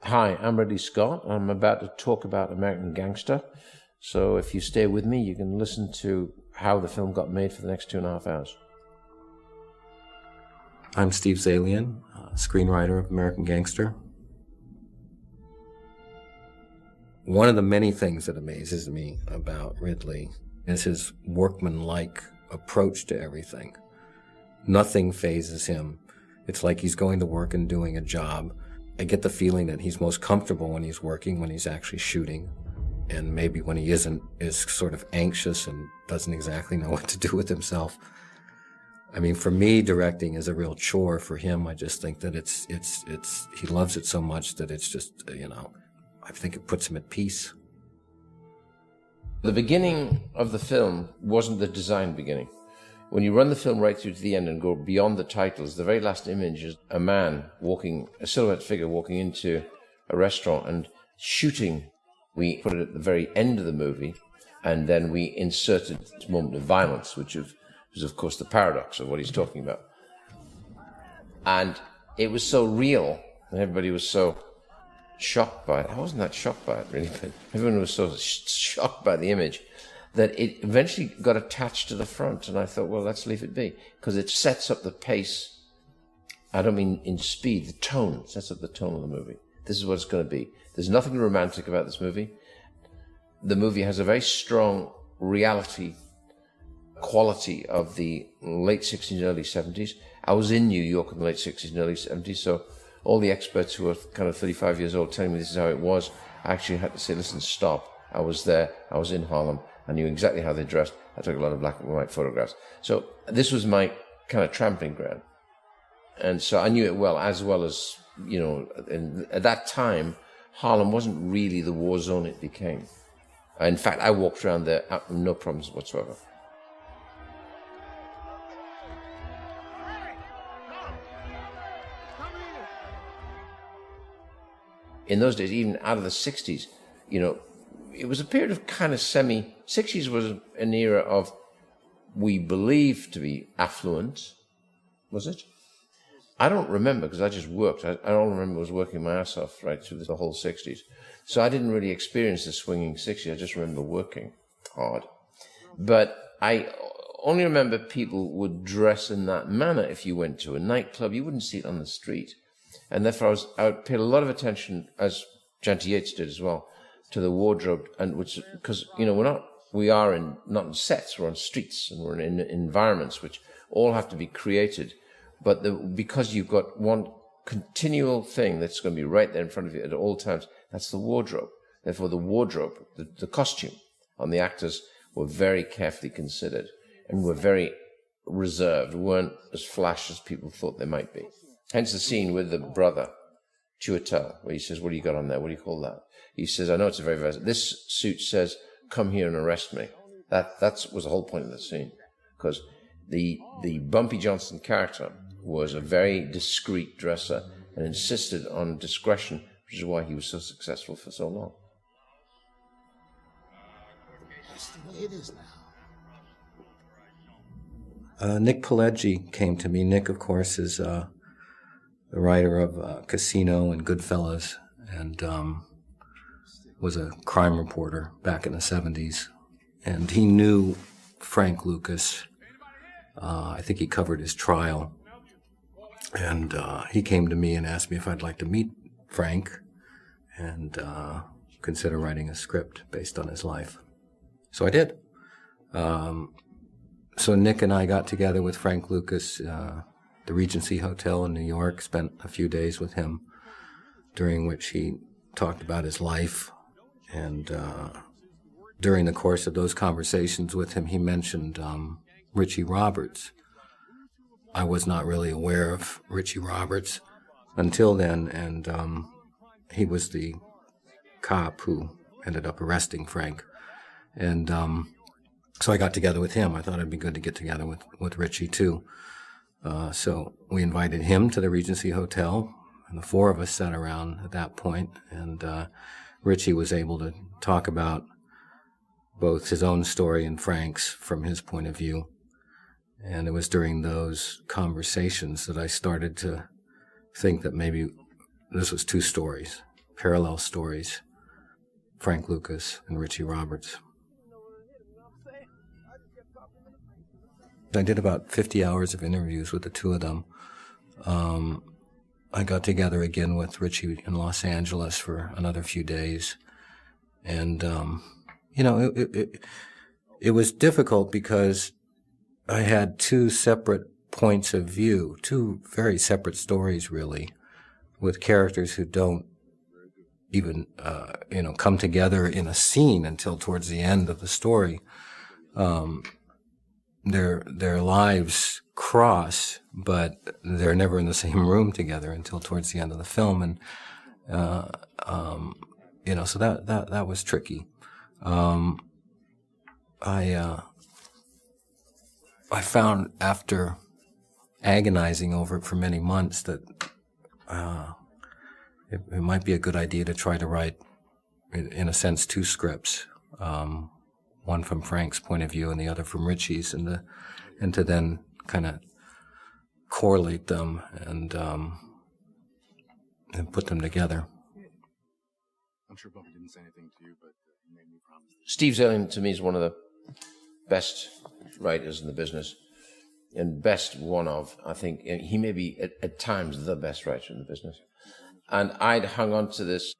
Hi, I'm Ridley Scott. I'm about to talk about American Gangster. So if you stay with me, you can listen to how the film got made for the next 2.5 hours. I'm Steve Zalian, screenwriter of American Gangster. One of the many things that amazes me about Ridley is his workmanlike approach to everything. Nothing phases him. It's like he's going to work and doing a job. I get the feeling that he's most comfortable when he's working, when he's actually shooting. And maybe when he isn't, is sort of anxious and doesn't exactly know what to do with himself. I mean, for me, directing is a real chore. For him, I just think that he loves it so much that it's just, I think it puts him at peace. The beginning of the film wasn't the design beginning. When you run the film right through to the end and go beyond the titles, the very last image is a man walking, a silhouette figure walking into a restaurant and shooting. We put it at the very end of the movie, and then we inserted this moment of violence, which is, of course, the paradox of what he's talking about. And it was so real, and everybody was so shocked by it. I wasn't that shocked by it, really, but everyone was so shocked by the image that it eventually got attached to the front, and I thought, well, let's leave it be, because it sets up the pace. I don't mean in speed, the tone, sets up the tone of the movie. This is what it's going to be. There's nothing romantic about this movie. The movie has a very strong reality quality of the late 60s and early 70s. I was in New York in the late 60s and early 70s, so all the experts who were kind of 35 years old telling me this is how it was, I actually had to say, listen, stop. I was there. I was in Harlem. I knew exactly how they dressed. I took a lot of black and white photographs. So this was my kind of tramping ground. And so I knew it well as, at that time, Harlem wasn't really the war zone it became. In fact, I walked around there, no problems whatsoever. In those days, even out of the 60s, it was a period of kind of 60s was an era of, we believed to be affluent. Was it? I don't remember, because I just worked. I don't remember I was working my ass off right through the whole 60s. So I didn't really experience the swinging 60s. I just remember working hard. But I only remember people would dress in that manner. If you went to a nightclub, you wouldn't see it on the street. And therefore I would pay a lot of attention, as Janty Yates did as well, to the wardrobe, and which, because we are not in sets, we're on streets, and we're in environments which all have to be created. But because you've got one continual thing that's going to be right there in front of you at all times, that's the wardrobe. Therefore, the wardrobe, the costume on the actors were very carefully considered and were very reserved, weren't as flash as people thought they might be. Hence the scene with the brother, Chiwetel, where he says, what do you got on there? What do you call that? He says, I know it's a very versatile. This suit says, come here and arrest me. That was the whole point of the scene. Because the Bumpy Johnson character was a very discreet dresser and insisted on discretion, which is why he was so successful for so long. That's the way it is now. Nick Pileggi came to me. Nick, of course, is the writer of Casino and Goodfellas, and was a crime reporter back in the 70s. And he knew Frank Lucas. I think he covered his trial. And he came to me and asked me if I'd like to meet Frank and consider writing a script based on his life. So I did. So Nick and I got together with Frank Lucas, the Regency Hotel in New York, spent a few days with him, during which he talked about his life. And during the course of those conversations with him, he mentioned Richie Roberts. I was not really aware of Richie Roberts until then, and he was the cop who ended up arresting Frank. And so I got together with him. I thought it'd be good to get together with Richie, too. So we invited him to the Regency Hotel, and the four of us sat around at that point, and Richie was able to talk about both his own story and Frank's from his point of view. And it was during those conversations that I started to think that maybe this was two stories, parallel stories, Frank Lucas and Richie Roberts. I did about 50 hours of interviews with the two of them. I got together again with Richie in Los Angeles for another few days. And, it was difficult because I had two separate points of view, two very separate stories, really, with characters who don't even, come together in a scene until towards the end of the story. Their lives cross, but they're never in the same room together until towards the end of the film, and so that was tricky. I found after agonizing over it for many months that it might be a good idea to try to write, in a sense, two scripts. One from Frank's point of view and the other from Richie's, and to then kind of correlate them and put them together. I'm sure Bobby didn't say anything to you, but he made me promise. Steve Zalian, to me, is one of the best writers in the business, and best one of, I think, he may be at times the best writer in the business. And I'd hung on to this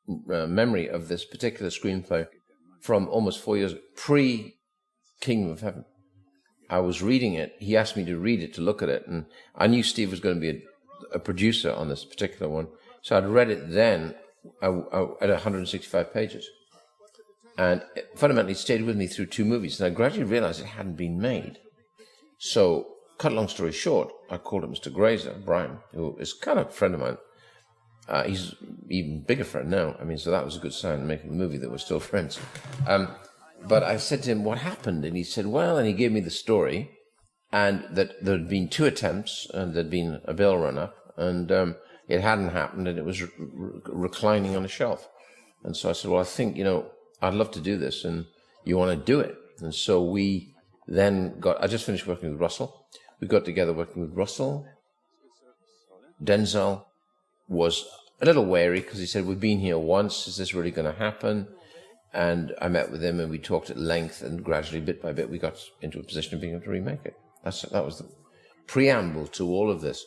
memory of this particular screenplay from almost 4 years, pre-Kingdom of Heaven. I was reading it. He asked me to read it, to look at it, and I knew Steve was going to be a producer on this particular one. So I'd read it then at 165 pages. And it fundamentally stayed with me through two movies, and I gradually realized it hadn't been made. So, cut a long story short, I called up Mr. Grazer, Brian, who is kind of a friend of mine. He's even bigger friend now. I mean, so that was a good sign, making a movie that we're still friends. But I said to him, what happened? And he said, well, and he gave me the story, and that there had been two attempts, and there'd been a bill run up, and it hadn't happened, and it was reclining on a shelf. And so I said, well, I think, I'd love to do this, and you want to do it. And so we then I just finished working with Russell. We got together working with Russell. Denzel was a little wary because he said, we've been here once, is this really going to happen? And I met with him and we talked at length, and gradually, bit by bit, we got into a position of being able to remake it. That was the preamble to all of this.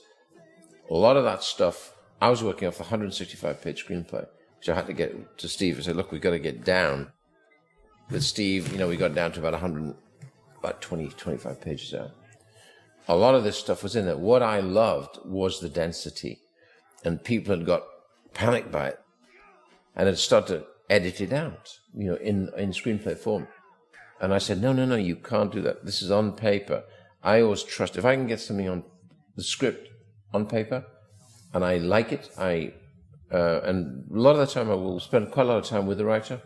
A lot of that stuff, I was working off the 165-page screenplay, which I had to get to Steve. I said, look, we've got to get down. With Steve, we got down to about 20, 25 pages out. A lot of this stuff was in there. What I loved was the density. And people had got panicked by it and had started to edit it out, in screenplay form. And I said, no, you can't do that. This is on paper. I always trust, if I can get something on the script on paper and I like it, and a lot of the time I will spend quite a lot of time with the writer.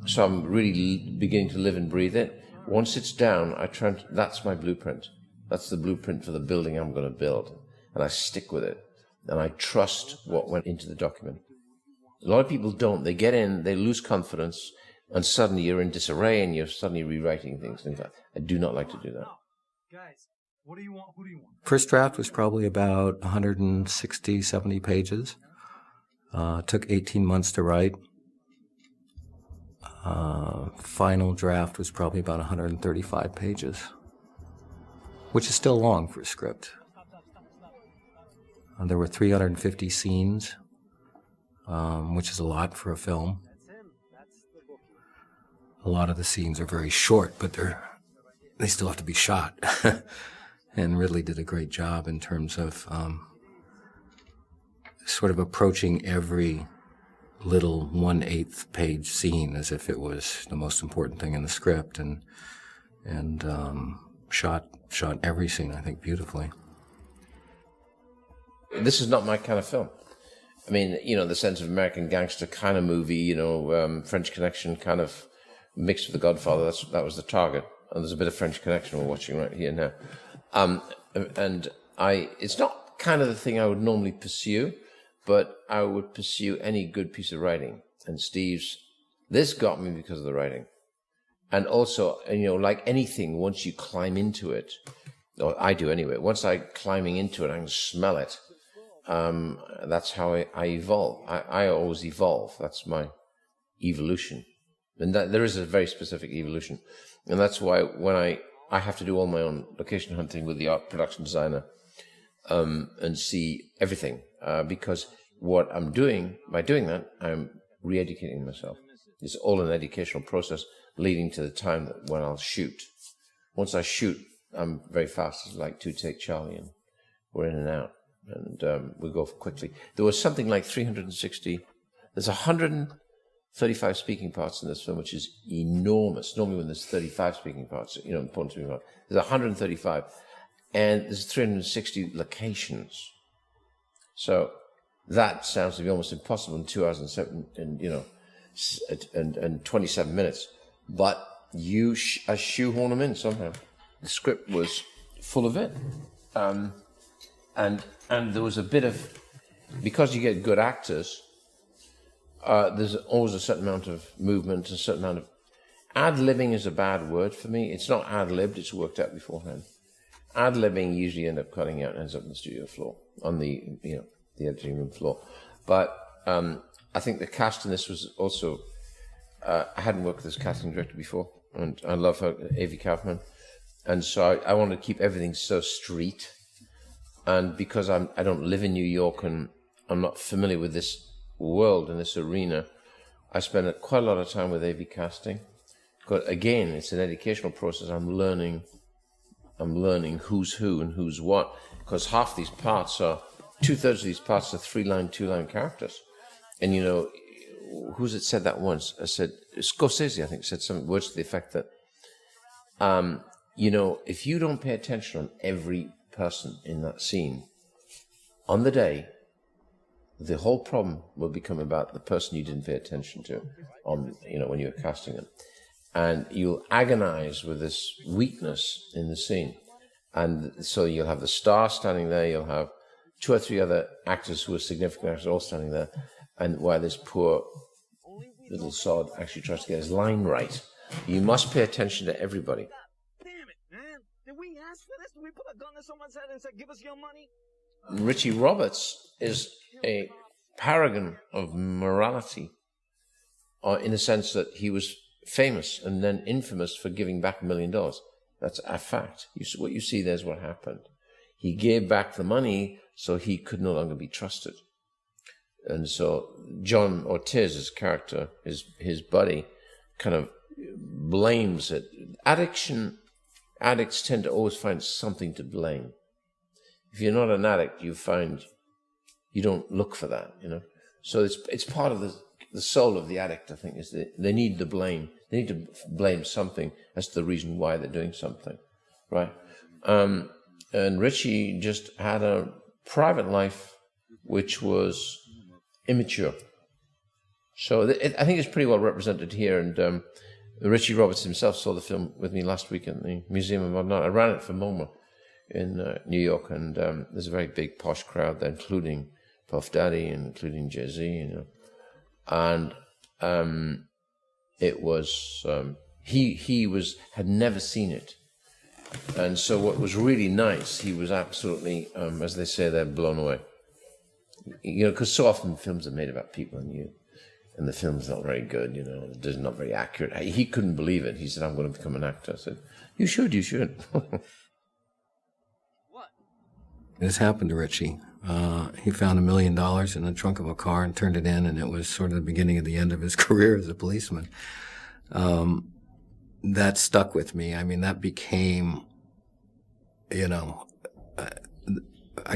So I'm really beginning to live and breathe it. Once it's down, that's my blueprint. That's the blueprint for the building I'm going to build. And I stick with it. And I trust what went into the document. A lot of people don't. They get in, they lose confidence, and suddenly you're in disarray and you're suddenly rewriting things. I do not like to do that. Guys, what do you want? Who do you want? First draft was probably about 160, 70 pages. Took 18 months to write. Final draft was probably about 135 pages, which is still long for a script. There were 350 scenes, which is a lot for a film. A lot of the scenes are very short, but they still have to be shot. And Ridley did a great job in terms of sort of approaching every little 1/8 page scene as if it was the most important thing in the script, and shot every scene, I think, beautifully. This is not my kind of film. I mean, the sense of American gangster kind of movie, French Connection kind of mixed with The Godfather. That was the target. And there's a bit of French Connection we're watching right here now. It's not kind of the thing I would normally pursue, but I would pursue any good piece of writing. And this got me because of the writing. And also, like anything, once you climb into it, or I do anyway, once climbing into it, I can smell it. That's how I evolve. I always evolve. That's my evolution. And there is a very specific evolution. And that's why when I have to do all my own location hunting with the art production designer and see everything. Because what I'm doing, by doing that, I'm re-educating myself. It's all an educational process leading to the time that when I'll shoot. Once I shoot, I'm very fast. It's like 2 Take Charlie, and we're in and out. And we go quickly. There was something like 360. There's 135 speaking parts in this film, which is enormous. Normally when there's 35 speaking parts, important speaking parts. There's 135. And there's 360 locations. So that sounds to be almost impossible in 2 hours and 27 minutes. But you shoehorn them in somehow. The script was full of it. And there was a bit of, because you get good actors, there's always a certain amount of movement, a certain amount of, ad-libbing is a bad word for me. It's not ad-libbed, it's worked out beforehand. Ad-libbing usually ends up in the studio floor, on the editing room floor. But I think the cast in this was also, I hadn't worked with this casting director before, and I love her, Avi Kaufman. And so I wanted to keep everything so street. And because I don't live in New York and I'm not familiar with this world and this arena, I spent quite a lot of time with AV casting. But again, it's an educational process. I'm learning who's who and who's what. Because half these parts are, 2/3 of these parts are 3-line, 2-line characters. And who's it said that once? I said, Scorsese, I think, said some words to the effect that, if you don't pay attention on every person in that scene, on the day, the whole problem will become about the person you didn't pay attention to when you were casting them. And you'll agonize with this weakness in the scene. And so you'll have the star standing there, you'll have 2 or 3 other actors who are significant actors all standing there, and while this poor little sod actually tries to get his line right. You must pay attention to everybody. Damn it, man. Did we ask for this? Did we put a gun to someone's head and say, give us your money? Richie Roberts is a paragon of morality, in the sense that he was famous and then infamous for giving back $1 million. That's a fact. What you see there is what happened. He gave back the money so he could no longer be trusted. And so John Ortiz's character, his buddy, kind of blames it. Addicts tend to always find something to blame. If you're not an addict, you don't look for that, So it's part of the soul of the addict, I think, is that they need the blame. They need to blame something as to the reason why they're doing something, right? And Richie just had a private life which was immature. So I think it's pretty well represented here. And Richie Roberts himself saw the film with me last week at the Museum of Modern Art. I ran it for MoMA in New York, and there's a very big posh crowd there, including Puff Daddy and including Jay-Z, And it was he had never seen it, and so what was really nice, he was absolutely, as they say, they're blown away. Because so often films are made about people and the film's not very good, it's not very accurate. He couldn't believe it. He said, I'm going to become an actor. I said, you should. What? This happened to Richie. He found $1 million in the trunk of a car and turned it in, and it was sort of the beginning of the end of his career as a policeman. That stuck with me. I mean, that became, I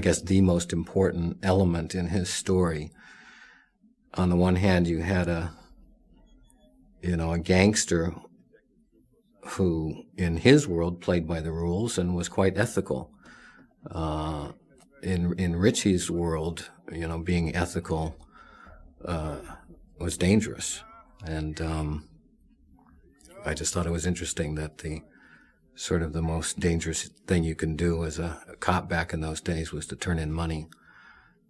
guess the most important element in his story. On the one hand, you had a gangster who, in his world, played by the rules and was quite ethical. In Richie's world, being ethical was dangerous. And I just thought it was interesting that the most dangerous thing you can do as a cop back in those days was to turn in money,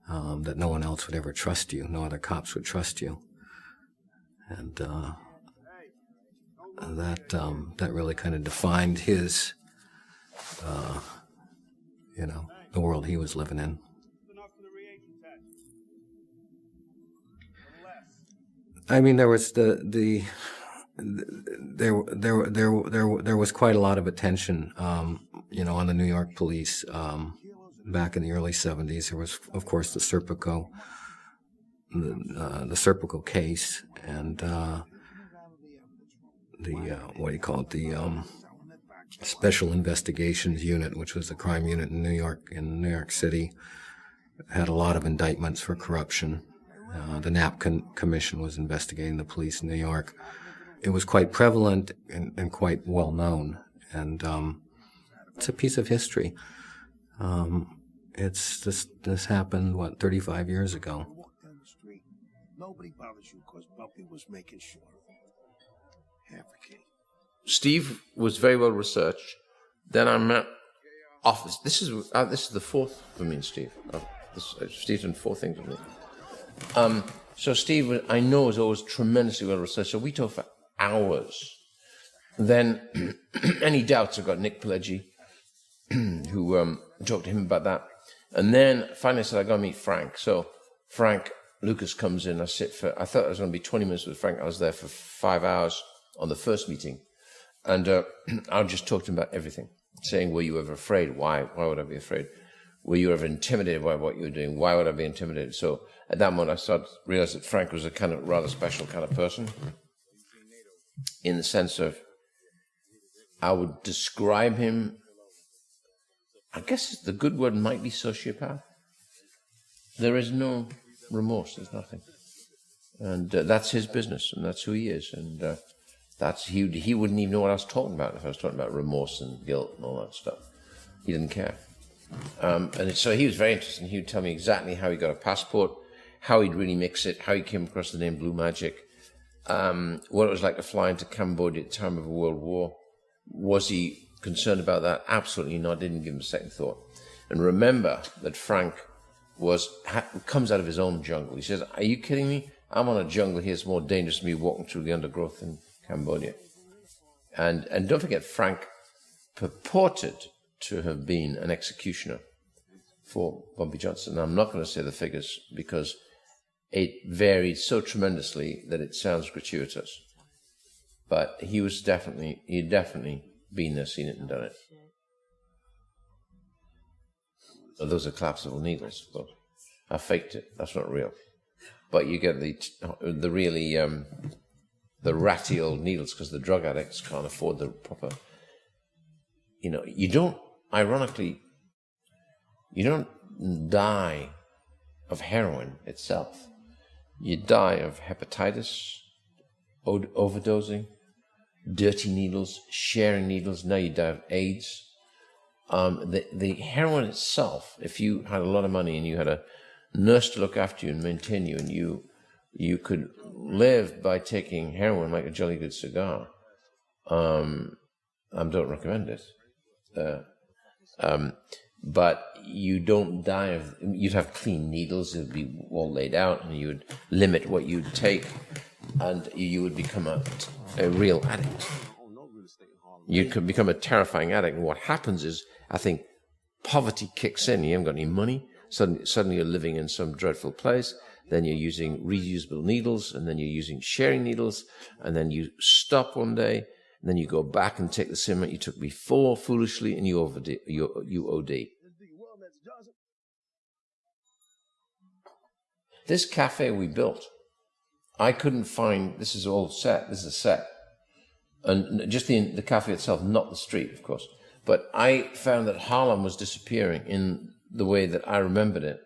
that no one else would ever trust you. No other cops would trust you. And that really kind of defined his, the world he was living in. Enough for the reagents. I mean, there was there was quite a lot of attention, on the New York police back in the early '70s. There was, of course, the Serpico case, and the Special Investigations Unit, which was a crime unit in New York City, had a lot of indictments for corruption. The Knapp Commission was investigating the police in New York. It was quite prevalent and quite well known, and it's a piece of history. This happened 35 years ago. Nobody bothers you because Bumpy was making sure. Half a key. Steve was very well researched. Then I met Office. This is the fourth for me and Steve. Steve's done four things with me. So Steve, I know, is always tremendously well researched. So we talk for hours. Then any doubts, I've got Nick Pileggi, who talked to him about that. And then finally I said, I got to meet Frank. So Frank Lucas comes in. I thought I was going to be 20 minutes with Frank. I was there for 5 hours on the first meeting. And I just talked to him about everything, saying, were you ever afraid? Why would I be afraid? Were you ever intimidated by what you were doing? Why would I be intimidated? So at that moment, I started to realize that Frank was a kind of rather special kind of person, in the sense of, I would describe him, I guess the good word might be sociopath. There is no remorse, there's nothing. And that's his business, and that's who he is. And he wouldn't even know what I was talking about if I was talking about remorse and guilt and all that stuff. He didn't care. So he was very interesting. He would tell me exactly how he got a passport, how he'd really mix it, how he came across the name Blue Magic, what it was like to fly into Cambodia at the time of a world war. Was he concerned about that? Absolutely not. Didn't give him a second thought. And remember that Frank comes out of his own jungle. He says, are you kidding me? I'm on a jungle here. It's more dangerous than me walking through the undergrowth in Cambodia. And don't forget, Frank purported to have been an executioner for Bumpy Johnson. Now, I'm not going to say the figures because it varied so tremendously that it sounds gratuitous. But he'd definitely been there, seen it, and done it. So those are collapsible needles, but I faked it. That's not real. But you get the really the ratty old needles because the drug addicts can't afford the proper. You don't die of heroin itself. You die of hepatitis, overdosing, dirty needles, sharing needles. Now you die of AIDS. The heroin itself, if you had a lot of money and you had a nurse to look after you and maintain you, and you could live by taking heroin like a jolly good cigar, I don't recommend it. But you don't die of. You'd have clean needles. It would be all laid out, and you would limit what you'd take, and you would become a real addict. You could become a terrifying addict. And what happens is, I think, poverty kicks in. You haven't got any money. Suddenly you're living in some dreadful place. Then you're using reusable needles, and then you're using sharing needles, and then you stop one day, and then you go back and take the same amount you took before foolishly, and you OD. This cafe we built, I couldn't find. This is all set. This is a set. And just the cafe itself, not the street, of course. But I found that Harlem was disappearing in the way that I remembered it.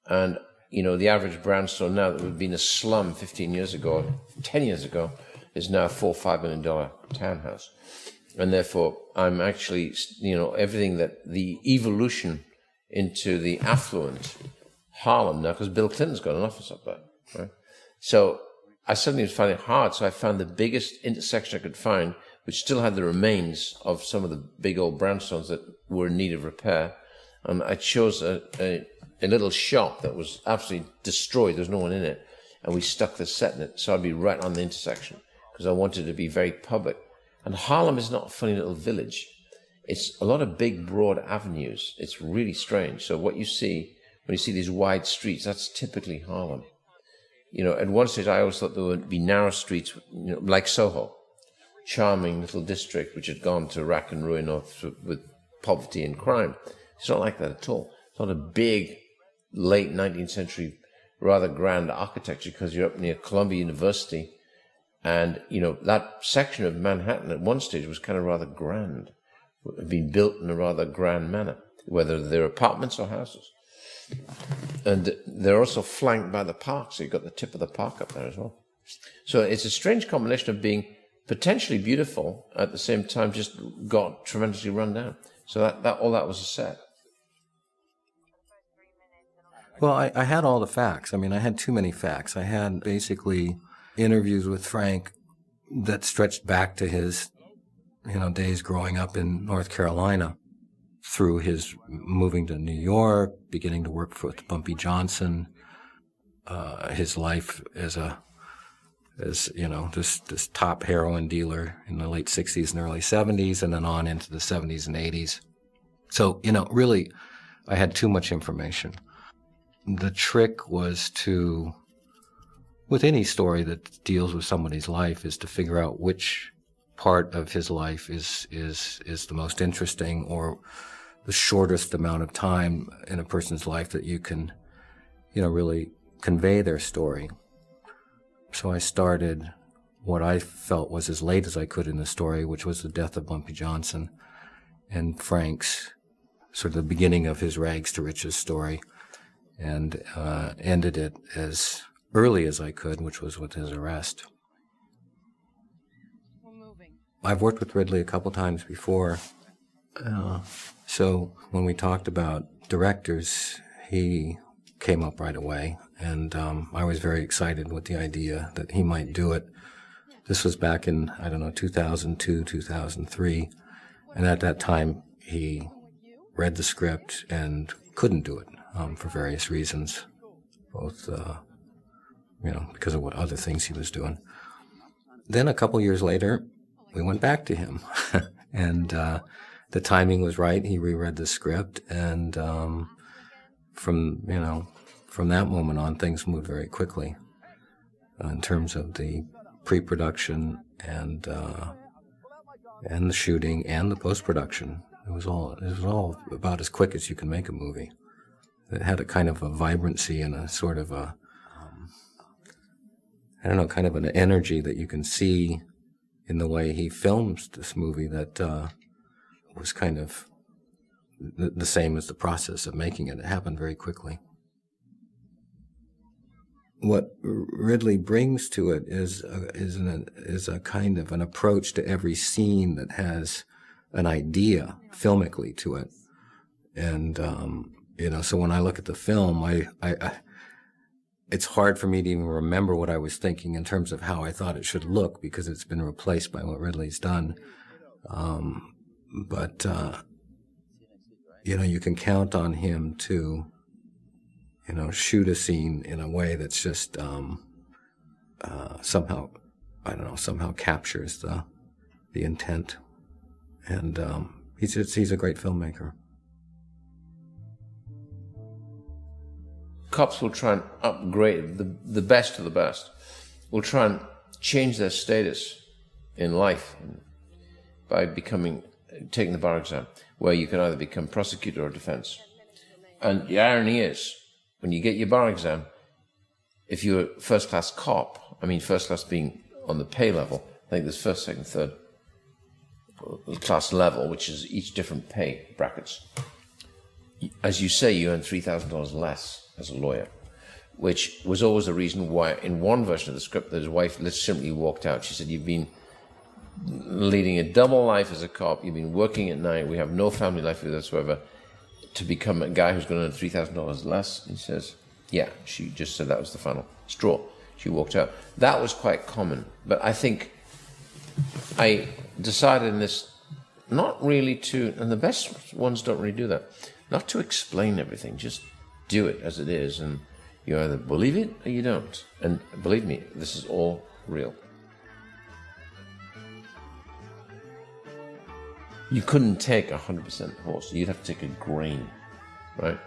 And, the average brownstone now that would have been a slum 15 years ago, 10 years ago, is now a $4 or $5 million townhouse. And therefore, I'm actually, everything that the evolution into the affluent Harlem now, because Bill Clinton's got an office up there, right? So I suddenly was finding it hard, so I found the biggest intersection I could find, which still had the remains of some of the big old brownstones that were in need of repair. And I chose a little shop that was absolutely destroyed. There was no one in it. And we stuck the set in it, so I'd be right on the intersection, because I wanted to be very public. And Harlem is not a funny little village. It's a lot of big, broad avenues. It's really strange. So what you see, when you see these wide streets, that's typically Harlem. You know, at one stage I always thought there would be narrow streets, you know, like Soho, charming little district which had gone to rack and ruin with poverty and crime. It's not like that at all. It's not a big, late 19th century, rather grand architecture, because you're up near Columbia University. And, you know, that section of Manhattan at one stage was kind of rather grand, had been built in a rather grand manner, whether they're apartments or houses. And they're also flanked by the park, so you've got the tip of the park up there as well. So it's a strange combination of being potentially beautiful, at the same time just got tremendously run down. So that all that was a set. Well, I had all the facts. I mean, I had too many facts. I had basically interviews with Frank that stretched back to his, you know, days growing up in North Carolina, through his moving to New York, beginning to work for Bumpy Johnson, his life as you know, this top heroin dealer in the late 60s and early 70s, and then on into the 70s and 80s. So, you know, really, I had too much information. The trick was to, with any story that deals with somebody's life, is to figure out which part of his life is the most interesting, or the shortest amount of time in a person's life that you can, you know, really convey their story. So I started what I felt was as late as I could in the story, which was the death of Bumpy Johnson, and Frank's sort of the beginning of his rags to riches story, and ended it as early as I could, which was with his arrest. I've worked with Ridley a couple times before, so when we talked about directors, he came up right away, and I was very excited with the idea that he might do it. This was back in, 2002, 2003, and at that time he read the script and couldn't do it for various reasons, both, because of what other things he was doing. Then a couple years later, we went back to him, and the timing was right. He reread the script, and from that moment on, things moved very quickly in terms of the pre-production and the shooting and the post-production. It was all about as quick as you can make a movie. It had a kind of a vibrancy and a sort of a, kind of an energy that you can see in the way he films this movie that was kind of the same as the process of making it. It happened very quickly. What Ridley brings to it is a kind of an approach to every scene that has an idea filmically to it, and so when I look at the film, I it's hard for me to even remember what I was thinking in terms of how I thought it should look, because it's been replaced by what Ridley's done. But you can count on him to, shoot a scene in a way that's just somehow captures the intent. And he's a great filmmaker. Cops will try and upgrade the best of the best. Will try and change their status in life by taking the bar exam, where you can either become prosecutor or defense. And the irony is, when you get your bar exam, if you're a first-class cop, first class being on the pay level, I think there's first, second, third class level, which is each different pay brackets. As you say, you earn $3,000 less as a lawyer, which was always the reason why, in one version of the script, his wife simply walked out. She said, "You've been leading a double life as a cop. You've been working at night. We have no family life whatsoever. To become a guy who's going to earn $3,000 less." He says, "Yeah." She just said that was the final straw. She walked out. That was quite common. But I think I decided in this not really to, and the best ones don't really do that, not to explain everything, just do it as it is, and you either believe it or you don't. And believe me, this is all real. You couldn't take 100% horse. You'd have to take a grain, right?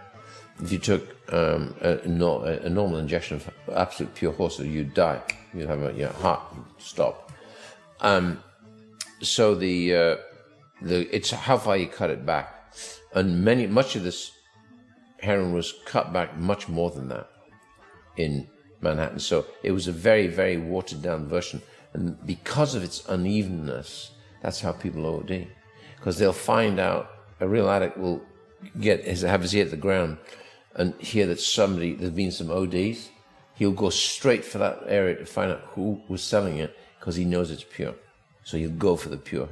If you took a normal injection of absolute pure horse, you'd die. You'd have your heart stop. So it's how far you cut it back, and much of this heroin was cut back much more than that in Manhattan. So it was a very, very watered down version, and because of its unevenness, that's how people OD, because they'll find out a real addict will have his ear to the ground and hear that there's been some ODs. He'll go straight for that area to find out who was selling it, because he knows it's pure. So he'll go for the pure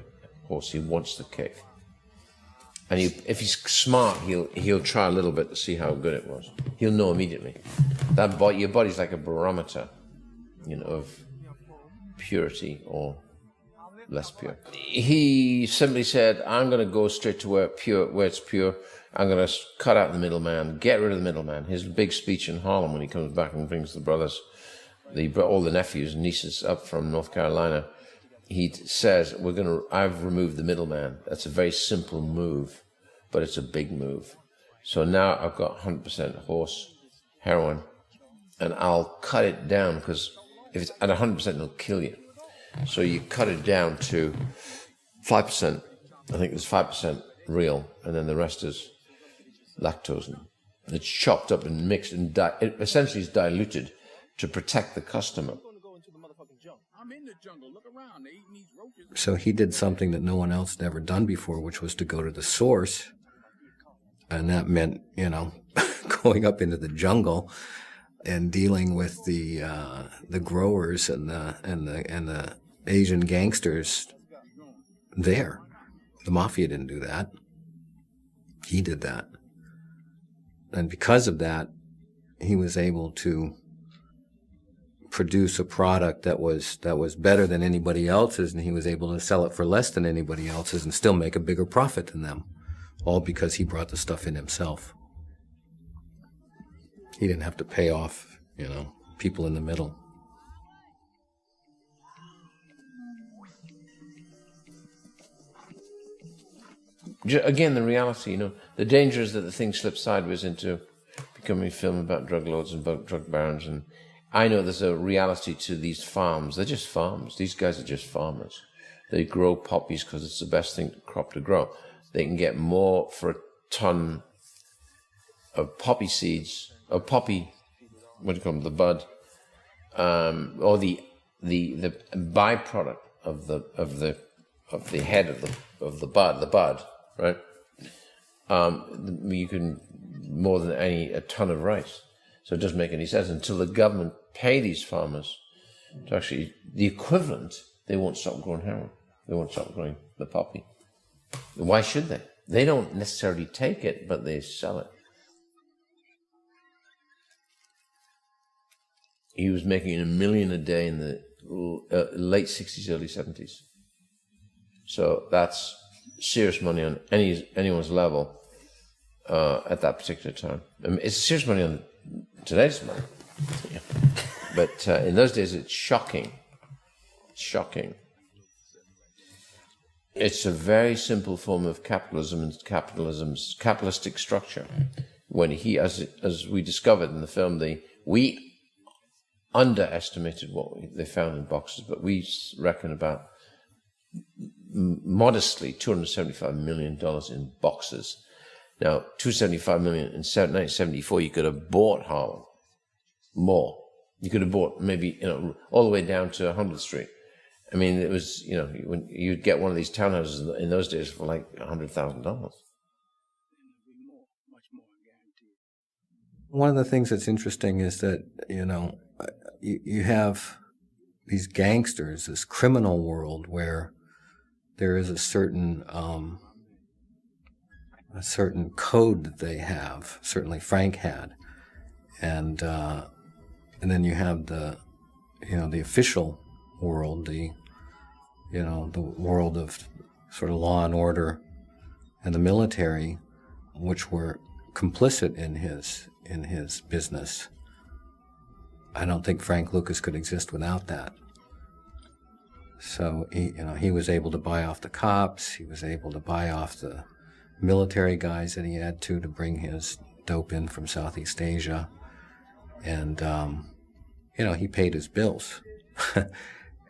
horse. He wants the cake. And if he's smart, he'll try a little bit to see how good it was. He'll know immediately. Your body's like a barometer, of purity or less pure. He simply said, I'm going to go straight to where it's pure. I'm going to cut out the middleman, get rid of the middleman. His big speech in Harlem when he comes back and brings the brothers, all the nephews and nieces up from North Carolina, he says, I've removed the middleman. That's a very simple move, but it's a big move. So now I've got 100% horse heroin, and I'll cut it down, because if it's at 100%, it'll kill you. So you cut it down to 5%. I think there's 5% real, and then the rest is lactose. And it's chopped up and mixed, and it essentially is diluted to protect the customer. So he did something that no one else had ever done before, which was to go to the source, and that meant, going up into the jungle and dealing with the growers and the Asian gangsters there. The mafia didn't do that. He did that. And because of that, he was able to produce a product that was better than anybody else's, and he was able to sell it for less than anybody else's and still make a bigger profit than them, all because he brought the stuff in himself. He didn't have to pay off, people in the middle. Again, the reality, the danger is that the thing slips sideways into becoming a film about drug lords and drug barons. And I know there's a reality to these farms. They're just farms. These guys are just farmers. They grow poppies because it's the best crop to grow. They can get more for a ton of poppy seeds, what do you call them, the bud, or the byproduct of the head of the bud, right? You can more than a ton of rice. So it doesn't make any sense until the government pay these farmers to actually the equivalent. They won't stop growing heroin. They won't stop growing the poppy. Why should they? They don't necessarily take it, but they sell it. He was making $1 million a day in the late 60s, early 70s. So that's serious money on anyone's level at that particular time. I mean, it's serious money on today's money. Yeah. But in those days, it's shocking. Shocking. It's a very simple form of capitalism and capitalism's capitalistic structure. When as we discovered in the film, we underestimated what they found in boxes, but we reckon about modestly $275 million in boxes. Now, $275 million in 1974, you could have bought Harlem more. You could have bought maybe all the way down to 100th Street. I mean, it was when you'd get one of these townhouses in those days for like $100,000. One of the things that's interesting is that you have these gangsters, this criminal world where there is a certain code that they have. Certainly, Frank had, and then you have the official world, the world of sort of law and order, and the military, which were complicit in his business. I don't think Frank Lucas could exist without that. So he was able to buy off the cops. He was able to buy off the military guys that he had to bring his dope in from Southeast Asia. And, he paid his bills.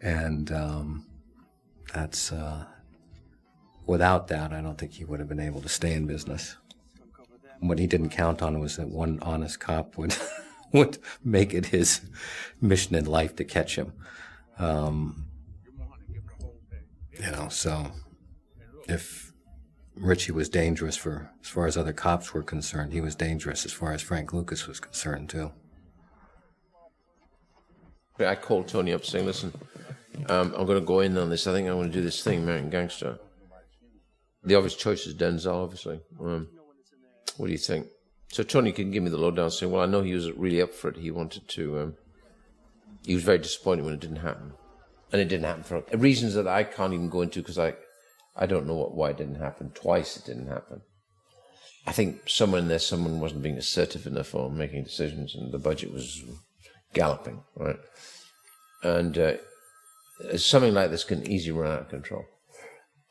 And that's, without that, I don't think he would have been able to stay in business. What he didn't count on was that one honest cop would would make it his mission in life to catch him. So if Richie was dangerous as far as other cops were concerned, he was dangerous as far as Frank Lucas was concerned, too. I called Tony up saying, listen, I'm going to go in on this. I think I want to do this thing, American Gangster. The obvious choice is Denzel, obviously. What do you think? So Tony can give me the lowdown, saying, well, I know he was really up for it. He wanted to... he was very disappointed when it didn't happen. And it didn't happen for reasons that I can't even go into, because I don't know why it didn't happen. Twice it didn't happen. I think somewhere in there, someone wasn't being assertive enough on making decisions, and the budget was galloping, right? And something like this can easily run out of control.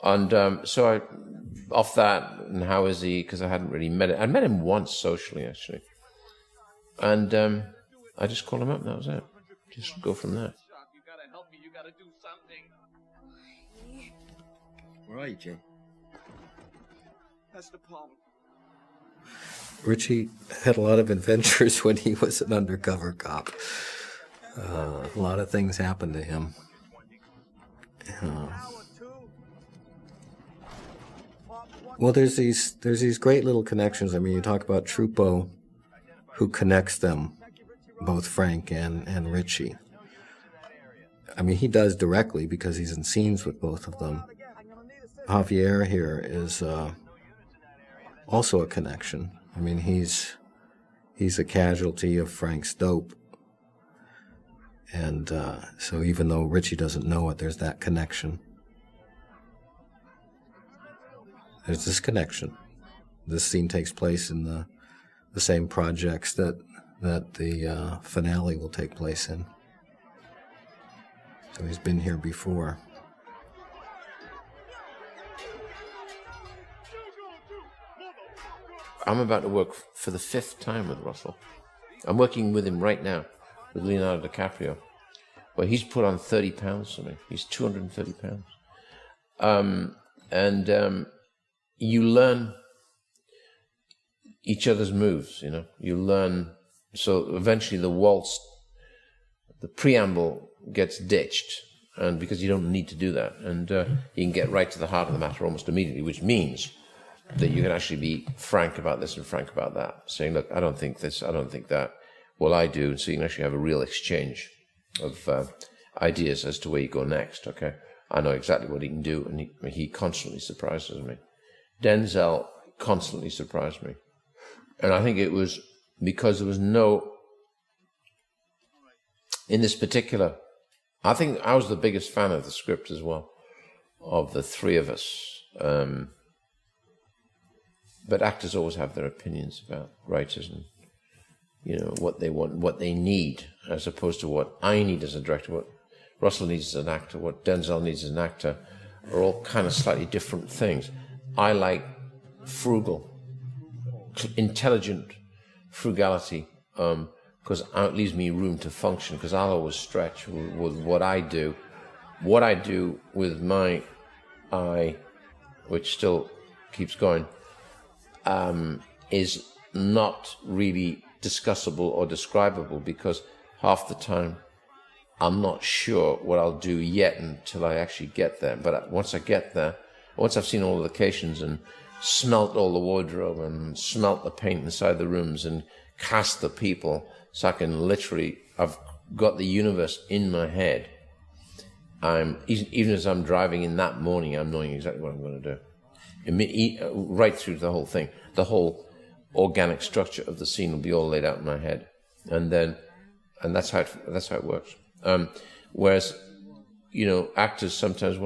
And so I, off that, and how is he? Because I hadn't really met him. I met him once socially, actually. And I just called him up, and that was it. Just go from there. You gotta help me. You gotta do something. Where are you, Jay? That's the problem. Richie had a lot of adventures when he was an undercover cop. A lot of things happened to him. Well, there's these great little connections. I mean, you talk about Trupo, who connects them, both Frank and Richie. I mean, he does directly because he's in scenes with both of them. Javier here is also a connection. I mean, he's a casualty of Frank's dope. And so even though Richie doesn't know it, there's that connection. There's this connection. This scene takes place in the same projects that the finale will take place in. So he's been here before. I'm about to work for the 5th time with Russell. I'm working with him right now, with Leonardo DiCaprio. Well, he's put on 30 pounds for me. He's 230 pounds. You learn each other's moves, you know. You learn, so eventually the waltz, the preamble gets ditched, and because you don't need to do that. And you can get right to the heart of the matter almost immediately, which means that you can actually be frank about this and frank about that, saying, look, I don't think this, I don't think that. Well, I do. So you can actually have a real exchange of ideas as to where you go next, okay? I know exactly what he can do, and he constantly surprises me. Denzel constantly surprised me. And I think it was because there was no... In this particular... I think I was the biggest fan of the script as well, of the three of us. But actors always have their opinions about writers and, you know, what they want, what they need, as opposed to what I need as a director, what Russell needs as an actor, what Denzel needs as an actor, are all kind of slightly different things. I like frugal, intelligent frugality, because it leaves me room to function, because I'll always stretch with what I do. What I do with my eye, which still keeps going, is not really discussable or describable, because half the time I'm not sure what I'll do yet until I actually get there. But once I get there, once I've seen all the locations and smelt all the wardrobe and smelt the paint inside the rooms and cast the people, so I can literally, I've got the universe in my head. Even as I'm driving in that morning, I'm knowing exactly what I'm going to do. Right through the whole thing, the whole organic structure of the scene will be all laid out in my head, and that's how it works. Whereas, you know, actors sometimes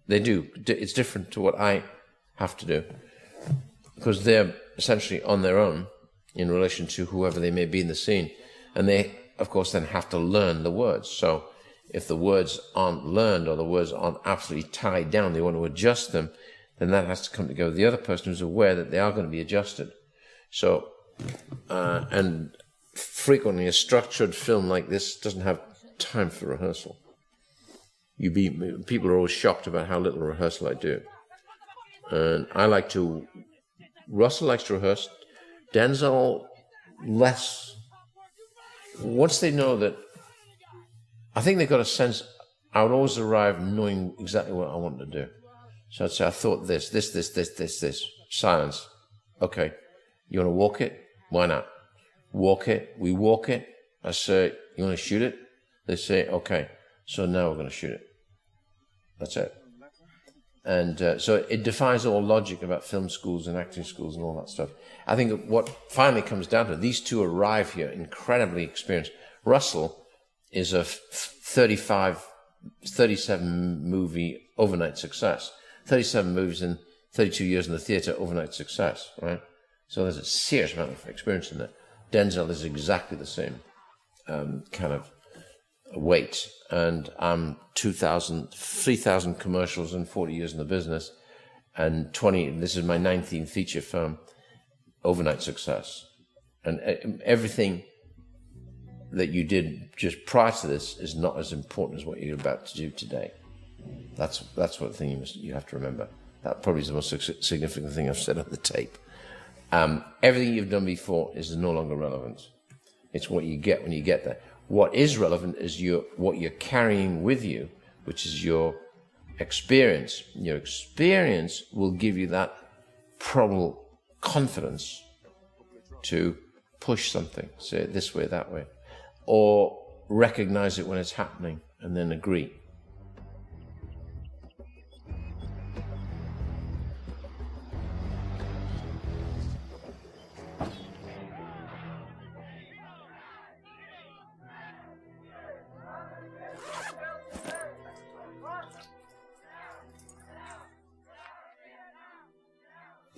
they do. It's different to what I have to do, because they're essentially on their own in relation to whoever they may be in the scene, and they, of course, then have to learn the words. So if the words aren't learned or the words aren't absolutely tied down, they want to adjust them, then that has to come together with the other person who's aware that they are going to be adjusted. So, and frequently a structured film like this doesn't have time for rehearsal. People are always shocked about how little rehearsal I do. And Russell likes to rehearse. Denzel, less. Once they know that, I think they've got a sense, I would always arrive knowing exactly what I wanted to do. So I'd say, I thought this. Silence. Okay. You want to walk it? Why not? Walk it. We walk it. I say, you want to shoot it? They say, okay. So now we're going to shoot it. That's it. And so it defies all logic about film schools and acting schools and all that stuff. I think what finally comes down to, these two arrive here incredibly experienced. Russell is a 37 movie overnight success. 37 movies in 32 years in the theatre, overnight success, right? So there's a serious amount of experience in that. Denzel is exactly the same kind of weight. And I'm 3,000 commercials and 40 years in the business, and this is my 19th feature film, overnight success. And everything that you did just prior to this is not as important as what you're about to do today. That's what thing you have to remember. That probably is the most significant thing I've said on the tape. Everything you've done before is no longer relevant. It's what you get when you get there. What is relevant is what you're carrying with you, which is your experience. Your experience will give you that probable confidence to push something, say it this way, that way, or recognize it when it's happening and then agree.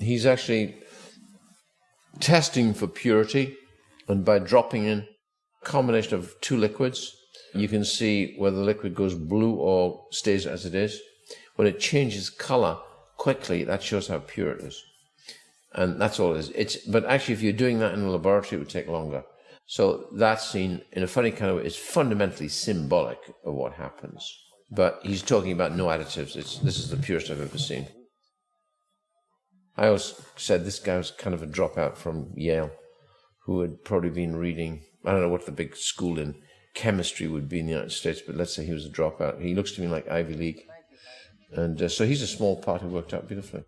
He's actually testing for purity, and by dropping in a combination of two liquids, you can see whether the liquid goes blue or stays as it is. When it changes color quickly, that shows how pure it is. And that's all it is. But actually, if you're doing that in a laboratory, it would take longer. So that scene, in a funny kind of way, is fundamentally symbolic of what happens. But he's talking about no additives. This is the purest I've ever seen. I always said this guy was kind of a dropout from Yale, who had probably been reading, I don't know what the big school in chemistry would be in the United States, but let's say he was a dropout. He looks to me like Ivy League. And so he's a small part who worked out beautifully.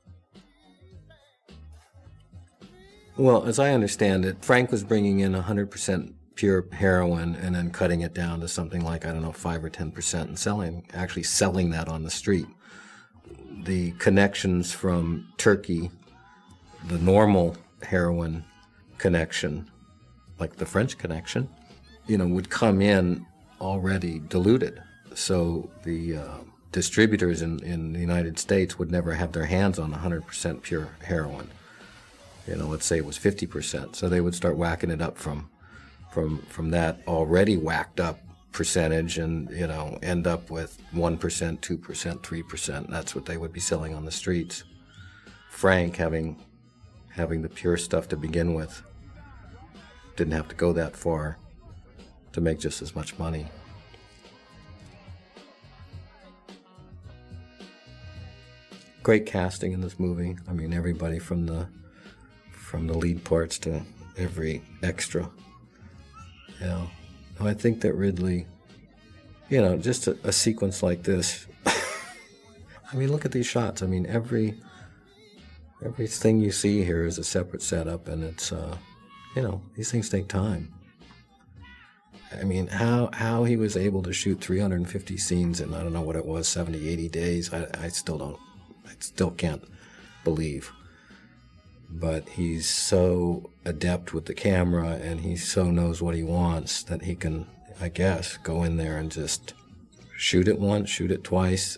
Well, as I understand it, Frank was bringing in 100% pure heroin and then cutting it down to something like, 5 or 10% and actually selling that on the street. The connections from Turkey, the normal heroin connection, like the French connection, would come in already diluted. So the distributors in the United States would never have their hands on 100% pure heroin. Let's say it was 50%. So they would start whacking it up from that already whacked up percentage and, end up with 1%, 2%, 3%. That's what they would be selling on the streets. Frank, having the pure stuff to begin with, didn't have to go that far to make just as much money. Great casting in this movie. I mean, everybody from the lead parts to every extra. I think that Ridley, just a sequence like this. I mean, look at these shots. I mean, everything you see here is a separate setup, and it's, these things take time. I mean, how he was able to shoot 350 scenes in, I don't know what it was, 70, 80 days, I still can't believe. But he's so adept with the camera, and he so knows what he wants that he can, I guess, go in there and just shoot it once, shoot it twice,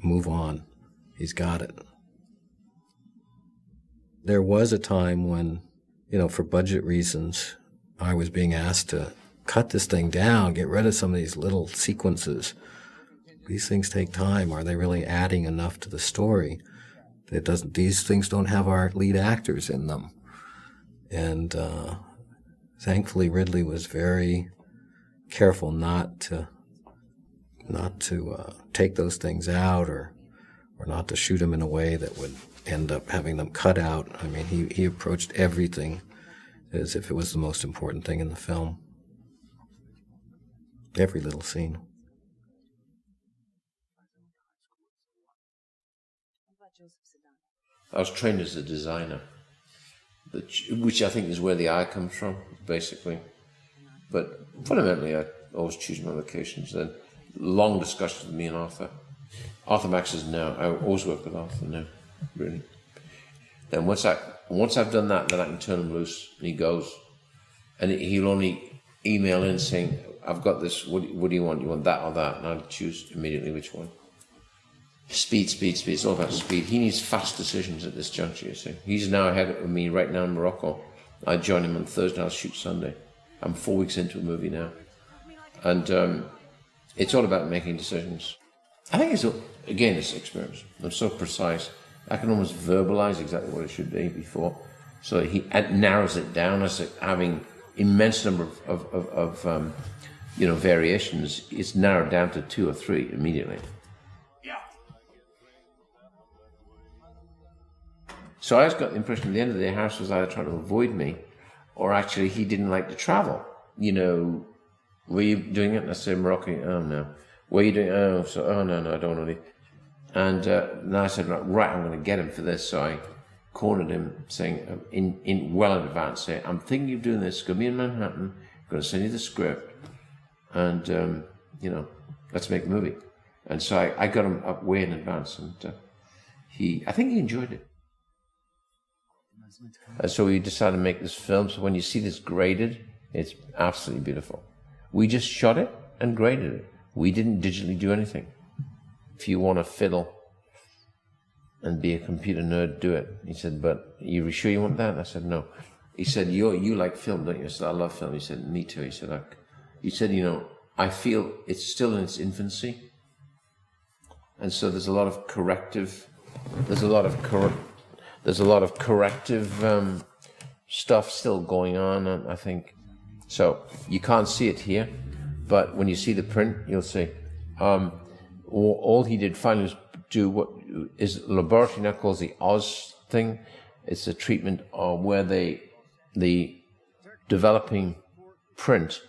move on. He's got it. There was a time when, for budget reasons, I was being asked to cut this thing down, get rid of some of these little sequences. These things take time. Are they really adding enough to the story? These things don't have our lead actors in them. And thankfully, Ridley was very careful not to take those things out or not to shoot them in a way that would end up having them cut out. I mean, he approached everything as if it was the most important thing in the film. Every little scene. I was trained as a designer, which I think is where the eye comes from, basically. But fundamentally, I always choose my locations. And long discussions with me and Arthur. Arthur Max is now. I always work with Arthur now, really. Then once I've done that, then I can turn him loose, and he goes, and he'll only email in saying, "I've got this. What do you want? You want that or that?" And I'll choose immediately which one. Speed. It's all about speed. He needs fast decisions at this juncture, you see. He's now ahead of me right now in Morocco. I join him on Thursday, I'll shoot Sunday. I'm 4 weeks into a movie now. And it's all about making decisions. I think it's experience. I'm so precise. I can almost verbalize exactly what it should be before. So it narrows it down. As having immense number of variations, it's narrowed down to 2 or 3 immediately. So I just got the impression at the end of the day, Harris was either trying to avoid me, or actually he didn't like to travel. Were you doing it? And I said, Morocco. Oh no. Were you doing? Oh no, I don't want to. And then I said, right, I'm going to get him for this. So I cornered him, saying in well in advance, say, I'm thinking of doing this. It's going to be in Manhattan. I'm going to send you the script, and let's make the movie. And so I got him up way in advance, and I think he enjoyed it. And so we decided to make this film. So when you see this graded, it's absolutely beautiful. We just shot it and graded it. We didn't digitally do anything. If you want to fiddle and be a computer nerd, do it. He said, but are you sure you want that? And I said, no. He said, you like film, don't you? I said, I love film. He said, me too. He said, I feel it's still in its infancy. And so there's a lot of corrective stuff still going on, I think. So you can't see it here, but when you see the print, you'll see. All he did finally was do what is laboratory now calls the Oz thing. It's a treatment where the developing print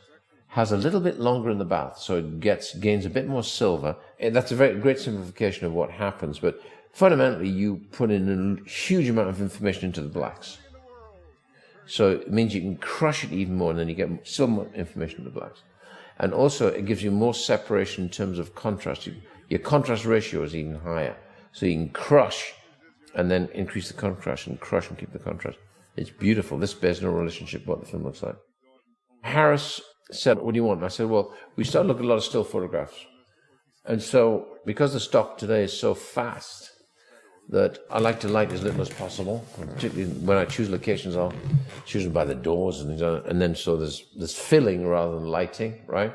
has a little bit longer in the bath, so it gains a bit more silver. And that's a very great simplification of what happens, but fundamentally, you put in a huge amount of information into the blacks. So it means you can crush it even more, and then you get so much information in the blacks. And also, it gives you more separation in terms of contrast. Your contrast ratio is even higher. So you can crush and then increase the contrast, and crush and keep the contrast. It's beautiful. This bears no relationship to what the film looks like. Harris said, what do you want? And I said, well, we started looking at a lot of still photographs. And so, because the stock today is so fast, that I like to light as little as possible. Particularly when I choose locations, I'll choose them by the doors, and then so there's filling rather than lighting, right?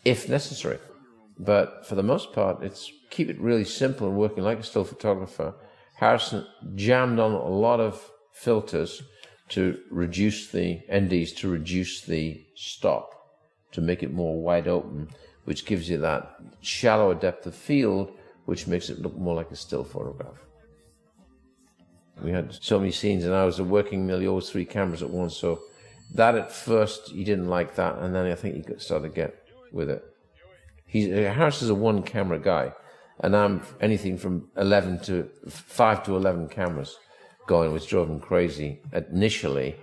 If necessary. But for the most part, it's keep it really simple and working like a still photographer. Harrison jammed on a lot of filters to reduce the NDs, to reduce the stop, to make it more wide open, which gives you that shallower depth of field, which makes it look more like a still photograph. We had so many scenes, and I was a working mill, always 3 cameras at once, so that at first, he didn't like that, and then I think he started to get with it. Harris is a 1-camera guy, and I'm anything from 5 to 11 cameras going, which drove him crazy initially,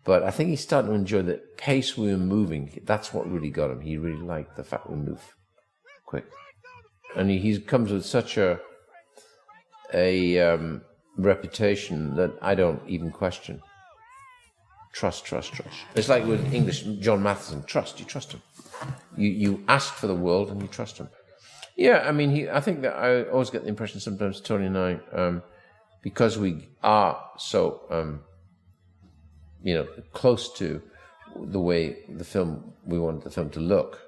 but I think he started to enjoy the pace we were moving. That's what really got him. He really liked the fact we move quick. And he comes with such a reputation that I don't even question. Trust. It's like with English, John Matheson, you trust him. You ask for the world and you trust him. Yeah, I mean, I think that I always get the impression sometimes, Tony and I, because we are so, close to the way we want the film to look,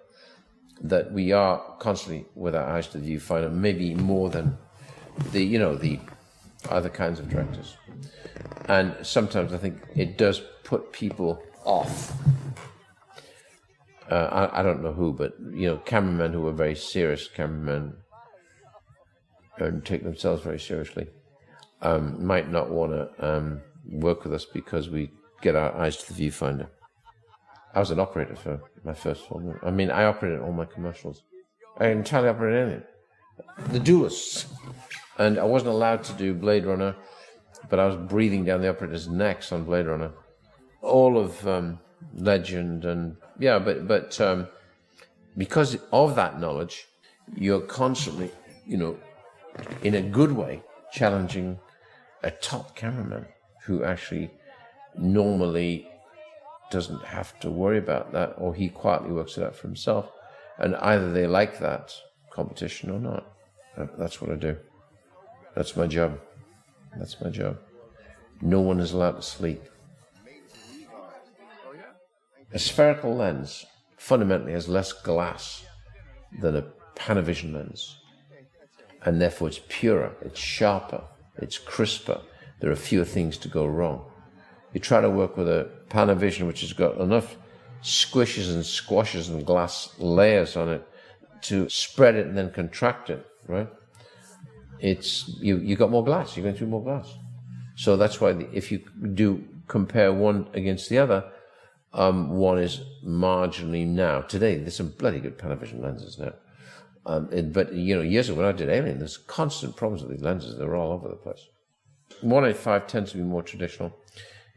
that we are constantly with our eyes to the viewfinder, maybe more than the other kinds of directors. And sometimes I think it does put people off. I don't know who, but cameramen who are very serious cameramen and take themselves very seriously might not want to work with us because we get our eyes to the viewfinder. I was an operator for my first film. I mean, I operated all my commercials. I entirely operated anything. The Duelists. And I wasn't allowed to do Blade Runner, but I was breathing down the operators' necks on Blade Runner. All of Legend and but because of that knowledge, you're constantly, in a good way, challenging a top cameraman who actually normally doesn't have to worry about that, or he quietly works it out for himself. And either they like that competition or not. That's what I do. That's my job. That's my job. No one is allowed to sleep. A spherical lens fundamentally has less glass than a Panavision lens. And therefore it's purer, it's sharper, it's crisper. There are fewer things to go wrong. You try to work with a Panavision which has got enough squishes and squashes and glass layers on it to spread it and then contract it, right? It's you got more glass, you're going through more glass. So that's why if you do compare one against the other, one is marginally now. Today, there's some bloody good Panavision lenses now. But years ago when I did Alien, there's constant problems with these lenses. They're all over the place. 185 tends to be more traditional.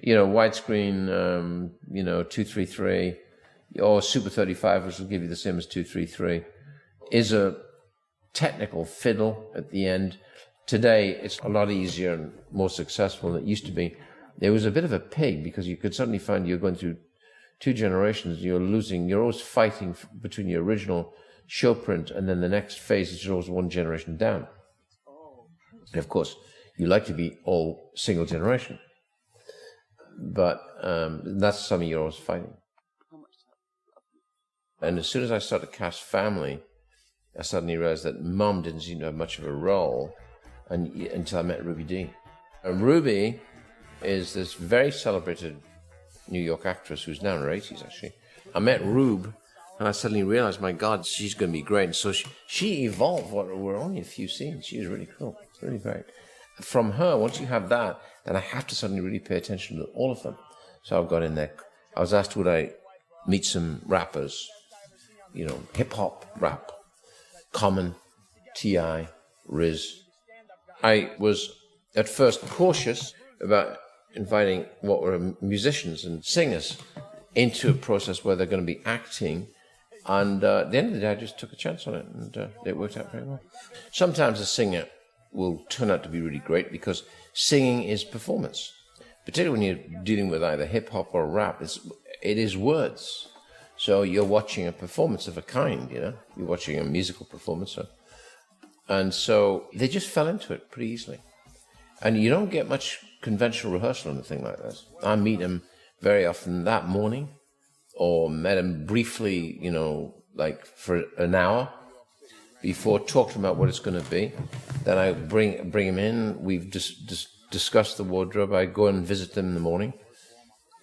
Widescreen, 233, or Super 35, which will give you the same as 233, is a technical fiddle at the end. Today, it's a lot easier and more successful than it used to be. It was a bit of a pig because you could suddenly find you're going through 2 generations, you're always fighting between your original show print and then the next phase is always 1 generation down. And of course, you like to be all single generation. But that's something you're always fighting. And as soon as I started to cast family, I suddenly realized that Mum didn't seem to have much of a role until I met Ruby Dee. And Ruby is this very celebrated New York actress who's now in her 80s, actually. I met Rube, and I suddenly realized, my God, she's going to be great. And so she evolved what were only a few scenes. She was really cool. It's really great. From her, once you have that, then I have to suddenly really pay attention to all of them. So I've got in there. I was asked, would I meet some rappers, hip-hop rap, Common, T.I., Riz. I was at first cautious about inviting what were musicians and singers into a process where they're going to be acting. And at the end of the day, I just took a chance on it, and it worked out very well. Sometimes a singer will turn out to be really great because singing is performance. Particularly when you're dealing with either hip-hop or rap, it is words. So you're watching a performance of a kind, You're watching a musical performance. And so they just fell into it pretty easily. And you don't get much conventional rehearsal on a thing like this. I meet them very often that morning, or met them briefly, like for an hour before, talk to them about what it's going to be. Then I bring them in. We've discussed the wardrobe. I go and visit them in the morning,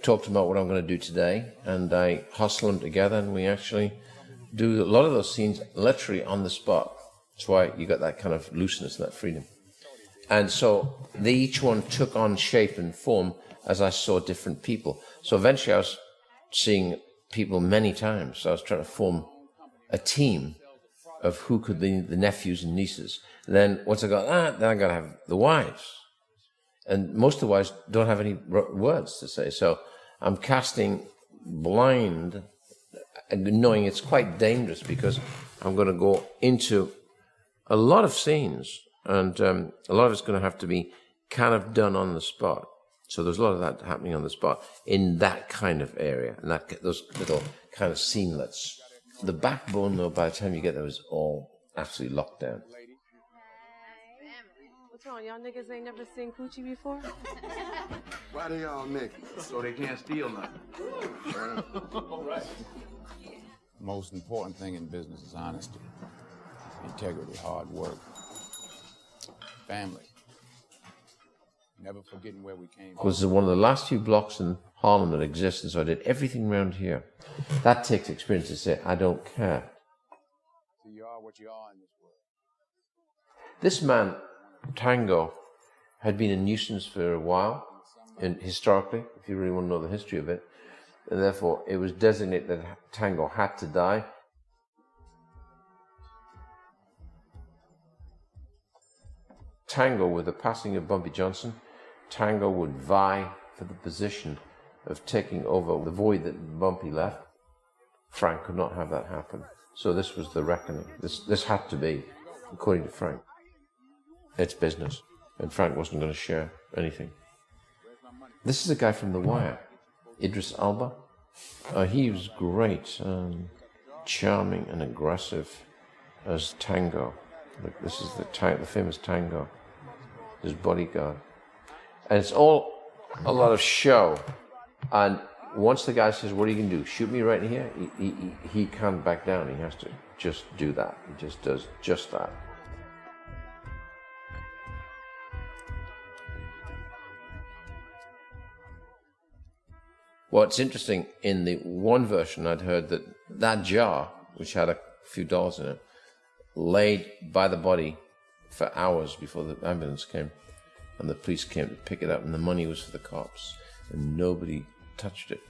talk to them about what I'm going to do today, and I hustle them together, and we actually do a lot of those scenes literally on the spot. That's why you got that kind of looseness and that freedom. And so they each one took on shape and form as I saw different people. So eventually I was seeing people many times. So I was trying to form a team of who could be the nephews and nieces. And then once I got that, then I got to have the wives. And most of the wives don't have any words to say. So I'm casting blind, knowing it's quite dangerous because I'm going to go into a lot of scenes, and a lot of it's going to have to be kind of done on the spot. So there's a lot of that happening on the spot in that kind of area, and those little kind of scenelets. The backbone, though, by the time you get there, is all absolutely locked down. What's wrong? Y'all niggas ain't never seen coochie before? Why they all niggas? So they can't steal nothing. All right. The most important thing in business is honesty, integrity, hard work, family. Never forgetting where we came It from. was one of the last few blocks in Harlem that existed, so I did everything around here. That takes experience to say, I don't care. So you are what you are in this world. This man, Tango, had been a nuisance for a while, historically, if you really want to know the history of it, and therefore it was designated that Tango had to die. Tango, with the passing of Bumpy Johnson, Tango would vie for the position of taking over the void that Bumpy left. Frank could not have that happen. So this was the reckoning. This had to be, according to Frank. It's business. And Frank wasn't going to share anything. This is a guy from The Wire, Idris Elba. He was great, charming and aggressive as Tango. Look, this is the famous Tango, his bodyguard. And it's all a lot of show. And once the guy says, what are you going to do? Shoot me right in here? He can't back down. He has to just do that. He just does just that. What's interesting, in the one version I'd heard that jar, which had a few dollars in it, laid by the body for hours before the ambulance came, and the police came to pick it up, and the money was for the cops, and nobody touched it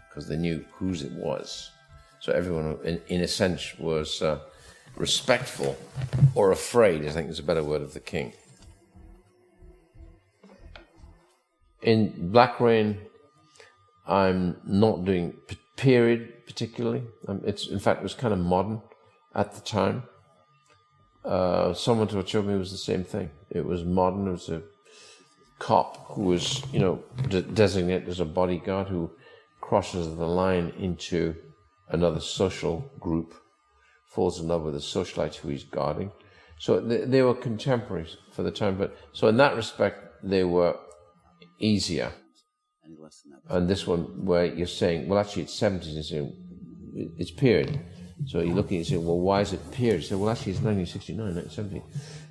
because they knew whose it was. So everyone, in a sense, was respectful or afraid, I think is a better word, of the king. In Black Rain, I'm not doing period particularly. In fact, it was kind of modern at the time. Someone to showed me was the same thing. It was modern. It was a cop who was, designated as a bodyguard who crosses the line into another social group, falls in love with a socialite who he's guarding. So they were contemporaries for the time. But so in that respect, they were easier. And this one where you're saying, well, actually it's 70s, and saying it's period. So you're looking and saying, well, why is it period? You say, well, actually it's 1969, 1970.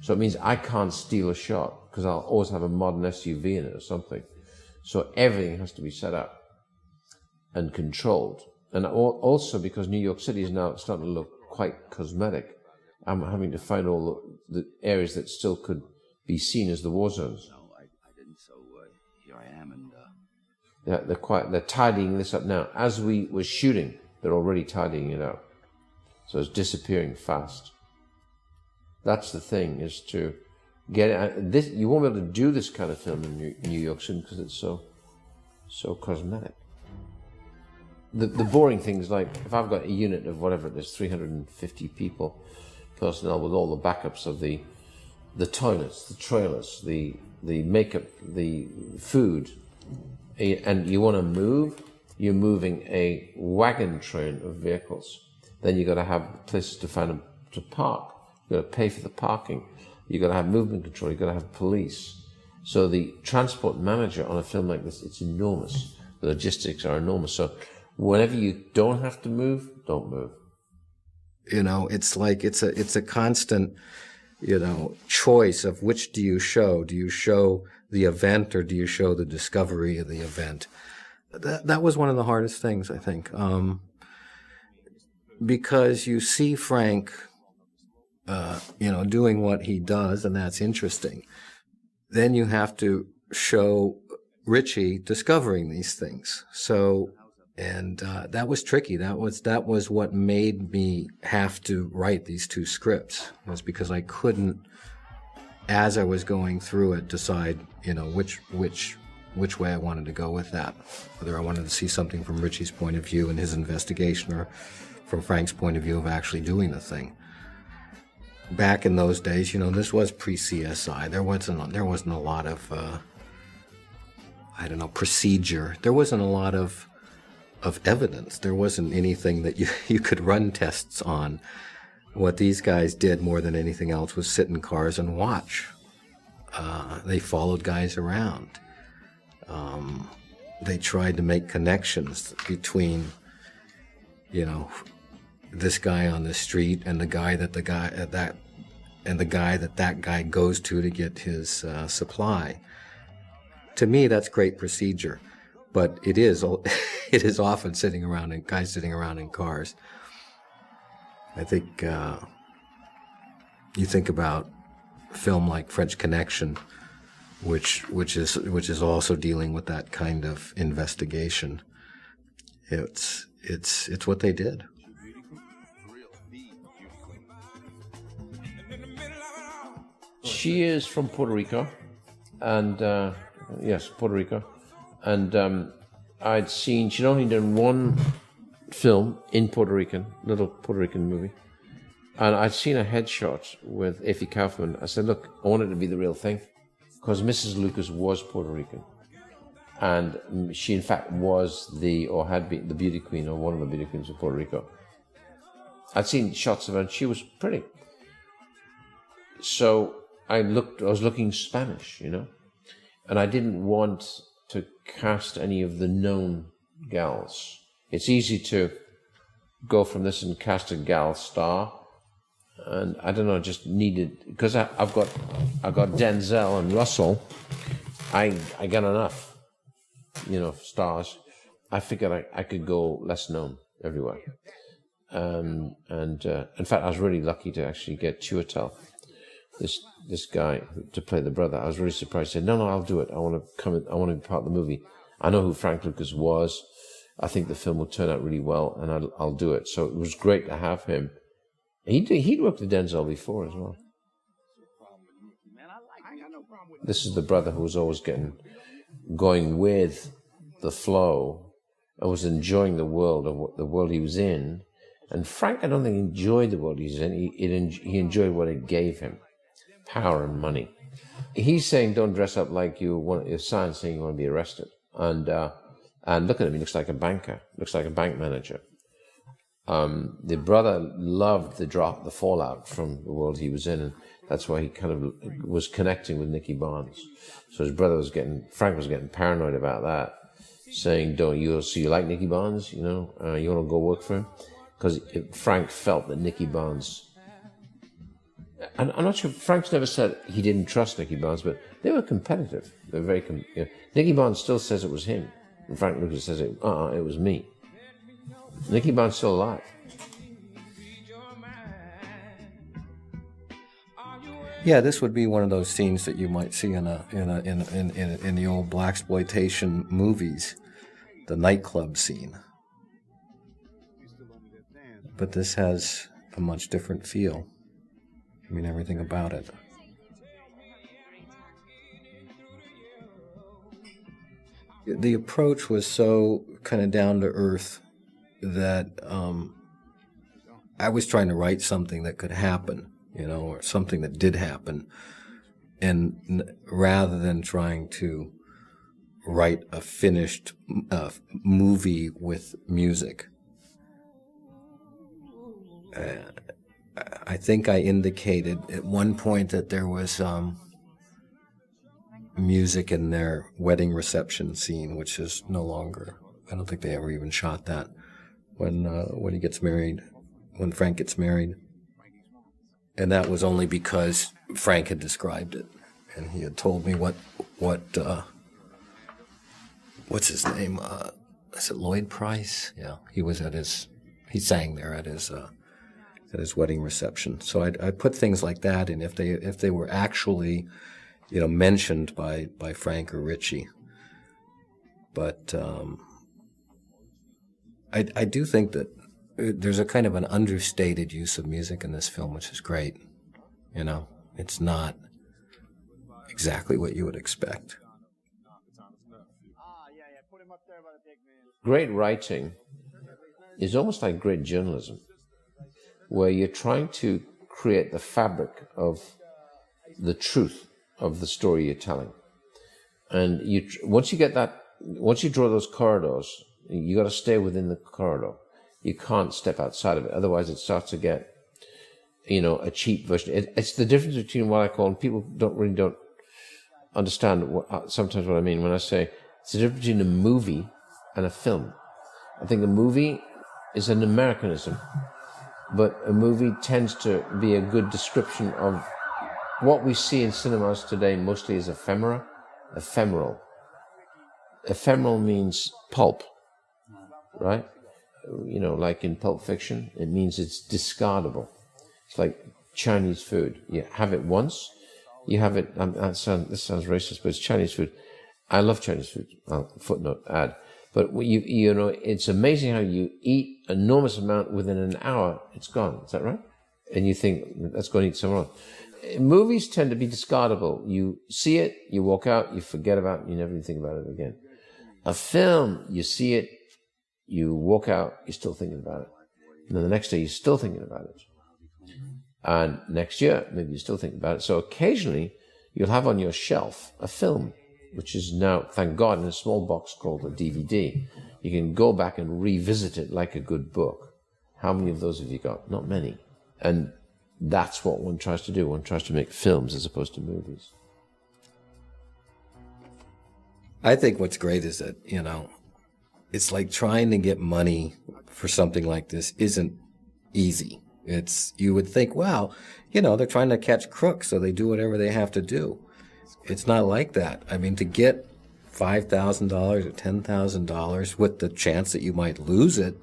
So it means I can't steal a shot because I'll always have a modern SUV in it or something. So everything has to be set up and controlled. And also because New York City is now starting to look quite cosmetic, I'm having to find all the areas that still could be seen as the war zones. No, I didn't. So here I am, and Yeah, they're tidying this up now. As we were shooting, they're already tidying it up. So it's disappearing fast. That's the thing, is to get it. This, you won't be able to do this kind of film in New York City because it's so cosmetic. The boring things, like if I've got a unit of whatever it is, 350 personnel with all the backups of the toilets, the trailers, the makeup, the food, and you want to move, you're moving a wagon train of vehicles. Then you've got to have places to park. You've got to pay for the parking. You've got to have movement control. You've got to have police. So the transport manager on a film like this, it's enormous. The logistics are enormous. So whenever you don't have to move, don't move. It's like it's a constant, choice of which do you show? Do you show the event or do you show the discovery of the event? That was one of the hardest things, I think, because you see Frank, doing what he does, and that's interesting. Then you have to show Richie discovering these things. So, and that was tricky. That was what made me have to write these two scripts, was because I couldn't, as I was going through it, decide, which way I wanted to go with that. Whether I wanted to see something from Richie's point of view and his investigation, or from Frank's point of view of actually doing the thing. Back in those days, this was pre-CSI. There wasn't a lot of, procedure. There wasn't a lot of evidence. There wasn't anything that you could run tests on. What these guys did more than anything else was sit in cars and watch. They followed guys around. They tried to make connections between, this guy on the street and the guy that that guy goes to get his supply. to me, that's great procedure, but it is it is often guys sitting around in cars. I think you think about film like French Connection, which is also dealing with that kind of investigation. It's what they did. She is from Puerto Rico, and yes, Puerto Rico, and she'd only done one film in Puerto Rican, little Puerto Rican movie, and I'd seen a headshot with Effie Kaufman. I said, look, I want it to be the real thing, because Mrs. Lucas was Puerto Rican, and she in fact was had been the beauty queen, or one of the beauty queens of Puerto Rico. I'd seen shots of her, and she was pretty. So I was looking Spanish, and I didn't want to cast any of the known gals. It's easy to go from this and cast a gal star, and I don't know, just needed, because I've got Denzel and Russell. I got enough, stars. I figured I could go less known everywhere, and in fact, I was really lucky to actually get Chiwetel, this guy, to play the brother. I was really surprised. He said, no, I'll do it. I want to come in. I want to be part of the movie. I know who Frank Lucas was. I think the film will turn out really well, and I'll do it. So it was great to have him. He'd worked with Denzel before as well. This is the brother who was always going with the flow and was enjoying the world he was in. And Frank, I don't think enjoyed the world he's in. He enjoyed what it gave him. Power and money. He's saying, don't dress up like you want. Your sign saying you want to be arrested. And look at him. He looks like a banker. Looks like a bank manager. The brother loved the fallout from the world he was in, and that's why he kind of was connecting with Nicky Barnes. So his brother Frank was getting paranoid about that, saying, you like Nicky Barnes? You want to go work for him? Because Frank felt that Nicky Barnes. And I'm not sure, Frank's never said he didn't trust Nicky Barnes, but they were competitive. They were very Nicky Barnes still says it was him. And Frank Lucas says it was me. Nicky Barnes still alive. Yeah, this would be one of those scenes that you might see in the old blaxploitation movies, the nightclub scene. But this has a much different feel. I mean, everything about it. The approach was so kind of down to earth that I was trying to write something that could happen, or something that did happen, and rather than trying to write a finished movie with music. I think I indicated at one point that there was music in their wedding reception scene, which is no longer. I don't think they ever even shot that. When he gets married, when Frank gets married, and that was only because Frank had described it, and he had told me what's his name? Is it Lloyd Price? Yeah, he sang there at his wedding reception. So I put things like that in if they were actually, mentioned by Frank or Richie. But I do think that there's a kind of an understated use of music in this film, which is great. It's not exactly what you would expect. Great writing is almost like great journalism, where you're trying to create the fabric of the truth of the story you're telling. And once you draw those corridors, you got to stay within the corridor. You can't step outside of it. Otherwise, it starts to get, a cheap version. It's the difference between what I call, and people don't understand sometimes what I mean when I say it's the difference between a movie and a film. I think a movie is an Americanism, but a movie tends to be a good description of what we see in cinemas today. Mostly is ephemeral. ephemeral means pulp, right? You know, like in Pulp Fiction, it means it's discardable. It's like Chinese food. You have it once, you have it. This sounds racist, but it's Chinese food. I love Chinese food. Footnote, add. But you know, it's amazing how you eat enormous amount within an hour, it's gone. Is that right? And you think, let's go and eat somewhere else. Movies tend to be discardable. You see it, you walk out, you forget about it, you never even think about it again. A film, you see it, you walk out, you're still thinking about it. And then the next day, you're still thinking about it. And next year, maybe you're still thinking about it. So occasionally, you'll have on your shelf a film, which is now, thank God, in a small box called a DVD. You can go back and revisit it like a good book. How many of those have you got? Not many. And that's what one tries to do. One tries to make films as opposed to movies. I think what's great is that, you know, it's like trying to get money for something like this isn't easy. You would think, well, you know, they're trying to catch crooks, so they do whatever they have to do. It's not like that. I mean, to get $5,000 or $10,000 with the chance that you might lose it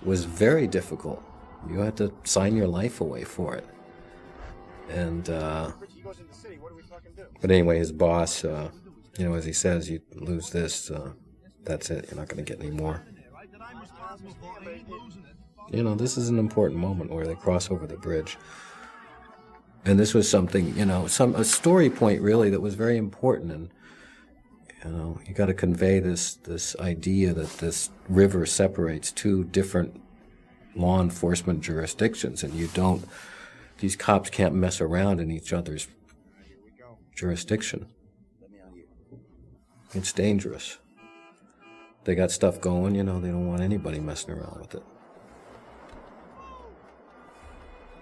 was very difficult. You had to sign your life away for it. And, but anyway, his boss, you know, as he says, you lose this, that's it. You're not going to get any more. You know, this is an important moment where they cross over the bridge. And this was something, you know, a story point really that was very important. And, you know, you got to convey this idea that this river separates two different law enforcement jurisdictions, and these cops can't mess around in each other's jurisdiction. It's dangerous. They got stuff going, you know, they don't want anybody messing around with it.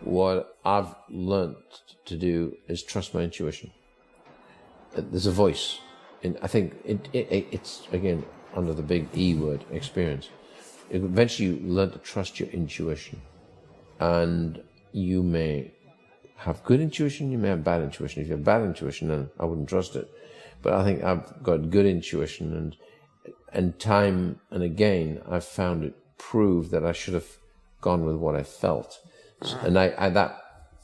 What I've learned to do is trust my intuition. There's a voice, and I think it's, again, under the big E word, experience. Eventually you learn to trust your intuition, and you may have good intuition, you may have bad intuition. If you have bad intuition, then I wouldn't trust it. But I think I've got good intuition, and time and again I've found it prove that I should have gone with what I felt. And I that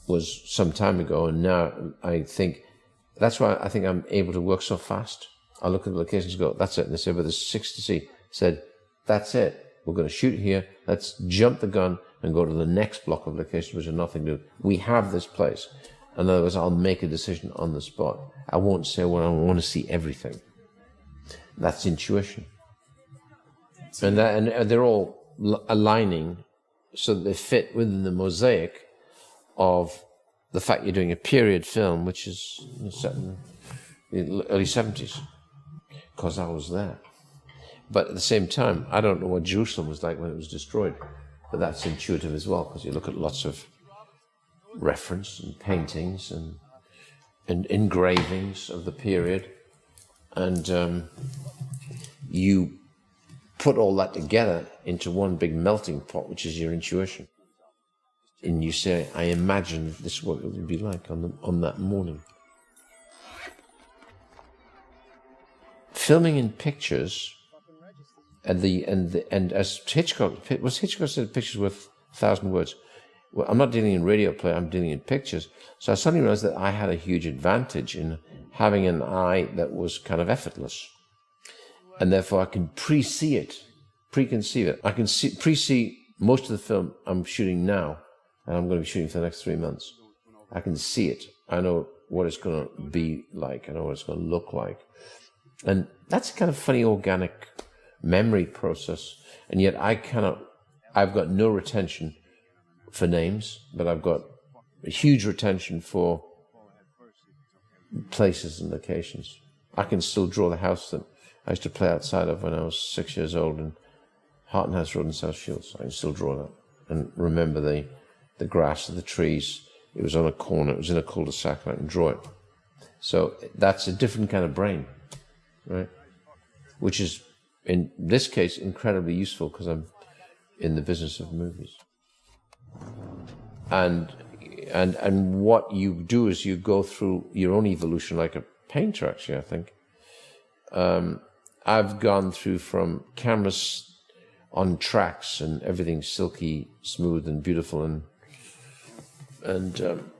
was some time ago, and now I think that's why I think I'm able to work so fast. I look at the locations and go, that's it. And they say, but there's 6 to see. Said, that's it. We're going to shoot here. Let's jump the gun and go to the next block of locations, which are nothing to do. We have this place. In other words, I'll make a decision on the spot. I won't say, well, I want to see everything. That's intuition. And they're all aligning so that they fit within the mosaic of the fact you're doing a period film, which is set in the early 70s, because I was there. But at the same time, I don't know what Jerusalem was like when it was destroyed, but that's intuitive as well, because you look at lots of reference and paintings and engravings of the period, and you put all that together into one big melting pot, which is your intuition. And you say, I imagine this is what it would be like on that morning. Filming in pictures, and as Hitchcock said, pictures worth 1,000 words. Well, I'm not dealing in radio play, I'm dealing in pictures. So I suddenly realized that I had a huge advantage in having an eye that was kind of effortless. And therefore I can preconceive it. I can pre-see most of the film I'm shooting now, and I'm going to be shooting for the next 3 months. I can see it. I know what it's going to be like. I know what it's going to look like. And that's a kind of funny organic memory process. And yet I've got no retention for names, but I've got a huge retention for places and locations. I can still draw the house that I used to play outside of when I was 6 years old in Harton House Road in South Shields. I can still draw that and remember the grass and the trees. It was on a corner. It was in a cul-de-sac, and I can draw it. So that's a different kind of brain, right? Which is, in this case, incredibly useful because I'm in the business of movies. And what you do is you go through your own evolution like a painter, actually, I think. I've gone through from cameras on tracks and everything silky, smooth and beautiful and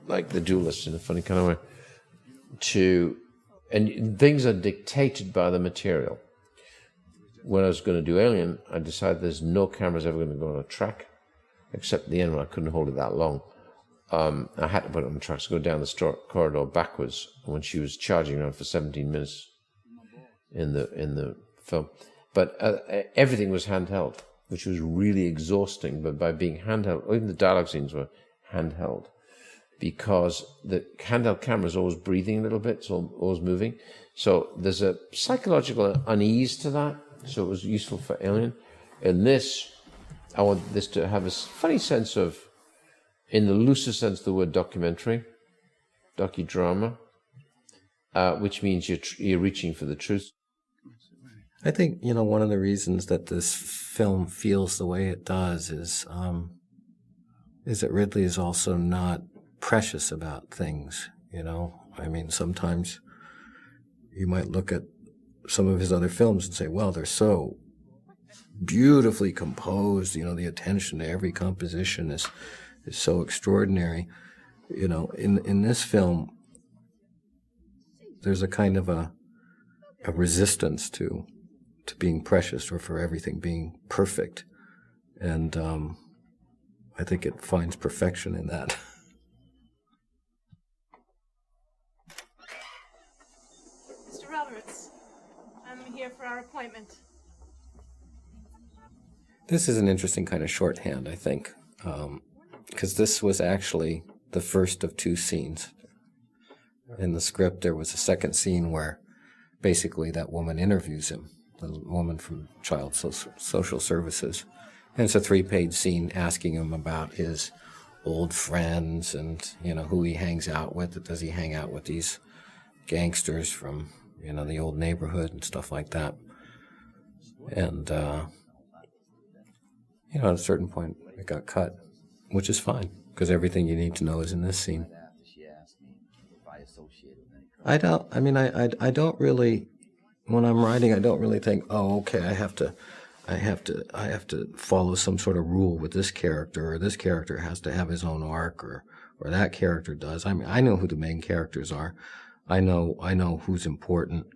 like the Duelist in a funny kind of way, and things are dictated by the material. When I was going to do Alien, I decided there's no cameras ever going to go on a track, except the end when I couldn't hold it that long. I had to put it on the tracks, go down the corridor backwards when she was charging around for 17 minutes in the film. But everything was handheld, which was really exhausting. But by being handheld, even the dialogue scenes were handheld, because the handheld camera is always breathing a little bit, it's always moving. So there's a psychological unease to that. So it was useful for Alien. In this, I want this to have a funny sense of, in the looser sense of the word documentary, docudrama, which means you're reaching for the truth. I think, one of the reasons that this film feels the way it does is that Ridley is also not precious about things, I mean, sometimes you might look at some of his other films and say, well, they're so beautifully composed, the attention to every composition is so extraordinary. In this film, there's a kind of a resistance to being precious or for everything being perfect. And I think it finds perfection in that. Mr. Roberts, I'm here for our appointment. This is an interesting kind of shorthand, I think, because this was actually the first of two scenes. In the script, there was a second scene where basically that woman interviews him, the woman from Child Social Services. And it's a 3-page scene asking him about his old friends and, who he hangs out with. Does he hang out with these gangsters from, the old neighborhood and stuff like that? And, at a certain point, it got cut, which is fine, because everything you need to know is in this scene. I don't really, when I'm writing, I don't really think, oh, okay, I have to follow some sort of rule with this character, or this character has to have his own arc, or that character does. I mean, I know who the main characters are. I know who's important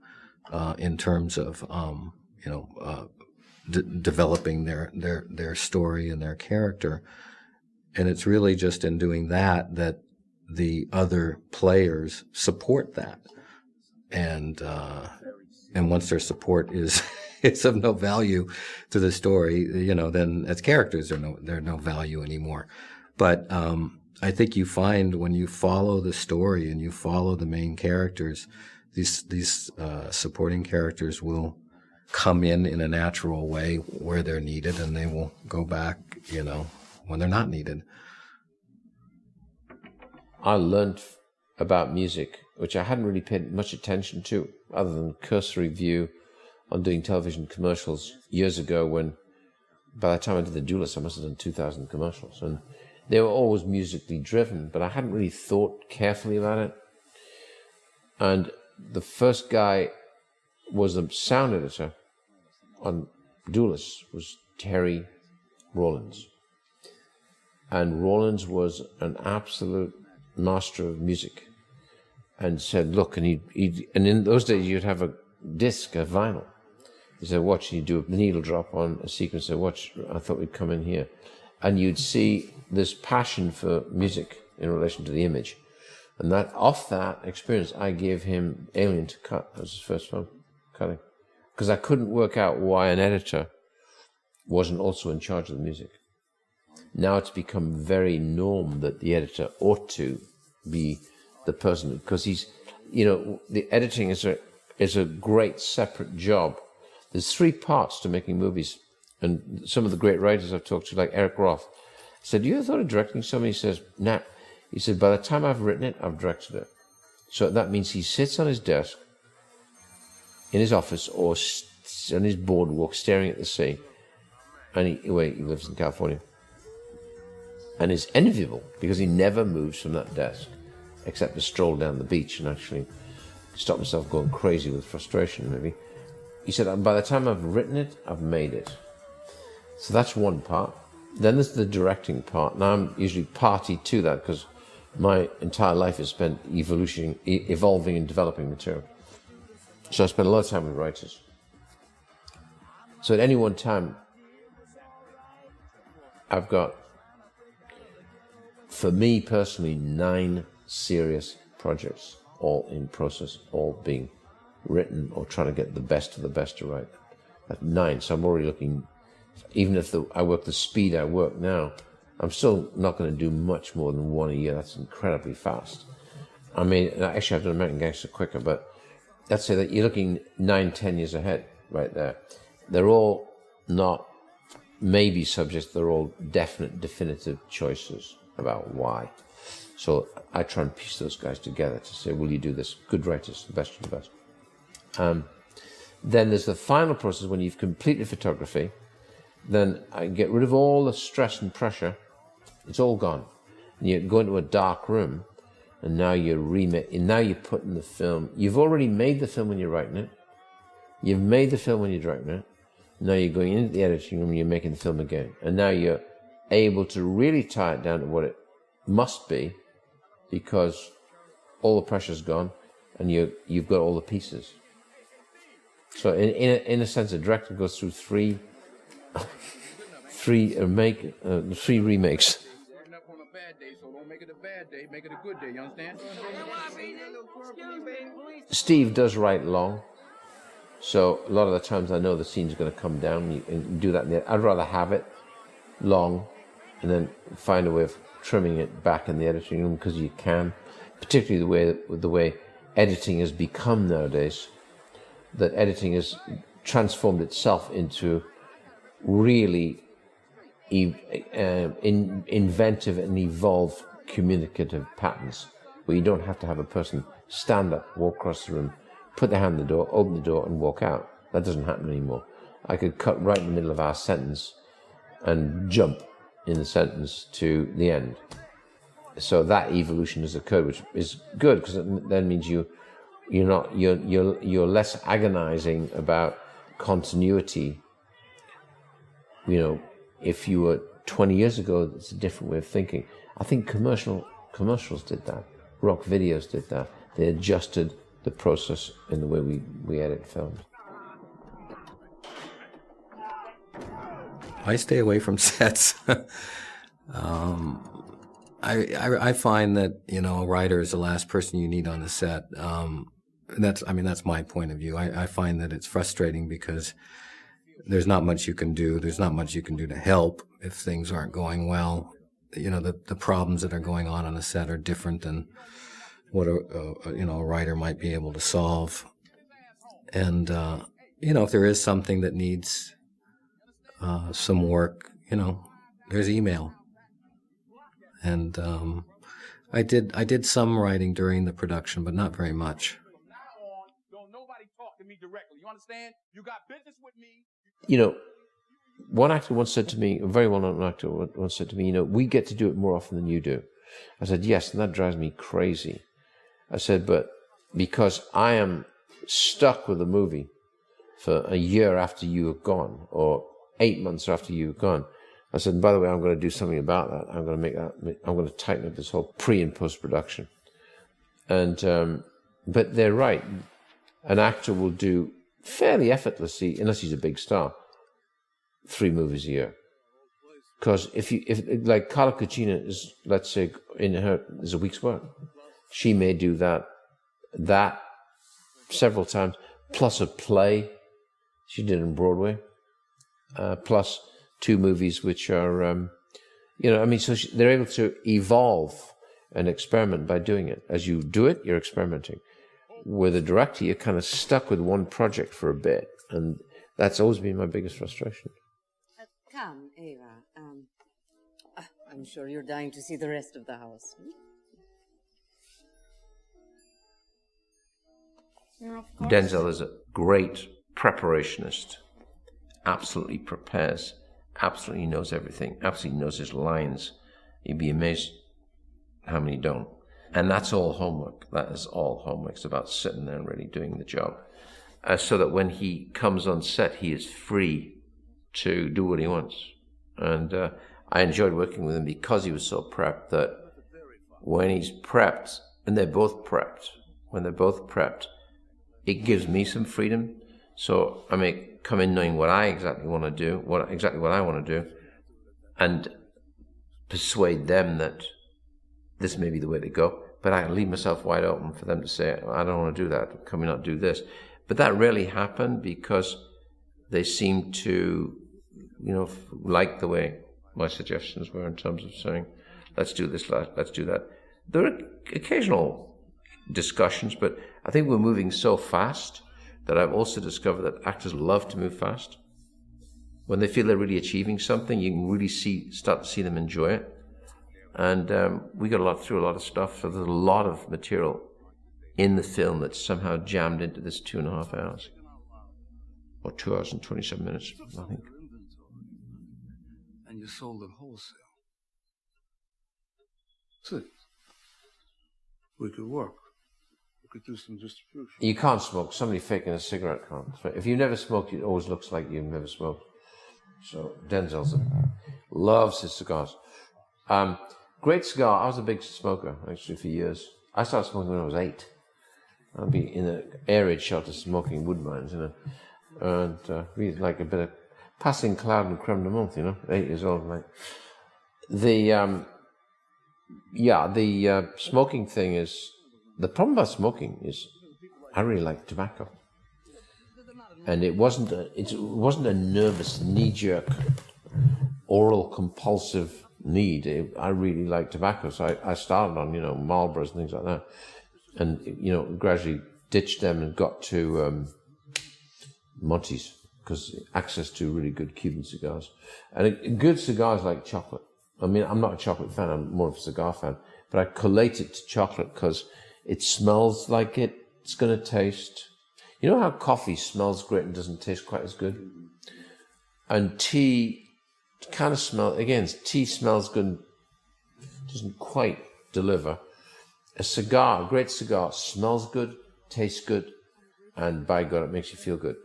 in terms of, developing their story and their character. And it's really just in doing that the other players support that. And once their support is of no value to the story, then as characters they're no value anymore. But I think you find when you follow the story and you follow the main characters, these supporting characters will come in a natural way where they're needed, and they will go back, when they're not needed. I learned about music, which I hadn't really paid much attention to, other than cursory view on doing television commercials years ago, when by the time I did The Duelist, I must have done 2,000 commercials. And they were always musically driven, but I hadn't really thought carefully about it. And the first guy was the sound editor on Duelist, was Terry Rawlins. And Rawlins was an absolute master of music, and said, look, and in those days you'd have a disc, a vinyl. He said, watch, and you'd do a needle drop on a sequence, and watch, I thought we'd come in here. And you'd see this passion for music in relation to the image. And off that experience, I gave him Alien to cut. That was his first film, cutting. Because I couldn't work out why an editor wasn't also in charge of the music. Now it's become very norm that the editor ought to be the person, because he's, the editing is a great separate job. There's 3 parts to making movies. And some of the great writers I've talked to, like Eric Roth, said, you ever thought of directing somebody? He says, nah. He said, by the time I've written it, I've directed it. So that means he sits on his desk in his office or on his boardwalk staring at the sea. And he lives in California. And is enviable because he never moves from that desk except to stroll down the beach and actually stop himself going crazy with frustration, maybe. he said, by the time I've written it, I've made it. So that's one part. Then there's the directing part. Now I'm usually party to that because my entire life is spent evolving and developing material. So I spend a lot of time with writers. So at any one time, I've got, for me personally, 9 serious projects, all in process, all being written or trying to get the best of the best to write. At 9, so I'm already looking, even if I work the speed I work now, I'm still not going to do much more than 1 a year. That's incredibly fast. I mean, actually I've done American Gangster quicker, but let's say that you're looking 9, 10 years ahead right there. They're all not maybe subjects, they're all definite, definitive choices about why. So I try and piece those guys together to say, will you do this? Good writers, the best of the best. Then there's the final process when you've completed photography. Then I get rid of all the stress and pressure. It's all gone. And you go into a dark room, and now you're putting the film. You've already made the film when you're writing it. You've made the film when you're directing it. Now you're going into the editing room and you're making the film again. And now you're able to really tie it down to what it must be, because all the pressure's gone and you've got all the pieces. So in a sense, a director goes through three remakes. Up on a bad day, so don't make it a bad day, make it a good day, you understand? Steve does write long, so a lot of the times I know the scene's going to come down and do that. I'd rather have it long and then find a way of trimming it back in the editing room, because you can, particularly the way editing has become nowadays, that editing has transformed itself into really inventive and evolved communicative patterns, where you don't have to have a person stand up, walk across the room, put their hand on the door, open the door and walk out. That doesn't happen anymore. I could cut right in the middle of our sentence and jump in the sentence to the end. So that evolution has occurred, which is good, because it then means you're less agonizing about continuity. You know, if you were 20 years ago, it's a different way of thinking. I think commercials did that. Rock videos did that. They adjusted the process in the way we edit films. I stay away from sets. I find that, a writer is the last person you need on the set. That's my point of view. I find that it's frustrating because there's not much you can do. There's not much you can do to help if things aren't going well. The problems that are going on a set are different than what a writer might be able to solve. And if there is something that needs some work, there's email. And I did some writing during the production, but not very much. Don't nobody talk to me directly. You understand? You got business with me. One actor once said to me, a very well-known actor once said to me, we get to do it more often than you do. I said, yes, and that drives me crazy. I said, but because I am stuck with a movie for a year after you have gone, or 8 months after you have gone, I said, by the way, I'm going to do something about that. I'm going to tighten up this whole pre and post production. And but they're right. An actor will do fairly effortlessly, unless he's a big star, 3 movies a year. Because if like Carla Cucina is, let's say, is a week's work. She may do that several times, plus a play she did on Broadway, plus 2 movies which are, so they're able to evolve and experiment by doing it. As you do it, you're experimenting. With a director, you're kind of stuck with one project for a bit, and that's always been my biggest frustration. Come, Ava. I'm sure you're dying to see the rest of the house. Denzel is a great preparationist. Absolutely prepares. Absolutely knows everything. Absolutely knows his lines. You'd be amazed how many don't. And that's all homework. That is all homework. It's about sitting there and really doing the job. so that when he comes on set, he is free to do what he wants. And I enjoyed working with him because he was so prepped that when he's prepped, and they're both prepped, it gives me some freedom. So I may come in knowing what I exactly want to do, what I want to do, and persuade them that this may be the way to go. But I leave myself wide open for them to say, I don't want to do that, can we not do this? But that rarely happened because they seemed to, like the way my suggestions were in terms of saying, let's do this, let's do that. There are occasional discussions, but I think we're moving so fast that I've also discovered that actors love to move fast. When they feel they're really achieving something, you can really start to see them enjoy it. And we got through a lot of stuff, so there's a lot of material in the film that's somehow jammed into this 2.5 hours. Or 2 hours and 27 minutes, I think. And you sold it wholesale. See, we could work. We could do some distribution. You can't smoke. Somebody faking a cigarette can't. If you never smoked, it always looks like you've never smoked. So Denzel loves his cigars. Great cigar. I was a big smoker, actually, for years. I started smoking when I was 8. I'd be in an air raid shelter smoking wood mines, and we like a bit of passing cloud and creme de menthe, 8 years old. Like the smoking thing is, the problem about smoking is I really like tobacco. And it wasn't a nervous, knee-jerk, oral compulsive need. I really like tobacco, so I started on, Marlboros and things like that. And, gradually ditched them and got to Monty's, because access to really good Cuban cigars. And a good cigar is like chocolate. I mean, I'm not a chocolate fan, I'm more of a cigar fan. But I collate it to chocolate because it smells like it's going to taste. You know how coffee smells great and doesn't taste quite as good? And tea kind of smells, again, tea smells good and doesn't quite deliver. A great cigar, smells good, tastes good, and by God, it makes you feel good.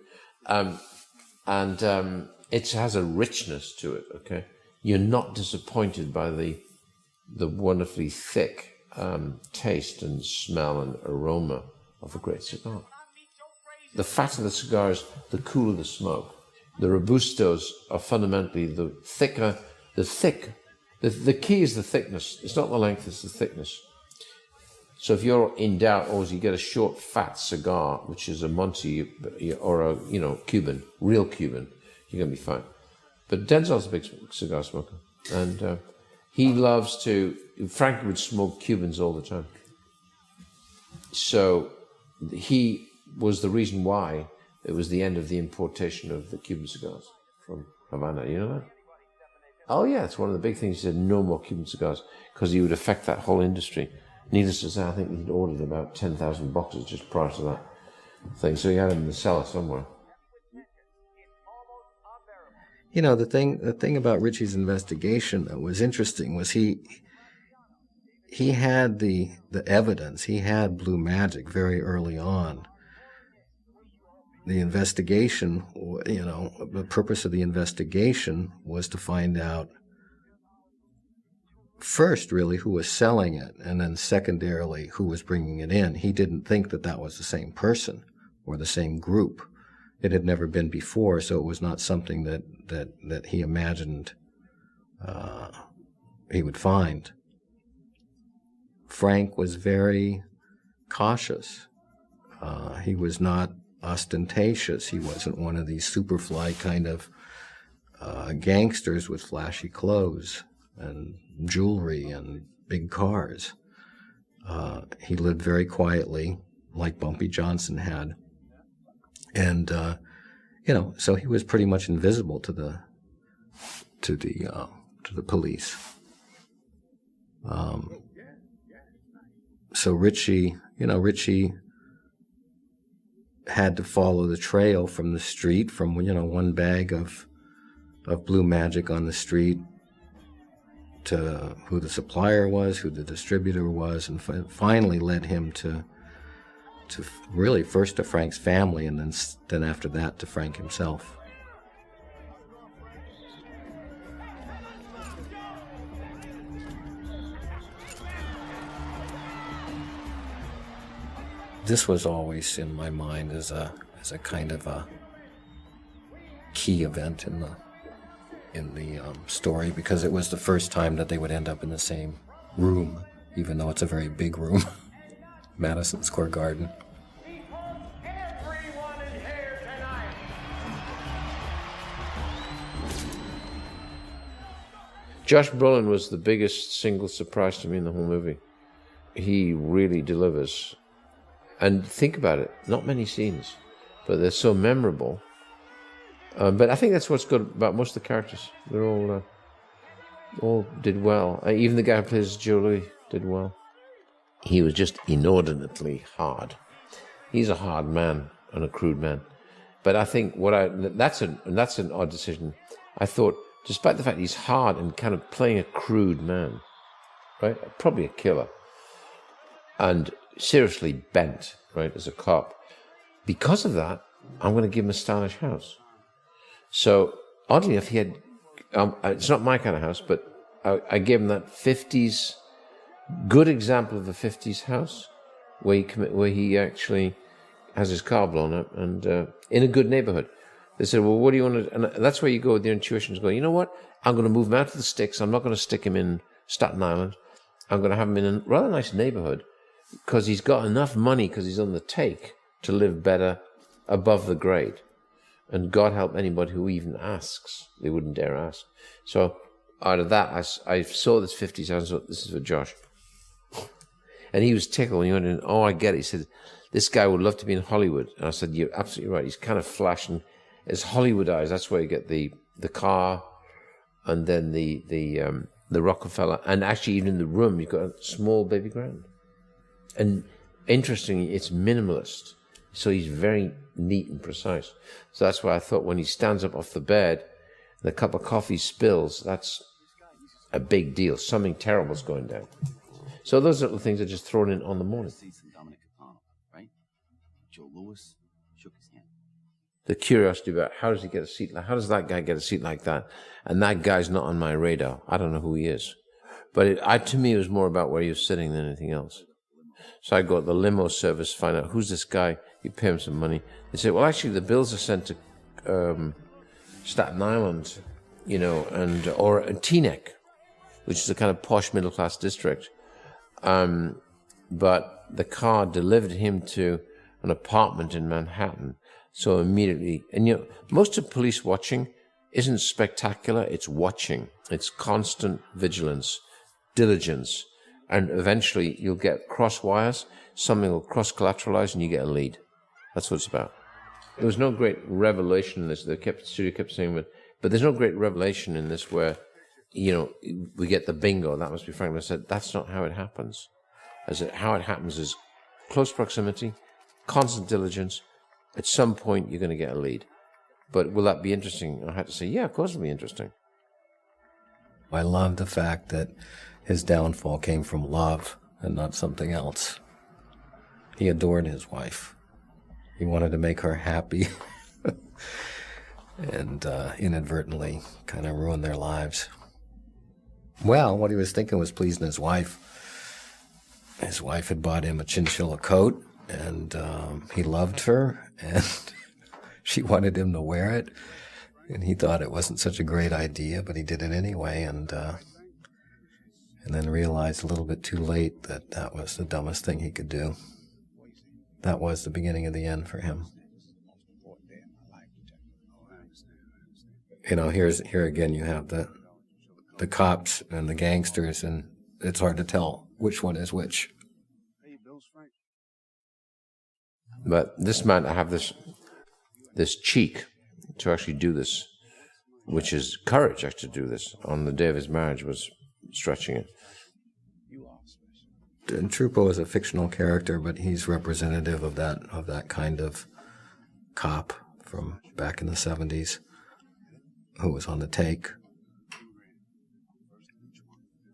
It has a richness to it, okay? You're not disappointed by the wonderfully thick taste and smell and aroma of a great cigar. The fatter the cigar is, the cooler the smoke. The Robustos are fundamentally the thicker, the key is the thickness. It's not the length, it's the thickness. So if you're in doubt, you get a short, fat cigar, which is a Monty or a, Cuban, real Cuban, you're going to be fine. But Denzel's a big cigar smoker. And he loves to, Frank would smoke Cubans all the time. So he was the reason why it was the end of the importation of the Cuban cigars from Havana. You know that? Oh, yeah, it's one of the big things. He said no more Cuban cigars because he would affect that whole industry. Needless to say, I think he'd ordered about 10,000 boxes just prior to that thing. So he had them in the cellar somewhere. The thing about Ritchie's investigation that was interesting was he had the evidence. He had Blue Magic very early on. The investigation, the purpose of the investigation was to find out first, really, who was selling it, and then secondarily, who was bringing it in. He didn't think that was the same person or the same group. It had never been before, so it was not something that he imagined he would find. Frank was very cautious. He was not ostentatious. He wasn't one of these superfly kind of gangsters with flashy clothes and jewelry and big cars. He lived very quietly, like Bumpy Johnson had. And, so he was pretty much invisible to the police. So Ritchie had to follow the trail from the street, from, one bag of Blue Magic on the street to who the supplier was, who the distributor was, and finally led him to really first to Frank's family, and then after that to Frank himself. This was always in my mind as a kind of a key event in the story, because it was the first time that they would end up in the same room, even though it's a very big room, Madison Square Garden. Josh Brolin was the biggest single surprise to me in the whole movie. He really delivers. And think about it, not many scenes, but they're so memorable. But I think that's what's good about most of the characters. They're all did well. Even the guy who plays Joe Louis did well. He was just inordinately hard. He's a hard man and a crude man. But I think that's an odd decision. I thought, despite the fact he's hard and kind of playing a crude man, right? Probably a killer. And seriously bent, right, as a cop. Because of that, I'm going to give him a stylish house. So, oddly enough, he had, it's not my kind of house, but I gave him that 50s, good example of a 50s house, where he actually has his car blown up, and in a good neighborhood. They said, well, what do you want to, and that's where you go with your intuitions, go, you know what, I'm going to move him out to the sticks, I'm not going to stick him in Staten Island, I'm going to have him in a rather nice neighborhood, because he's got enough money, because he's on the take, to live better above the grade. And God help anybody who even asks. They wouldn't dare ask. So out of that, I saw this 50s house, and thought, this is for Josh. And he was tickled. He went in, oh, I get it. He said, this guy would love to be in Hollywood. And I said, you're absolutely right. He's kind of flashing. It's Hollywoodized. That's where you get the car, and then the Rockefeller. And actually, even in the room, you've got a small baby grand. And interestingly, it's minimalist. So he's very neat and precise. So that's why I thought when he stands up off the bed, the cup of coffee spills, that's a big deal. Something terrible's going down. So those little things are just thrown in on the morning. Right? Joe Louis shook his hand. The curiosity about how does he get a seat, how does that guy get a seat like that? And that guy's not on my radar. I don't know who he is. But to me, it was more about where he was sitting than anything else. So I go to the limo service, find out who's this guy. You pay him some money. They say, well, actually, the bills are sent to Staten Island, or Teaneck, which is a kind of posh middle-class district. But the car delivered him to an apartment in Manhattan. So immediately, and most of police watching isn't spectacular. It's watching. It's constant vigilance, diligence. And eventually you'll get cross wires, something will cross-collateralize, and you get a lead. That's what it's about. There was no great revelation in this. The studio kept saying, but there's no great revelation in this where, we get the bingo. That must be Frank. And I said, that's not how it happens. How it happens is close proximity, constant diligence. At some point, you're going to get a lead. But will that be interesting? I had to say, yeah, of course it'll be interesting. I love the fact that his downfall came from love and not something else. He adored his wife. He wanted to make her happy and inadvertently kind of ruined their lives. Well, what he was thinking was pleasing his wife. His wife had bought him a chinchilla coat, and he loved her, and she wanted him to wear it. And he thought it wasn't such a great idea, but he did it anyway, and then realized a little bit too late that that was the dumbest thing he could do. That was the beginning of the end for him. Here again you have the cops and the gangsters, and it's hard to tell which one is which. But this man, I have this cheek to actually do this, which is courage actually to do this. On the day of his marriage was stretching it. And Trupo is a fictional character, but he's representative of that kind of cop from back in the 70s who was on the take.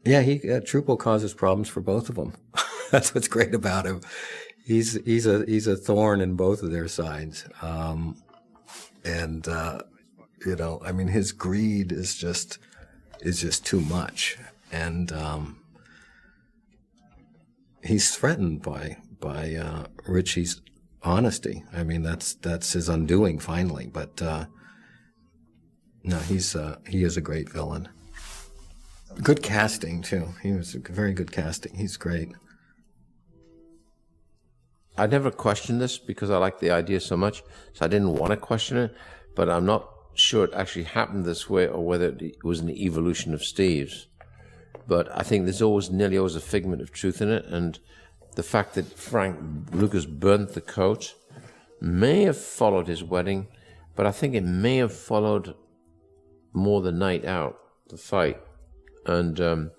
Yeah, Trupo causes problems for both of them. That's what's great about him. He's a thorn in both of their sides, and you know, I mean, his greed is just too much, and he's threatened by Richie's honesty. I mean, that's his undoing finally. But no, he is a great villain. Good casting too. He was very good casting. He's great. I never questioned this because I liked the idea so much, so I didn't want to question it, but I'm not sure it actually happened this way or whether it was an evolution of Steve's. But I think there's nearly always a figment of truth in it, and the fact that Frank Lucas burnt the coat may have followed his wedding, but I think it may have followed more the night out, the fight. And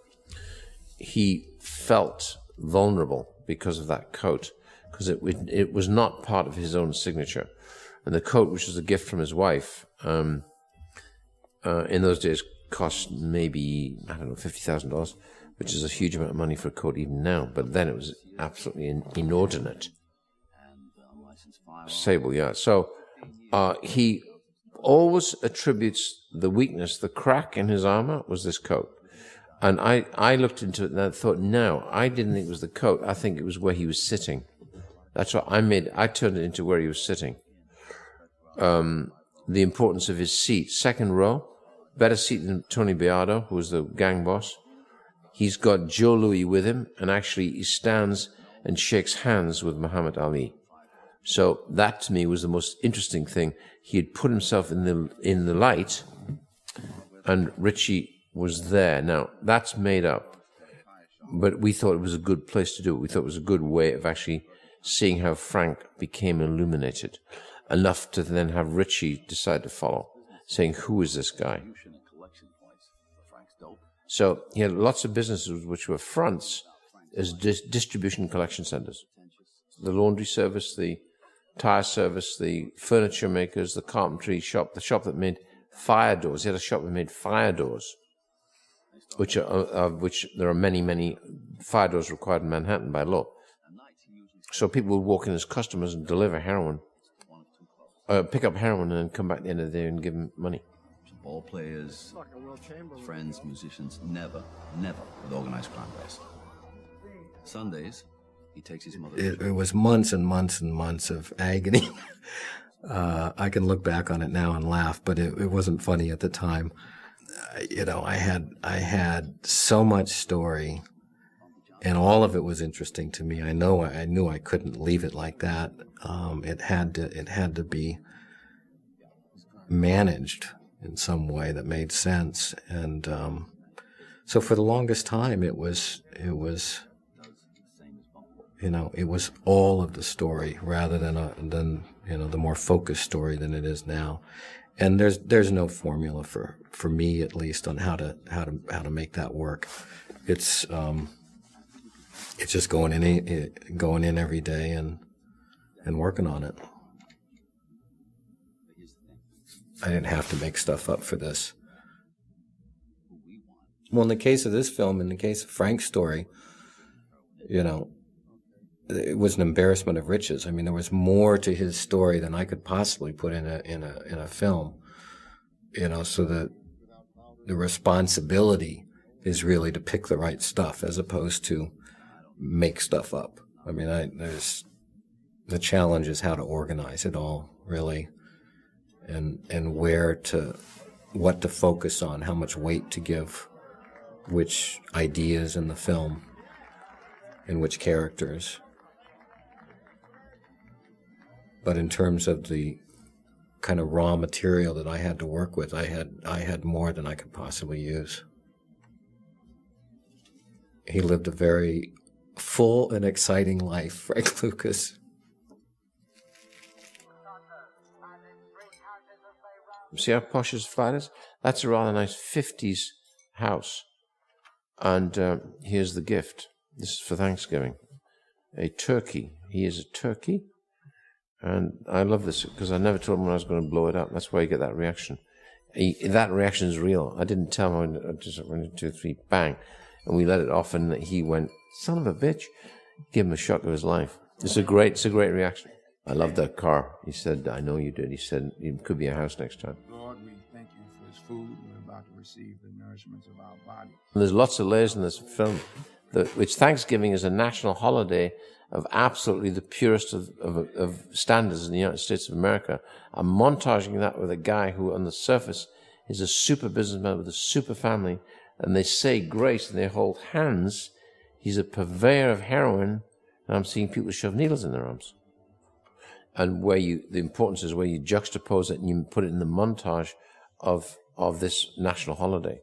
he felt vulnerable because of that coat, because it was not part of his own signature. And the coat, which was a gift from his wife, in those days cost maybe, I don't know, $50,000, which is a huge amount of money for a coat even now. But then it was absolutely inordinate. Sable, yeah. So he always attributes the weakness, the crack in his armor was this coat. And I looked into it and I thought, no, I didn't think it was the coat. I think it was where he was sitting. That's what I turned it into where he was sitting. The importance of his seat. Second row, better seat than Tony Beardo, who was the gang boss. He's got Joe Louis with him, and actually he stands and shakes hands with Muhammad Ali. So that to me was the most interesting thing. He had put himself in the light, and Richie was there. Now, that's made up, but we thought it was a good place to do it. We thought it was a good way of actually seeing how Frank became illuminated, enough to then have Richie decide to follow, saying, who is this guy? So he had lots of businesses which were fronts as distribution collection centers. The laundry service, the tire service, the furniture makers, the carpentry shop, the shop that made fire doors. He had a shop that made fire doors, which there are many, many fire doors required in Manhattan by law. So people would walk in as customers and deliver heroin, pick up heroin and then come back at the end of the day and give them money. Ball players, friends, musicians, never with organized crime guys. Sundays, he takes his mother. It was months and months and months of agony. I can look back on it now and laugh, but it wasn't funny at the time. You know, I had so much story, and all of it was interesting to me. I knew I couldn't leave it like that. It had to be managed in some way that made sense, and so for the longest time, it was all of the story rather than the more focused story than it is now. And there's no formula for me, at least, on how to make that work. It's just going in every day and working on it. I didn't have to make stuff up for this. Well, in the case of this film, in the case of Frank's story, it was an embarrassment of riches. I mean, there was more to his story than I could possibly put in a film. So that the responsibility is really to pick the right stuff as opposed to make stuff up. I mean, there's the challenge is how to organize it all, really, and what to focus on, how much weight to give which ideas in the film and which characters. But in terms of the kind of raw material that I had to work with, I had more than I could possibly use. He lived a very full and exciting life, Frank Lucas. See how posh his flat is? That's a rather nice 50s house. And here's the gift. This is for Thanksgiving. A turkey. He is a turkey. And I love this because I never told him when I was going to blow it up. That's why you get that reaction. That reaction is real. I didn't tell him. I just went 2, 3, bang. And we let it off and he went, son of a bitch. Give him a shock of his life. It's a great reaction. I love that car. He said, I know you did. He said, it could be a house next time. Lord, we thank you for this food. We're about to receive the nourishment of our body. And there's lots of layers in this film, which Thanksgiving is a national holiday of absolutely the purest of standards in the United States of America. I'm montaging that with a guy who on the surface is a super businessman with a super family, and they say grace and they hold hands. He's a purveyor of heroin, and I'm seeing people shove needles in their arms. And the importance is where you juxtapose it and you put it in the montage of this national holiday.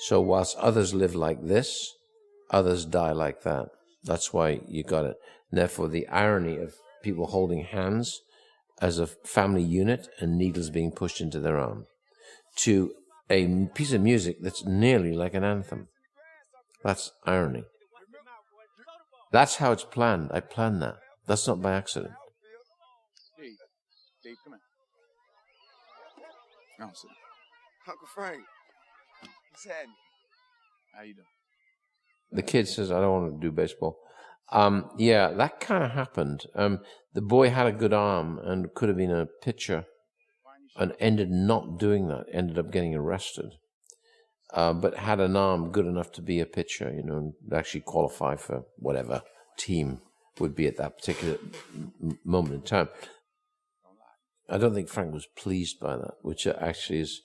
So whilst others live like this, others die like that. That's why you got it. And therefore, the irony of people holding hands as a family unit and needles being pushed into their arm to a piece of music that's nearly like an anthem. That's irony. That's how it's planned. I planned that. That's not by accident. Hey, Dave, come in. No, sir. Uncle Frank. What's happening? How you doing? The kid says, I don't want to do baseball. Yeah, that kind of happened. The boy had a good arm and could have been a pitcher and ended not doing that, ended up getting arrested. But had an arm good enough to be a pitcher, and actually qualify for whatever team would be at that particular moment in time. I don't think Frank was pleased by that, which actually is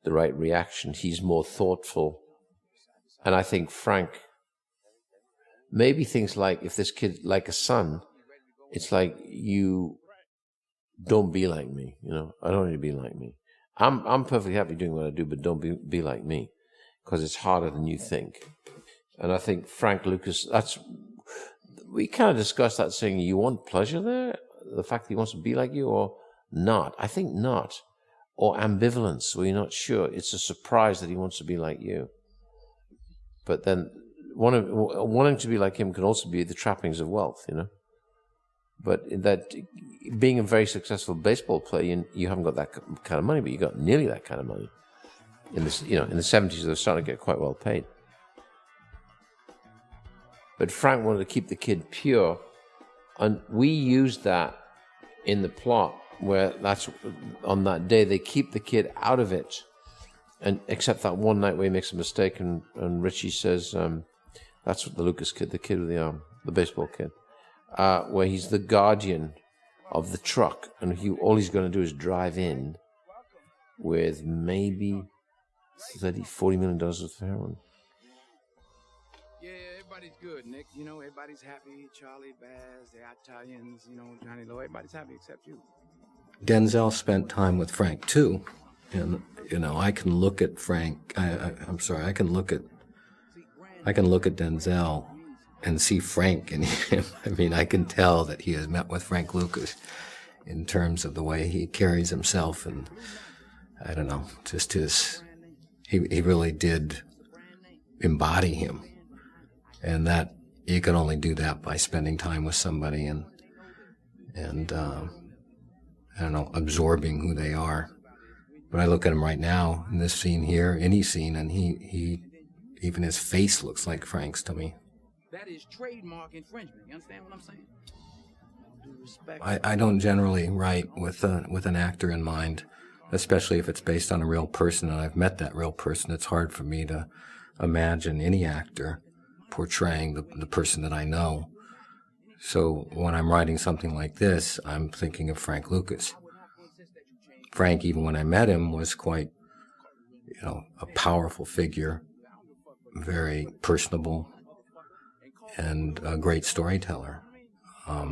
the right reaction. He's more thoughtful. And I think Frank maybe thinks like, if this kid, like a son, it's like, you don't be like me, I don't need to be like me. I'm perfectly happy doing what I do, but don't be like me, because it's harder than you think. And I think Frank Lucas, we kind of discussed that, saying, you want pleasure there? The fact that he wants to be like you, or not? I think not. Or ambivalence, where you're not sure. It's a surprise that he wants to be like you. But then wanting to be like him can also be the trappings of wealth, But that being a very successful baseball player, you haven't got that kind of money, but you got nearly that kind of money. In this, in the 70s, they were starting to get quite well paid. But Frank wanted to keep the kid pure, and we used that in the plot, where that's on that day they keep the kid out of it, and except that one night where he makes a mistake, and Richie says, that's what the Lucas kid, the kid with the arm, the baseball kid, where he's the guardian of the truck, and all he's going to do is drive in with maybe $40 million worth of heroin. Yeah, everybody's good, Nick. Everybody's happy. Charlie, Baz, the Italians, Johnny Lowe. Everybody's happy except you. Denzel spent time with Frank too, and I can look at Frank. I can look at Denzel and see Frank in him. I mean, I can tell that he has met with Frank Lucas in terms of the way he carries himself, and I don't know, just he really did embody him, and that you can only do that by spending time with somebody and I don't know, absorbing who they are. But I look at him right now in this scene here, any scene, and he even his face looks like Frank's to me. That is trademark infringement. You understand what I'm saying? Due respect. I don't generally write with an actor in mind, especially if it's based on a real person, and I've met that real person. It's hard for me to imagine any actor portraying the person that I know. So when I'm writing something like this, I'm thinking of Frank Lucas. Frank, even when I met him, was quite, a powerful figure, very personable, and a great storyteller.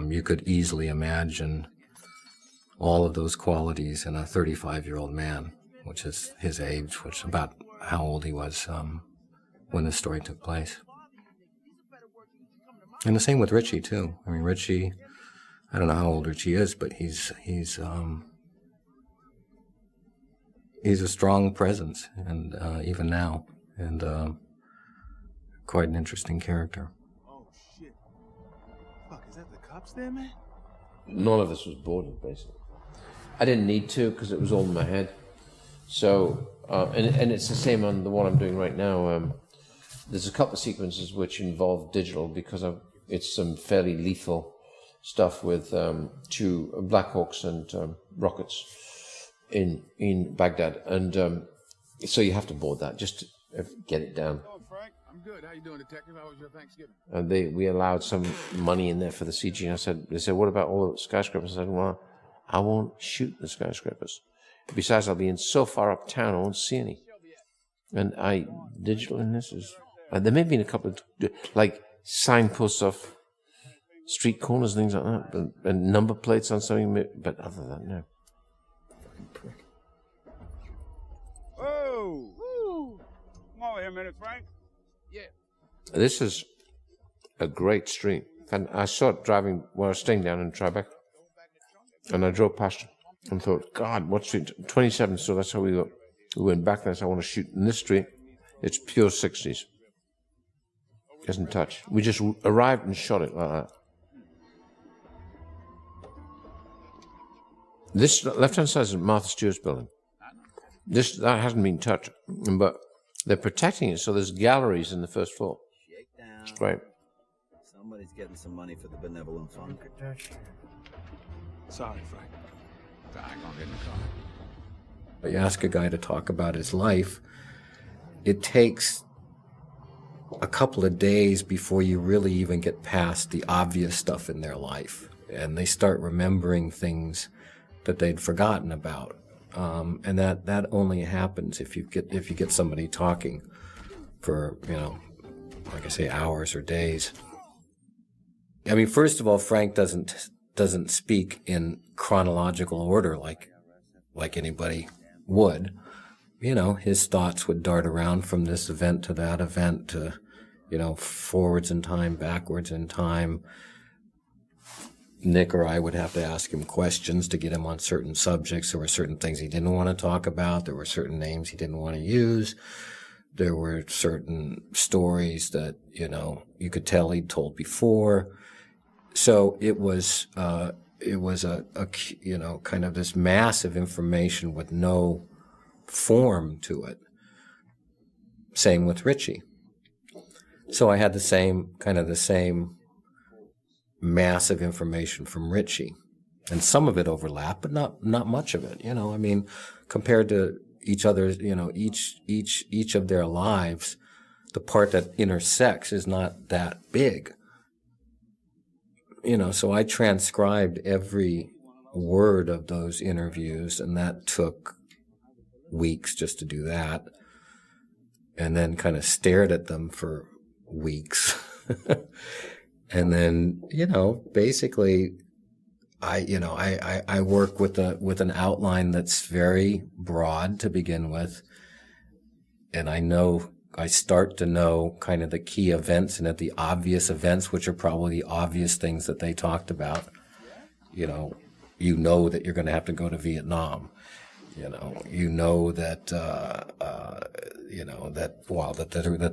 You could easily imagine all of those qualities in a 35-year-old man, which is his age, which is about how old he was when this story took place. And the same with Richie, too. I mean, Richie, I don't know how old Richie is, but he's a strong presence, and even now, and quite an interesting character. Oh, shit. Fuck, is that the cops there, man? None of this was boarded, basically. I didn't need to, because it was all in my head. So, and it's the same on the one I'm doing right now. There's a couple of sequences which involve digital, because it's some fairly lethal stuff with 2 Black Hawks and rockets in Baghdad, and so you have to board that just to get it down. Oh, Frank, I'm good. How you doing, Detective? How was your Thanksgiving? And we allowed some money in there for the CG. And they said, what about all the skyscrapers? I said, well, I won't shoot the skyscrapers. Besides, I'll be in so far uptown, I won't see any. And digital in this is, there may have been a couple of, like, signposts off street corners, things like that, and number plates on something, but other than that, no. Whoa! Woo! Come over here a minute, Frank. Yeah. This is a great street. And I saw it driving while I was staying down in Tribeca. And I drove past it and thought, God, what street? 27, so that's how we went back there. So I want to shoot in this street. It's pure 60s. Doesn't touch. We just arrived and shot it like that. This left-hand side is Martha Stewart's building. That hasn't been touched, but they're protecting it, so there's galleries in the first floor. It's great. Somebody's getting some money for the benevolent fund. Sorry, Frank. I ain't gonna get in the car. You ask a guy to talk about his life, it takes a couple of days before you really even get past the obvious stuff in their life, and they start remembering things that they'd forgotten about. And that only happens if you get somebody talking for, like I say, hours or days. I mean, first of all, Frank doesn't speak in chronological order like anybody would. His thoughts would dart around from this event to that event to, forwards in time, backwards in time. Nick or I would have to ask him questions to get him on certain subjects. There were certain things he didn't want to talk about. There were certain names he didn't want to use. There were certain stories that, you could tell he'd told before. So it was a kind of this mass of information with no form to it. Same with Richie. So I had the same mass of information from Richie, and some of it overlapped, but not much of it. Compared to each other's, each of their lives, the part that intersects is not that big. So I transcribed every word of those interviews, and that took weeks just to do that, and then kind of stared at them for weeks. And then, basically, I work with an outline that's very broad to begin with, and I start to know kind of the key events and the obvious events, which are probably the obvious things that they talked about. That you're going to have to go to Vietnam. That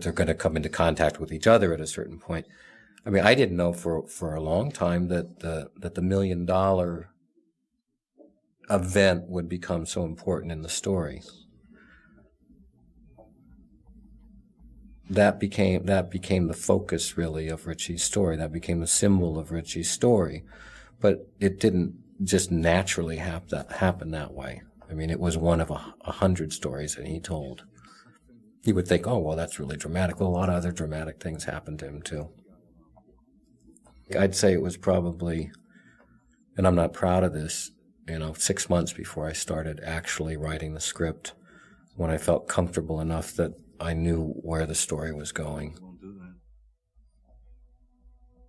they're going to come into contact with each other at a certain point. I mean, I didn't know for a long time that the $1 million event would become so important in the story. That became the focus, really, of Richie's story. That became the symbol of Richie's story. But it didn't just naturally happen that way. I mean, it was one of 100 stories that he told. You would think, oh, well, that's really dramatic. Well, a lot of other dramatic things happened to him, too. I'd say it was probably, and I'm not proud of this, 6 months before I started actually writing the script, when I felt comfortable enough that I knew where the story was going. Won't do that.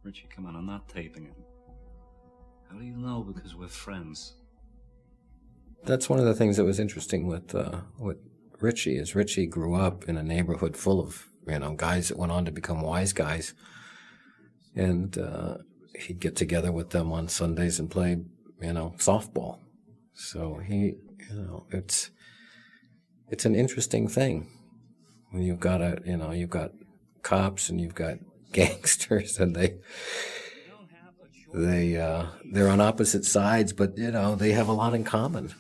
Richie, come on, I'm not taping it. How do you know? Because we're friends. That's one of the things that was interesting with Richie, is Richie grew up in a neighborhood full of, guys that went on to become wise guys. And he'd get together with them on Sundays and play, softball. So it's an interesting thing when you've got you've got cops and you've got gangsters, and they're on opposite sides, but they have a lot in common.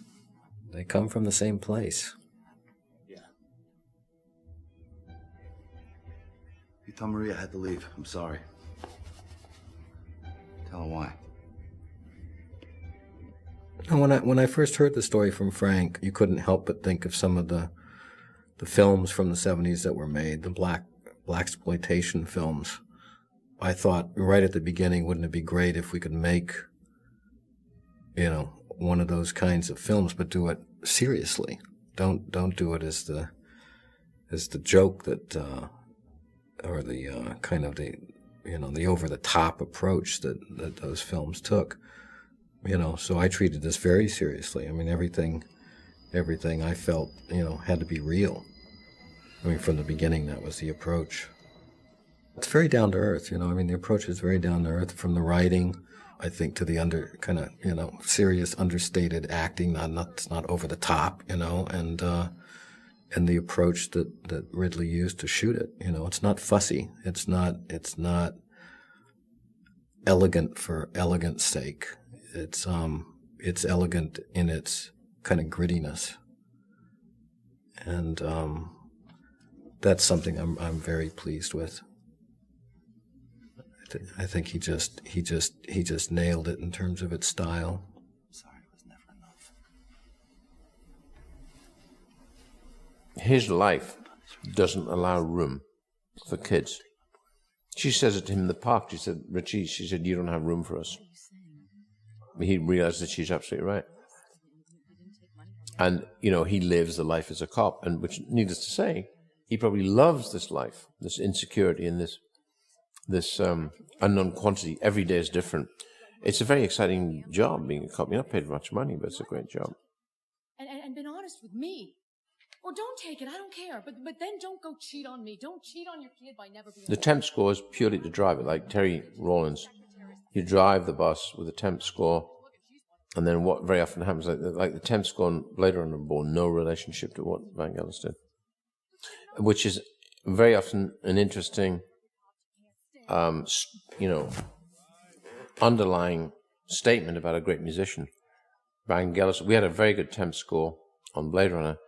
They come from the same place. Yeah. You tell Maria I had to leave. I'm sorry. Tell her why. when I first heard the story from Frank, you couldn't help but think of some of the films from the 70s that were made, the blaxploitation films. I thought right at the beginning, wouldn't it be great if we could make, one of those kinds of films, but do it seriously. Don't do it as the joke that, or the kind of the over the top approach that those films took. So I treated this very seriously. I mean, everything I felt, had to be real. I mean, from the beginning, that was the approach. It's very down to earth, the approach is very down to earth, from the writing, I think, to the serious, understated acting, it's not over the top, and the approach that Ridley used to shoot it. It's not fussy. It's not elegant for elegance sake. It's elegant in its kind of grittiness. And that's something I'm very pleased with. I think he just nailed it in terms of its style. Sorry, it was never enough. His life doesn't allow room for kids. She says it to him in the park. She said, Richie, you don't have room for us. He realized that she's absolutely right. And, he lives the life as a cop, and which, needless to say, he probably loves this life, this insecurity and this unknown quantity. Every day is different. It's a very exciting job, being a cop. You're not paid much money, but it's a great job. And been honest with me. Or don't take it, I don't care. But then don't go cheat on me. Don't cheat on your kid by never being... The temp score is purely to drive it, like Terry Rawlins. You drive the bus with a temp score, and then what very often happens, like the temp score on Blade Runner bore no relationship to what Vangelis did, which is very often an interesting, underlying statement about a great musician. Vangelis, we had a very good temp score on Blade Runner,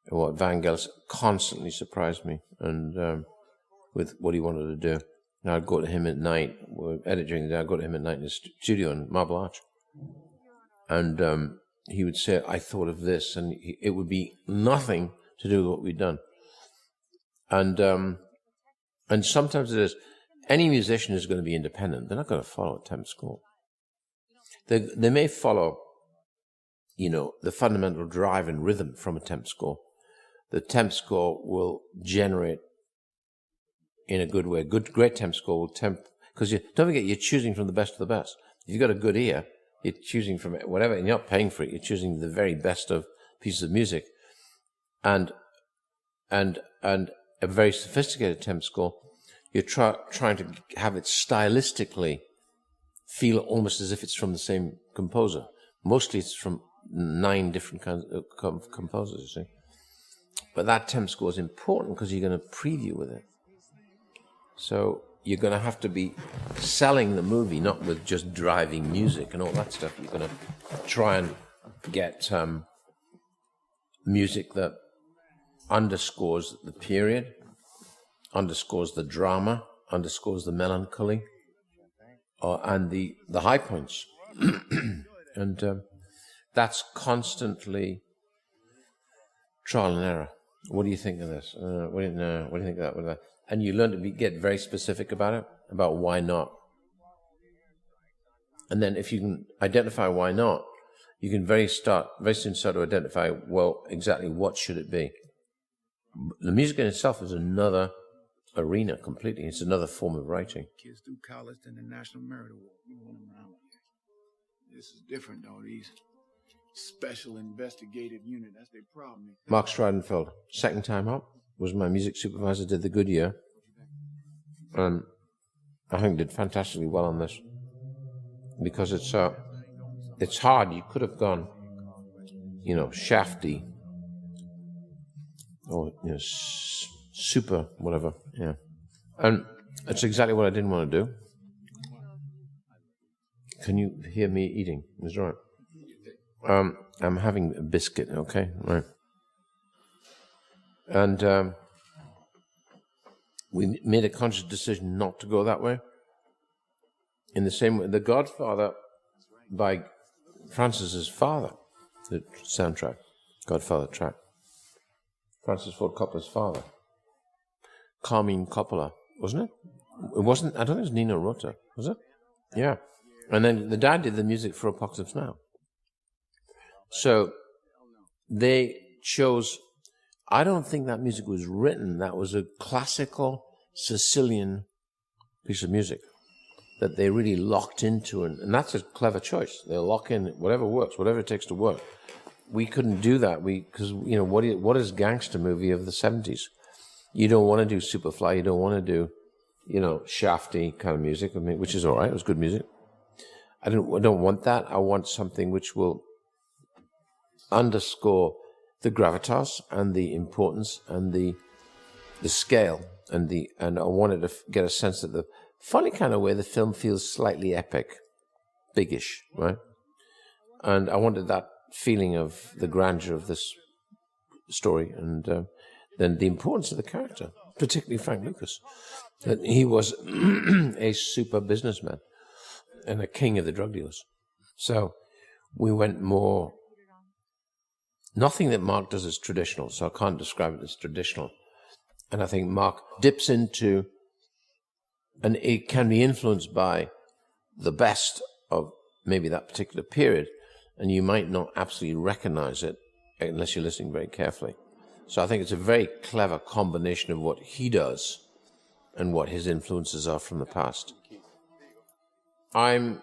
and what Vangelis constantly surprised me, and with what he wanted to do. And I'd go to him at night, edit during the day, I'd go to him at night in his studio in Marble Arch. And he would say, I thought of this, and it would be nothing to do with what we'd done. And sometimes it is, any musician is going to be independent. They're not going to follow a temp score. They may follow, the fundamental drive and rhythm from a temp score. The temp score will generate in a good way. Great temp score will because don't forget, you're choosing from the best of the best. If you've got a good ear, you're choosing from whatever, and you're not paying for it. You're choosing the very best of pieces of music, and a very sophisticated temp score. You're trying to have it stylistically feel almost as if it's from the same composer. Mostly, it's from 9 different kinds of composers. You see, but that temp score is important because you're going to preview with it. So you're going to have to be selling the movie, not with just driving music and all that stuff. You're going to try and get music that underscores the period, underscores the drama, underscores the melancholy, and the high points. And that's constantly trial and error. What do you think of this? What do you think of that? And you learn to get very specific about it, about why not. And then if you can identify why not, you can very soon start to identify, well, exactly what should it be. The music in itself is another arena completely. It's another form of writing. Kids through college and the National Merit Award. This is different, though. These special investigative unit, that's their problem. Mark Stridenfeld, second time up, was my music supervisor, did the good year. And I think did fantastically well on this. Because it's hard. You could have gone, Shafty. Or, super, whatever, yeah. And that's exactly what I didn't want to do. Can you hear me eating? That's right. I'm having a biscuit, okay? Right. And we made a conscious decision not to go that way. In the same way, The Godfather, by Francis's father, the soundtrack, Godfather track. Francis Ford Coppola's father. Carmine Coppola, wasn't it? It wasn't, I don't think it was Nino Rota, was it? Yeah. And then the dad did the music for Apocalypse Now. So they chose, I don't think that music was written, that was a classical Sicilian piece of music that they really locked into, and that's a clever choice. They'll lock in whatever works, whatever it takes to work. We couldn't do that because what is gangster movie of the 70s? You don't want to do Superfly, you don't want to do shafty kind of music, which is all right. It was good music. I don't want that. I want something which will underscore the gravitas and the importance and the scale and I wanted to get a sense that the funny kind of way the film feels slightly epic, biggish, right? And I wanted that feeling of the grandeur of this story and then the importance of the character, particularly Frank Lucas, that he was a super businessman and a king of the drug dealers. So we went more, nothing that Mark does is traditional, so I can't describe it as traditional. And I think Mark dips into, and it can be influenced by the best of maybe that particular period, and you might not absolutely recognize it unless you're listening very carefully. So I think it's a very clever combination of what he does and what his influences are from the past. I'm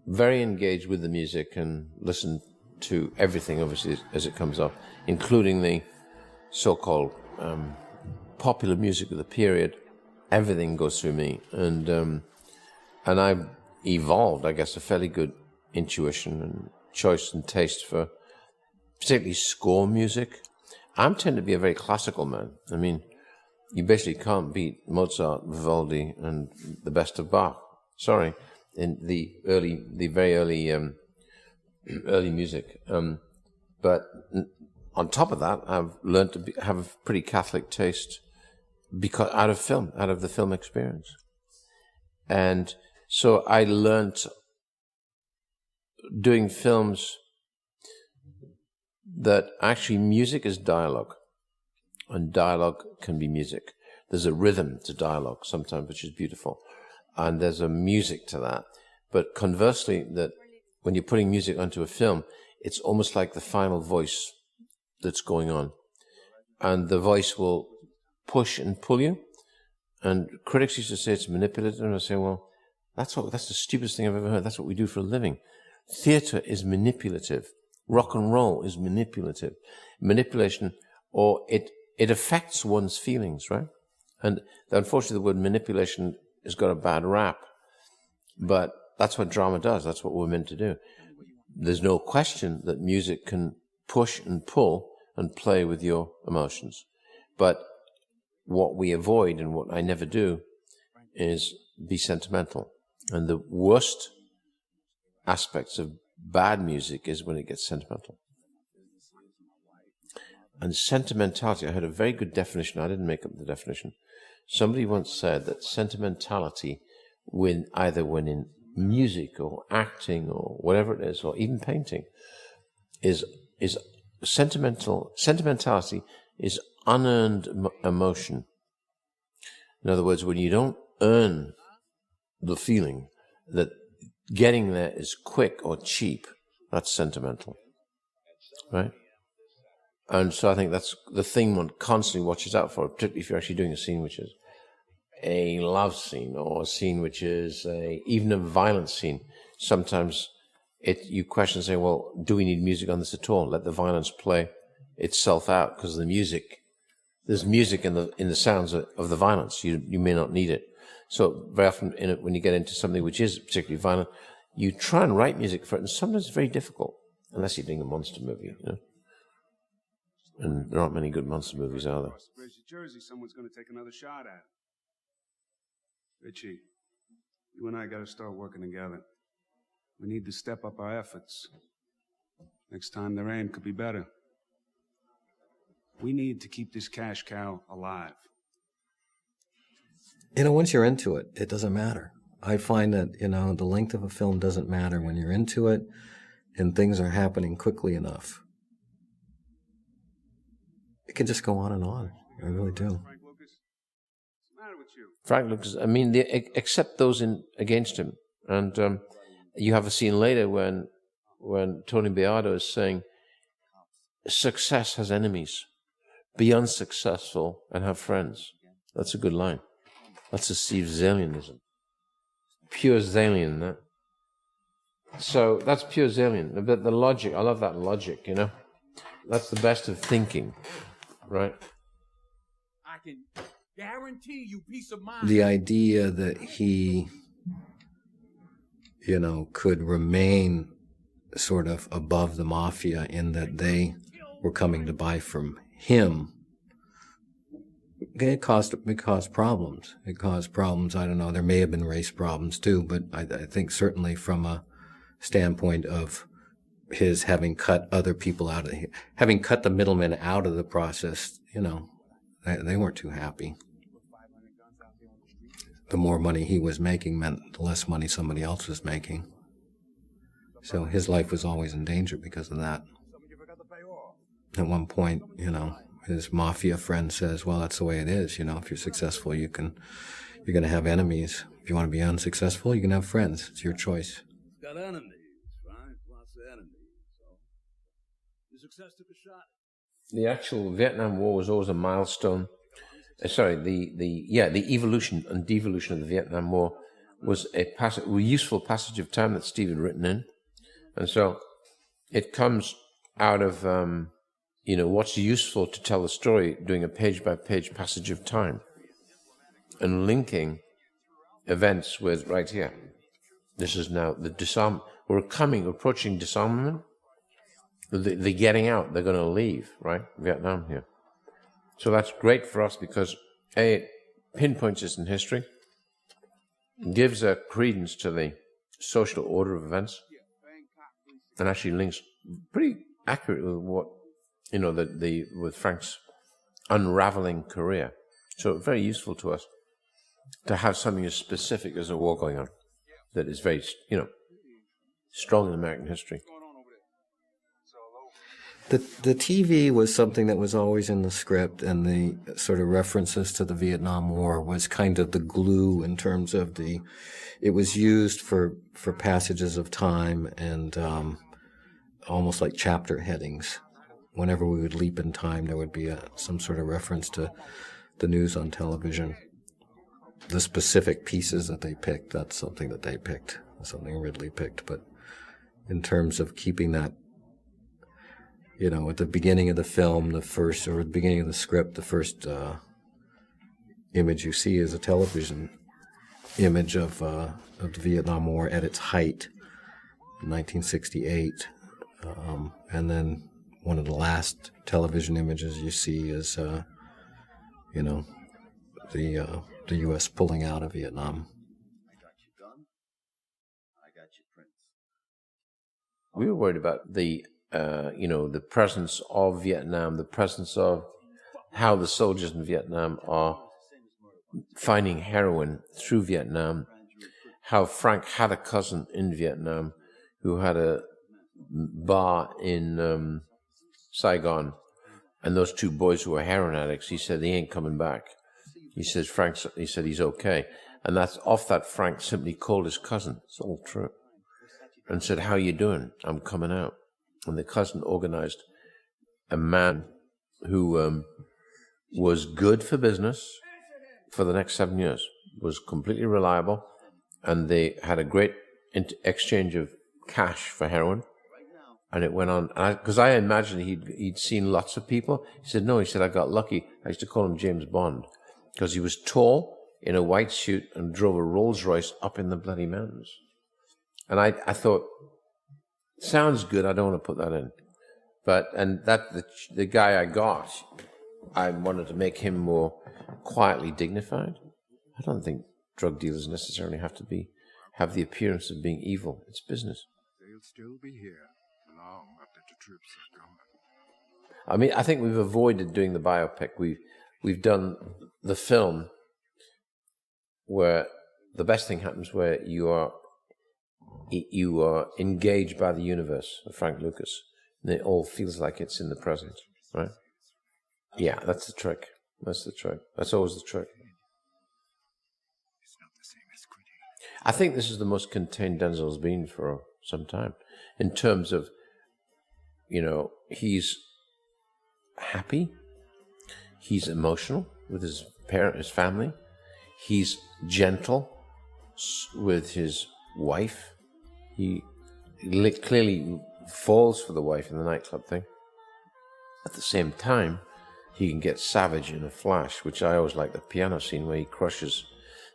very engaged with the music and listen to everything, obviously, as it comes up, including the so-called popular music of the period. Everything goes through me, and I've evolved, I guess, a fairly good intuition and choice and taste for particularly score music. I tend to be a very classical man. I mean, you basically can't beat Mozart, Vivaldi, and the best of Bach. Sorry, in the very early music. But on top of that, I've learned to have a pretty Catholic taste because out of the film experience. And so I learned doing films that actually music is dialogue, and dialogue can be music. There's a rhythm to dialogue sometimes, which is beautiful, and there's a music to that. But conversely, that when you're putting music onto a film, it's almost like the final voice that's going on, and the voice will push and pull you. And critics used to say it's manipulative, and I say, well, that's the stupidest thing I've ever heard. That's what we do for a living. Theater is manipulative. Rock and roll is manipulative. Manipulation, or it affects one's feelings, right? And unfortunately, the word manipulation has got a bad rap. But that's what drama does. That's what we're meant to do. There's no question that music can push and pull and play with your emotions. But what we avoid, and what I never do, is be sentimental. And the worst aspects of bad music is when it gets sentimental. And sentimentality, I heard a very good definition. I didn't make up the definition. Somebody once said that sentimentality, either when in music or acting or whatever it is, or even painting, is sentimentality is unearned emotion. In other words, when you don't earn the feeling, that getting there is quick or cheap, that's sentimental, right? And so I think that's the thing one constantly watches out for, particularly if you're actually doing a scene which is a love scene, or a scene which is even a violent scene. Sometimes you question and say, well, do we need music on this at all? Let the violence play itself out, because there's music in the sounds of the violence. You may not need it. So very often when you get into something which is particularly violent, you try and write music for it, and sometimes it's very difficult, unless you're doing a monster movie, And there aren't many good monster movies, are there? Where's your jersey? Someone's going to take another shot at it. Richie, you and I got to start working together. We need to step up our efforts. Next time the rain could be better. We need to keep this cash cow alive. Once you're into it, it doesn't matter. I find that, the length of a film doesn't matter when you're into it and things are happening quickly enough. It can just go on and on. I really do. Frank Lucas, I mean, except those against him. And you have a scene later when Tony Beardo is saying, success has enemies. Be unsuccessful and have friends. That's a good line. That's a Steve Zalianism. Pure Zalian, that. So that's pure Zalian. But the logic, I love that logic, That's the best of thinking, right? I can guarantee you peace of mind. The idea that he, could remain sort of above the mafia in that they were coming to buy from him, it caused problems. It caused problems. I don't know. There may have been race problems too, but I think certainly from a standpoint of his having cut other people out of having cut the middlemen out of the process, they weren't too happy. The more money he was making meant the less money somebody else was making. So his life was always in danger because of that. At one point, his mafia friend says, well, that's the way it is. If you're successful, you're going to have enemies. If you want to be unsuccessful, you can have friends. It's your choice. Got enemies, right? Lots of enemies. So your success took a shot. The actual Vietnam War was always a milestone. The evolution and devolution of the Vietnam War was a useful passage of time that Steve had written in. And so it comes out of, what's useful to tell the story, doing a page-by-page passage of time and linking events with right here. This is now the disarm. We're approaching disarmament. The getting out. They're going to leave, right? Vietnam here. So that's great for us because it pinpoints us in history, gives a credence to the social order of events, and actually links pretty accurately with what with Frank's unraveling career. So very useful to us to have something as specific as a war going on that is very, strong in American history. The TV was something that was always in the script, and the sort of references to the Vietnam War was kind of the glue in terms of it was used for passages of time and almost like chapter headings. Whenever we would leap in time, there would be some sort of reference to the news on television. The specific pieces that they picked, that's something that they picked, something Ridley picked. But in terms of keeping that, at the beginning of the film, at the beginning of the script, the first image you see is a television image of the Vietnam War at its height, in 1968. And then one of the last television images you see is, the U.S. pulling out of Vietnam. I got you gun. I got you prince. We were worried about the presence of Vietnam, the presence of how the soldiers in Vietnam are finding heroin through Vietnam, how Frank had a cousin in Vietnam who had a bar in Saigon, and those two boys who were heroin addicts, he said, they ain't coming back. He said, he's okay. And that's off that Frank simply called his cousin. It's all true. And said, how you doing? I'm coming out. And the cousin organized a man who was good for business for the next 7 years, was completely reliable, and they had a great exchange of cash for heroin. And it went on, because I imagined he'd seen lots of people. He said, no, I got lucky. I used to call him James Bond, because he was tall, in a white suit, and drove a Rolls Royce up in the bloody mountains. And I thought, sounds good, I don't want to put that in. And the guy I got, I wanted to make him more quietly dignified. I don't think drug dealers necessarily have the appearance of being evil. It's business. They'll still be here long after the troops have gone. I mean, I think we've avoided doing the biopic. We've done the film where the best thing happens where you are engaged by the universe of Frank Lucas, and it all feels like it's in the present, right? Yeah, that's the trick. That's the trick. That's always the trick. I think this is the most contained Denzel's been for some time, in terms of, he's happy, he's emotional with his family, he's gentle with his wife. He clearly falls for the wife in the nightclub thing. At the same time, he can get savage in a flash, which I always like the piano scene where he crushes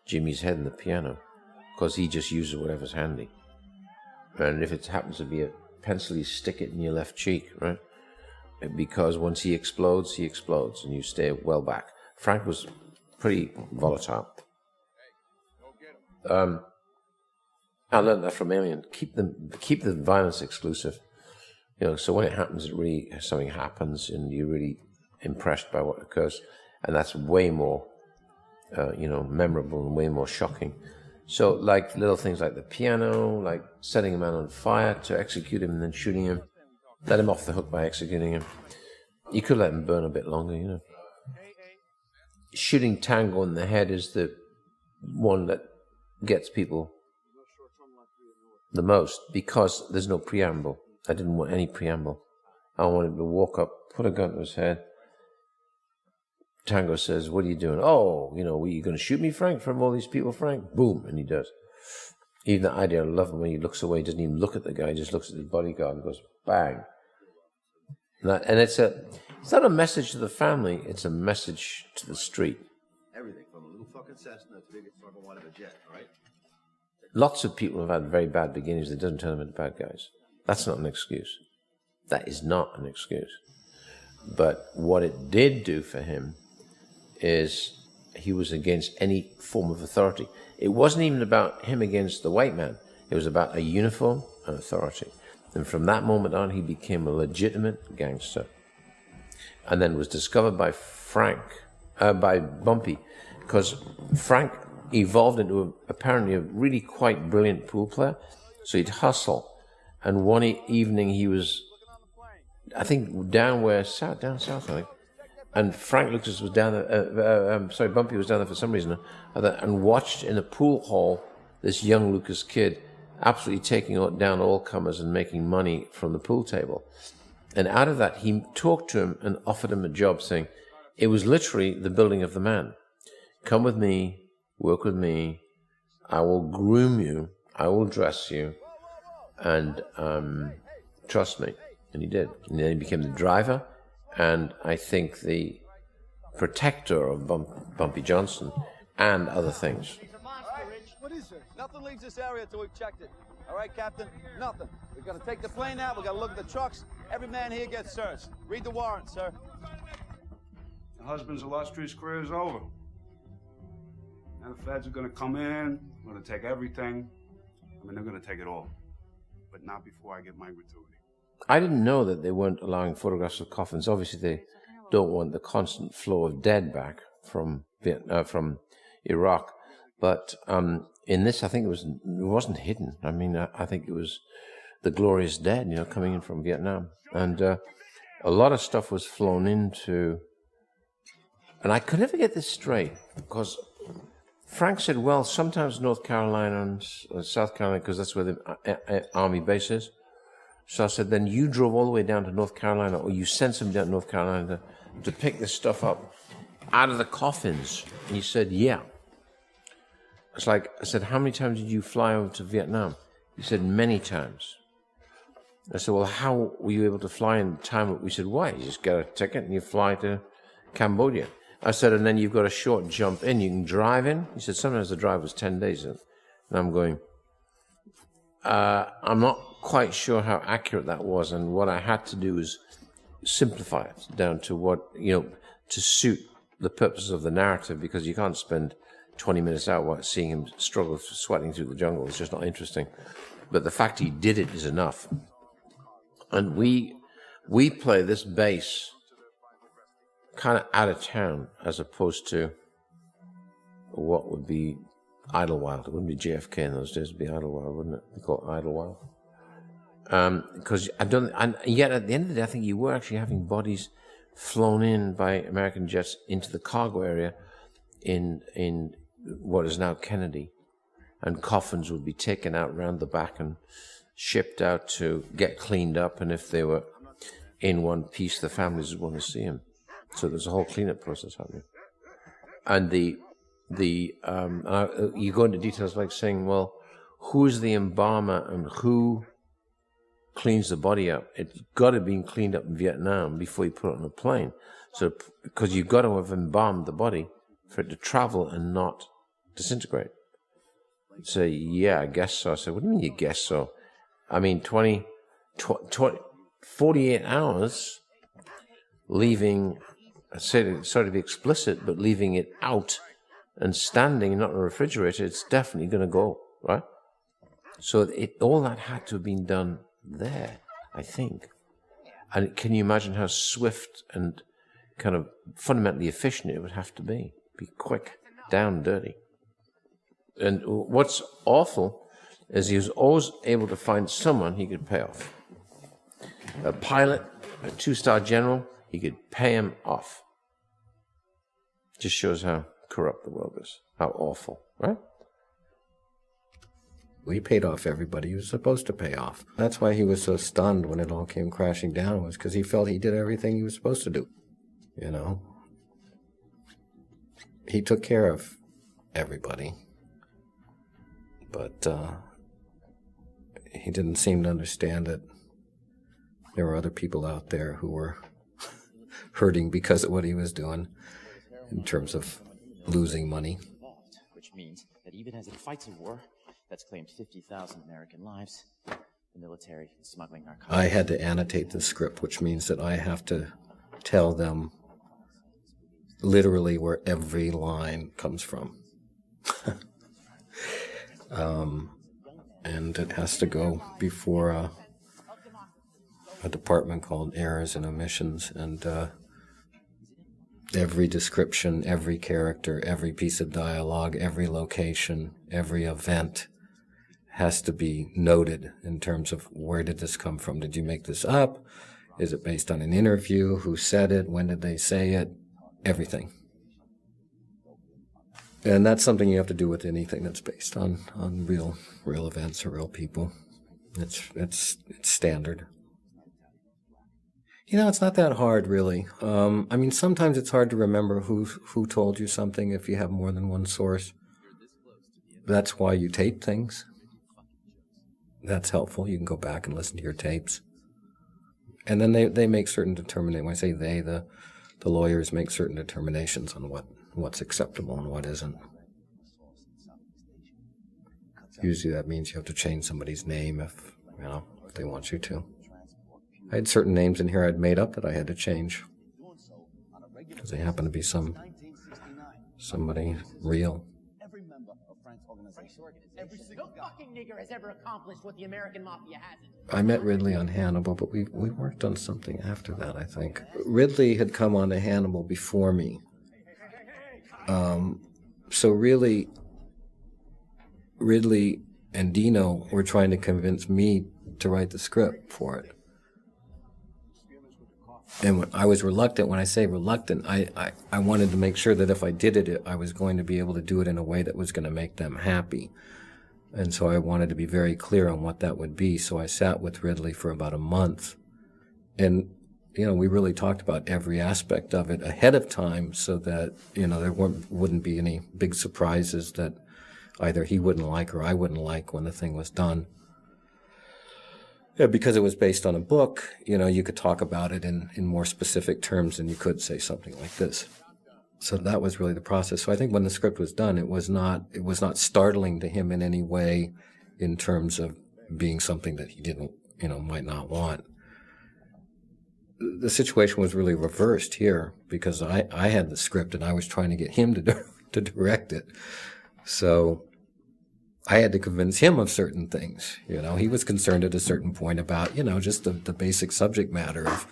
Jimmy's head in the piano, because he just uses whatever's handy. And if it happens to be a pencil, you stick it in your left cheek, right? Because once he explodes, and you stay well back. Frank was pretty volatile. I learned that from Alien. Keep the violence exclusive. So when it happens, something happens, and you're really impressed by what occurs, and that's way more, memorable and way more shocking. So, like little things like the piano, like setting a man on fire to execute him and then shooting him, let him off the hook by executing him. You could let him burn a bit longer, Shooting Tango in the head is the one that gets people the most, because there's no preamble. I didn't want any preamble. I wanted him to walk up, put a gun to his head. Tango says, "What are you doing?" "Oh, were you going to shoot me, Frank, from all these people, Frank?" Boom, and he does. Even the idea, I love him when he looks away, he doesn't even look at the guy, he just looks at his bodyguard and goes, bang. And it's not a message to the family, it's a message to the street. Everything from a little fucking Cessna to big fucking whatever jet, right? Lots of people have had very bad beginnings that doesn't turn them into bad guys. That's not an excuse. That is not an excuse. But what it did do for him is he was against any form of authority. It wasn't even about him against the white man. It was about a uniform and authority. And from that moment on, he became a legitimate gangster. And then was discovered by by Bumpy, because Frank evolved into apparently a really quite brilliant pool player. So he'd hustle. And one evening he was, I think, down south, I think. And Frank Lucas was down there, Bumpy was down there for some reason, and watched in a pool hall this young Lucas kid absolutely taking down all comers and making money from the pool table. And out of that, he talked to him and offered him a job, saying, it was literally the building of the man. Come with me, work with me, I will groom you, I will dress you, and trust me. And he did. And then he became the driver, and I think the protector of Bumpy Johnson and other things. What is it? Nothing leaves this area until we've checked it. All right, Captain? Nothing. We're going to take the plane out. We're going to look at the trucks. Every man here gets searched. Read the warrant, sir. The husband's illustrious career is over. Now the feds are going to come in, going to take everything. They're going to take it all. But not before I get my gratuity. I didn't know that they weren't allowing photographs of coffins. Obviously, they don't want the constant flow of dead back from Iraq. But in this, I think it wasn't hidden. I mean, I think it was the glorious dead, coming in from Vietnam. And a lot of stuff was flown into... And I could never get this straight, because Frank said, well, sometimes North Carolina and South Carolina, because that's where the Army base is. So I said, then you drove all the way down to North Carolina, or you sent somebody down to North Carolina to pick this stuff up out of the coffins. And he said, yeah. It's like, I said, how many times did you fly over to Vietnam? He said, many times. I said, well, how were you able to fly in time? We said, why? You just get a ticket and you fly to Cambodia. I said, and then you've got a short jump in. You can drive in. He said, sometimes the drive was 10 days. And I'm going, I'm not quite sure how accurate that was. And what I had to do was simplify it down to what, to suit the purposes of the narrative, because you can't spend 20 minutes out seeing him struggle, sweating through the jungle. It's just not interesting. But the fact he did it is enough. And we play this bass kind of out of town, as opposed to what would be Idlewild. It wouldn't be JFK in those days. It'd be Idlewild, wouldn't it? They call it Idlewild. Because and yet at the end of the day, I think you were actually having bodies flown in by American jets into the cargo area in what is now Kennedy, and coffins would be taken out round the back and shipped out to get cleaned up, and if they were in one piece, the families would want to see them. So there's a whole cleanup process happening. And you go into details like saying, well, who's the embalmer and who cleans the body up? It's got to be cleaned up in Vietnam before you put it on a plane. So, because you've got to have embalmed the body for it to travel and not disintegrate. I'd say, yeah, I guess so. I said, what do you mean you guess so? I mean, 48 hours leaving, sorry to be explicit, but leaving it out and standing, not in a refrigerator, it's definitely going to go, right? So all that had to have been done there, I think. And can you imagine how swift and kind of fundamentally efficient it would have to be? Be quick, down, dirty. And what's awful is he was always able to find someone he could pay off. A pilot, a 2-star general, he could pay him off. Just shows how corrupt the world is, how awful, right? He paid off everybody he was supposed to pay off. That's why he was so stunned when it all came crashing down, was because he felt he did everything he was supposed to do, you know? He took care of everybody, but he didn't seem to understand that there were other people out there who were hurting because of what he was doing in terms of losing money. Which means that even as it fights a war that's claimed 50,000 American lives, the military is smuggling narcotics. I had to annotate the script, which means that I have to tell them literally where every line comes from. And it has to go before a department called Errors and Omissions, and every description, every character, every piece of dialogue, every location, every event has to be noted in terms of where did this come from? Did you make this up? Is it based on an interview? Who said it? When did they say it? Everything. And that's something you have to do with anything that's based on real events or real people. It's standard. You know, it's not that hard, really. I mean, sometimes it's hard to remember who told you something if you have more than one source. That's why you tape things. That's helpful. You can go back and listen to your tapes. And then they make certain determinations. When I say they, the lawyers make certain determinations on what's acceptable and what isn't. Usually that means you have to change somebody's name if they want you to. I had certain names in here I'd made up that I had to change because they happen to be somebody real. No fucking nigger has ever accomplished what the American mafia hasn't. I met Ridley on Hannibal, but we worked on something after that, I think. Ridley had come on to Hannibal before me. So really, Ridley and Dino were trying to convince me to write the script for it. And I was reluctant. When I say reluctant, I wanted to make sure that if I did it, I was going to be able to do it in a way that was going to make them happy. And so I wanted to be very clear on what that would be. So I sat with Ridley for about a month. And, we really talked about every aspect of it ahead of time so that, there wouldn't be any big surprises that either he wouldn't like or I wouldn't like when the thing was done. Yeah, because it was based on a book, you could talk about it in more specific terms than you could say something like this. So that was really the process. So I think when the script was done, it was not startling to him in any way in terms of being something that he didn't, might not want. The situation was really reversed here because I had the script and I was trying to get him to direct it. So I had to convince him of certain things. He was concerned at a certain point about, just the basic subject matter of,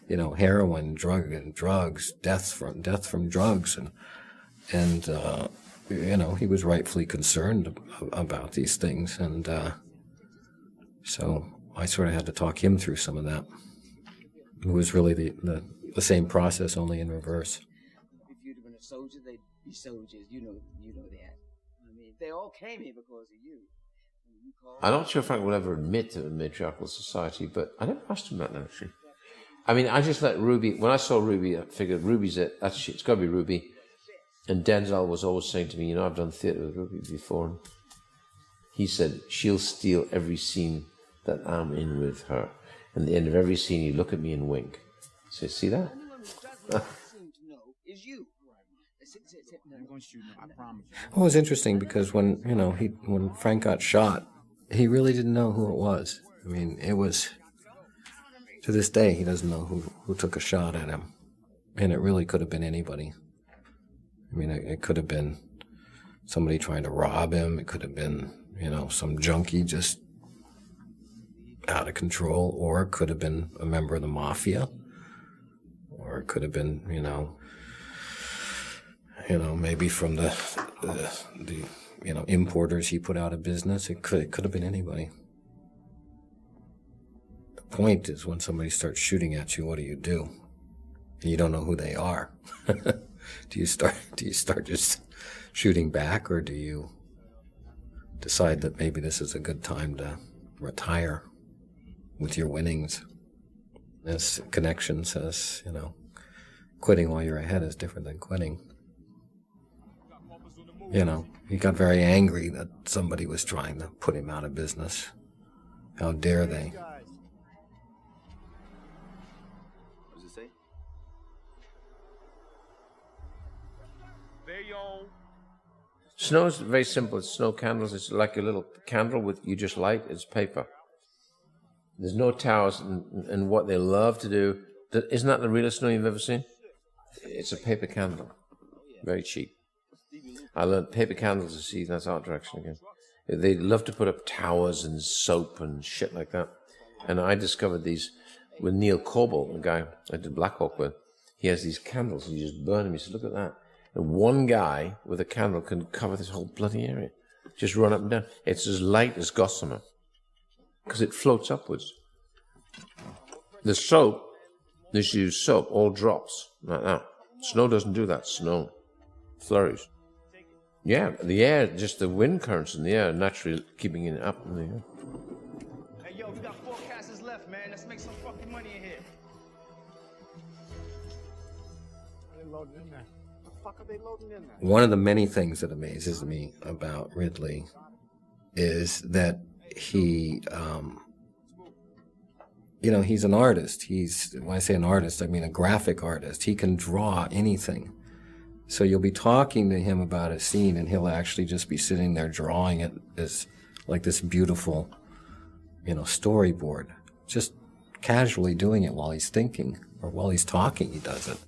heroin, drugs, death from drugs, and he was rightfully concerned about these things, and so I sort of had to talk him through some of that. It was really the same process, only in reverse. If you'd have been a soldier, they'd be soldiers. You know that. I mean, they all came here because of you. I'm not sure Frank will ever admit to a matriarchal society, but I never asked him that, actually. I mean, I just let Ruby, when I saw Ruby, I figured Ruby's it. It's got to be Ruby. And Denzel was always saying to me, I've done theatre with Ruby before. And he said, she'll steal every scene that I'm in with her. And at the end of every scene, you look at me and wink. So, see that? Well, it was interesting because when Frank got shot, he really didn't know who it was. I mean, it was, to this day, he doesn't know who took a shot at him. And it really could have been anybody. I mean, it could have been somebody trying to rob him. It could have been, some junkie just out of control. Or it could have been a member of the mafia. Or it could have been, maybe from the importers he put out of business. It could have been anybody. The point is, when somebody starts shooting at you, what do? You don't know who they are. Do you start just shooting back, or do you decide that maybe this is a good time to retire with your winnings? As Connection says, quitting while you're ahead is different than quitting. He got very angry that somebody was trying to put him out of business. How dare they? What does it say? Snow is very simple. It's snow candles. It's like a little candle with you just light. It's paper. There's no towers, and what they love to do. Isn't that the realest snow you've ever seen? It's a paper candle. Very cheap. I learned paper candles to see. That's art direction again. They love to put up towers and soap and shit like that. And I discovered these with Neil Corbell, the guy I did Black Hawk with. He has these candles, and you just burn them. He said, look at that. And one guy with a candle can cover this whole bloody area. Just run up and down. It's as light as gossamer because it floats upwards. The soap, this use soap, all drops like that. Snow doesn't do that. Snow flurries. Yeah, the air, just the wind currents in the air, naturally keeping it up in the air. Hey, yo, we got 4 casters left, man. Let's make some fucking money in here. They loading in there. What the fuck are they loading in there? One of the many things that amazes me about Ridley is that he, he's an artist. When I say an artist, I mean a graphic artist. He can draw anything. So you'll be talking to him about a scene, and he'll actually just be sitting there drawing it as like this beautiful, storyboard. Just casually doing it while he's thinking, or while he's talking, he does it.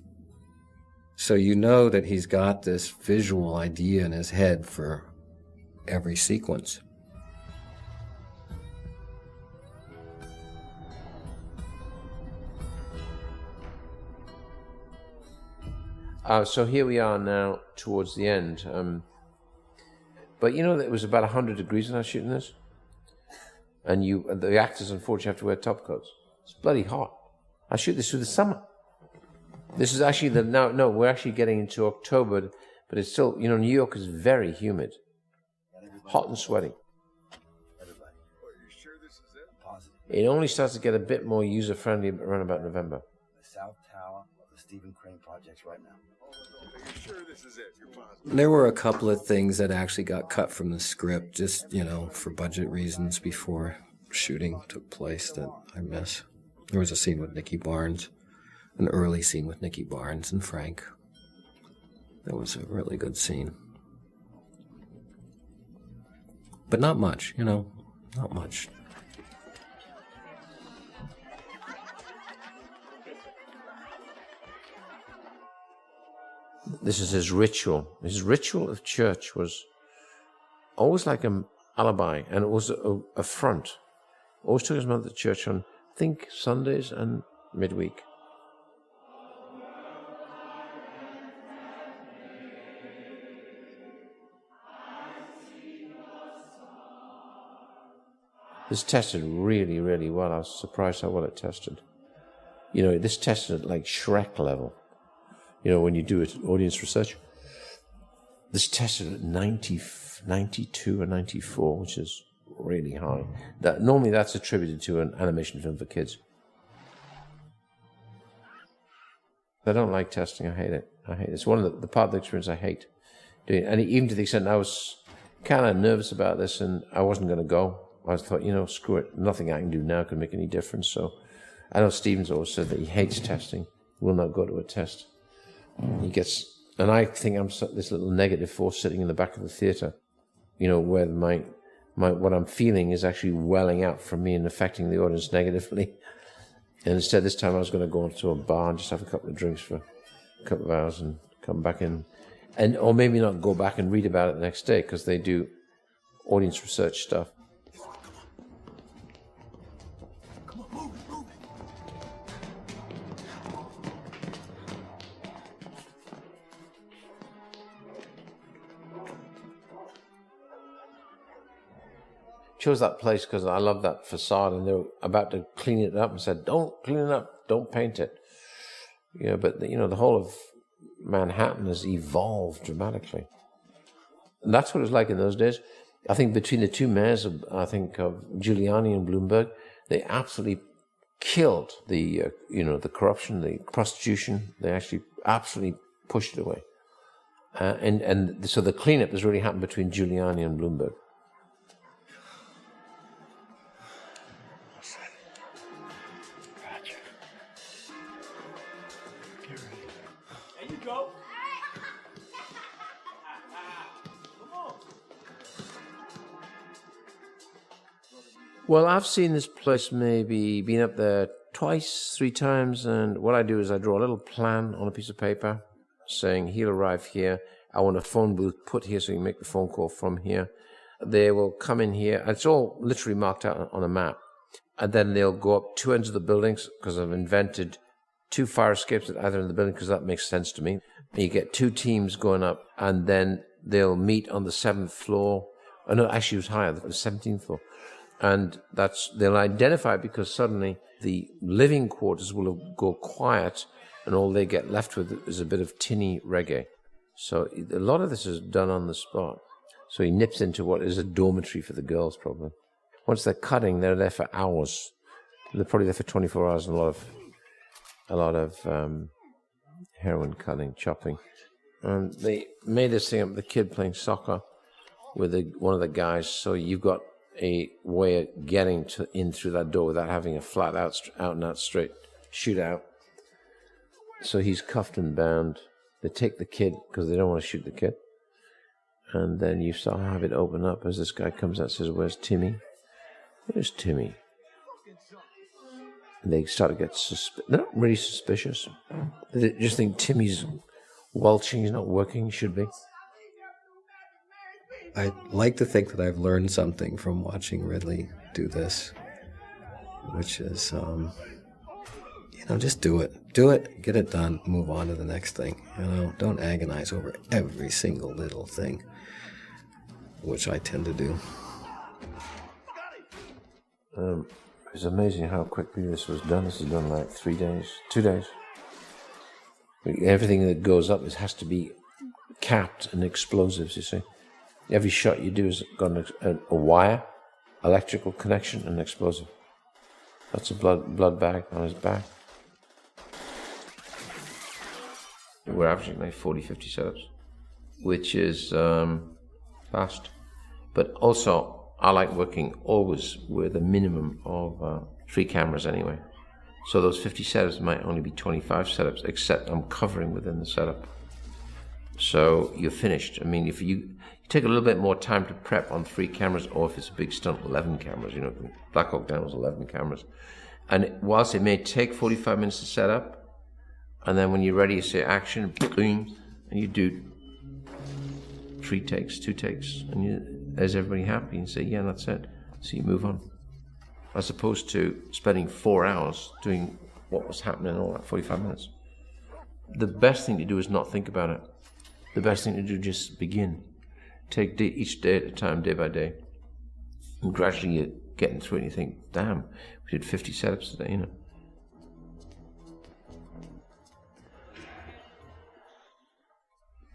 So you know that he's got this visual idea in his head for every sequence. So here we are now towards the end. But it was about 100 degrees when I was shooting this. And the actors, unfortunately, have to wear top coats. It's bloody hot. I shoot this through the summer. This is actually we're actually getting into October, but it's still, New York is very humid. Hot and sweaty. It only starts to get a bit more user-friendly around about November. The South Tower of the Stephen Crane projects right now. Are you sure this is it? You're positive? There were a couple of things that actually got cut from the script, just, for budget reasons before shooting took place that I miss. There was a scene with Nicky Barnes, an early scene with Nicky Barnes and Frank. That was a really good scene. But not much, not much. This is his ritual. His ritual of church was always like an alibi, and it was a front. Always took his mother to church on, I think, Sundays and midweek. This tested really, really well. I was surprised how well it tested. You know, this tested at like Shrek level. You know, when you do it, audience research. This tested at 92 or 94, which is really high. Normally that's attributed to an animation film for kids. I don't like testing. I hate it. It's one of the part of the experience I hate doing. And even to the extent I was kind of nervous about this and I wasn't going to go. I thought, you know, screw it. Nothing I can do now can make any difference. So I know Steven's always said that he hates testing. Will not go to a test. He gets, and I think I'm this little negative force sitting in the back of the theater, you know, where my what I'm feeling is actually welling out from me and affecting the audience negatively. And instead, this time I was going to go into a bar and just have a couple of drinks for a couple of hours and come back in, or maybe not go back and read about it the next day because they do audience research stuff. Chose that place because I love that facade, and they were about to clean it up and said, "Don't clean it up, don't paint it." Yeah, but you know, the whole of Manhattan has evolved dramatically, and that's what it was like in those days. I think between the two mayors, of Giuliani and Bloomberg, they absolutely killed the the corruption, the prostitution. They actually absolutely pushed it away, and so the cleanup has really happened between Giuliani and Bloomberg. Well, I've seen this place been up there twice, 3 times, and what I do is I draw a little plan on a piece of paper saying he'll arrive here. I want a phone booth put here so you can make the phone call from here. They will come in here. It's all literally marked out on a map. And then they'll go up 2 ends of the buildings because I've invented 2 fire escapes at either end of the building because that makes sense to me. You get 2 teams going up, and then they'll meet on the 7th floor. Oh, no, actually it was higher, the 17th floor. And they'll identify it because suddenly the living quarters will go quiet and all they get left with is a bit of tinny reggae. So a lot of this is done on the spot. So he nips into what is a dormitory for the girls, probably. Once they're cutting, they're there for hours. They're probably there for 24 hours and a lot of heroin cutting, chopping. And they made this thing up, the kid playing soccer with one of the guys. So you've got a way of getting in through that door without having a flat out and out straight shootout. So he's cuffed and bound. They take the kid because they don't want to shoot the kid. And then you start to have it open up as this guy comes out and says, "Where's Timmy? Where's Timmy?" And they start to get not really suspicious. They just think Timmy's welching, he's not working, he should be. I like to think that I've learned something from watching Ridley do this, which is, just do it. Do it, get it done, move on to the next thing. Don't agonize over every single little thing, which I tend to do. It's amazing how quickly this was done. This is done in like 3 days, 2 days. Everything that goes up has to be capped and explosives, you see. Every shot you do has got a wire, electrical connection, and explosive. That's a blood bag on his back. We're averaging like 40, 50 setups, which is fast. But also, I like working always with a minimum of 3 cameras anyway. So those 50 setups might only be 25 setups, except I'm covering within the setup. So you're finished. I mean, if you take a little bit more time to prep on 3 cameras, or if it's a big stunt, 11 cameras. Black Hawk Down was 11 cameras. And whilst it may take 45 minutes to set up, and then when you're ready, you say action, boom, and you do 3 takes, 2 takes, and is everybody happy? And say, yeah, that's it. So you move on. As opposed to spending 4 hours doing what was happening in all that 45 minutes. The best thing to do is not think about it. The best thing to do is just begin. Take each day at a time, day by day. And gradually you getting through it and you think, damn, we did 50 setups today, you know.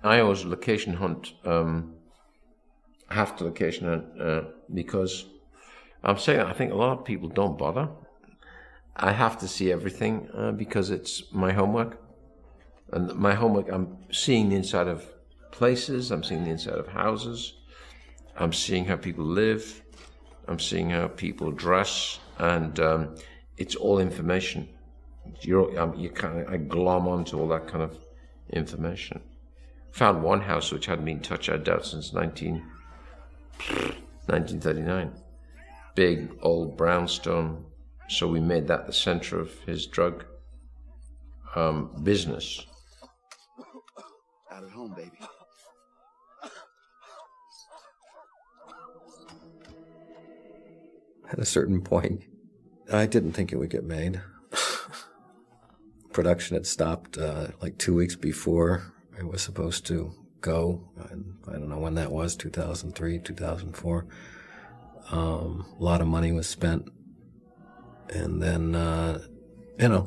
I always location hunt, have to location hunt because I'm saying I think a lot of people don't bother. I have to see everything because it's my homework. And my homework, I'm seeing the inside of places, I'm seeing the inside of houses, I'm seeing how people live, I'm seeing how people dress, and it's all information. I glom onto all that kind of information. Found one house which hadn't been touched, I doubt, since 1939. Big old brownstone. So we made that the center of his drug business. Out at home, baby. At a certain point, I didn't think it would get made. Production had stopped like 2 weeks before it was supposed to go. I don't know when that was, 2003, 2004. A lot of money was spent. And then,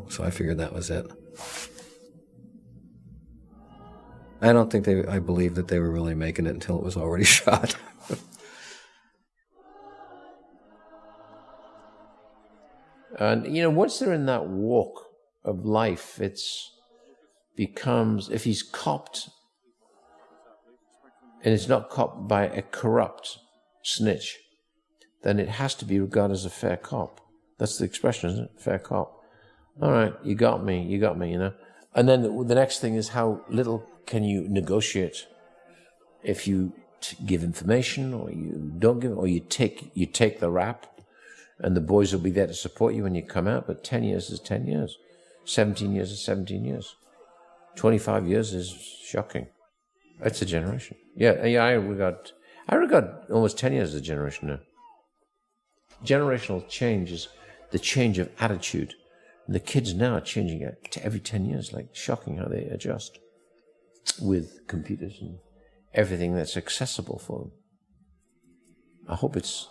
so I figured that was it. I don't think I believed that they were really making it until it was already shot. And, once they're in that walk of life, becomes, if he's copped, and it's not copped by a corrupt snitch, then it has to be regarded as a fair cop. That's the expression, isn't it? Fair cop. All right, you got me, And then the next thing is how little can you negotiate if you give information or you don't give, or you take the rap, and the boys will be there to support you when you come out. But 10 years is 10 years. 17 years is 17 years. 25 years is shocking. It's a generation. Yeah. I regard almost 10 years as a generation now. Generational change is the change of attitude. And the kids now are changing it every 10 years. Like, shocking how they adjust with computers and everything that's accessible for them. I hope it's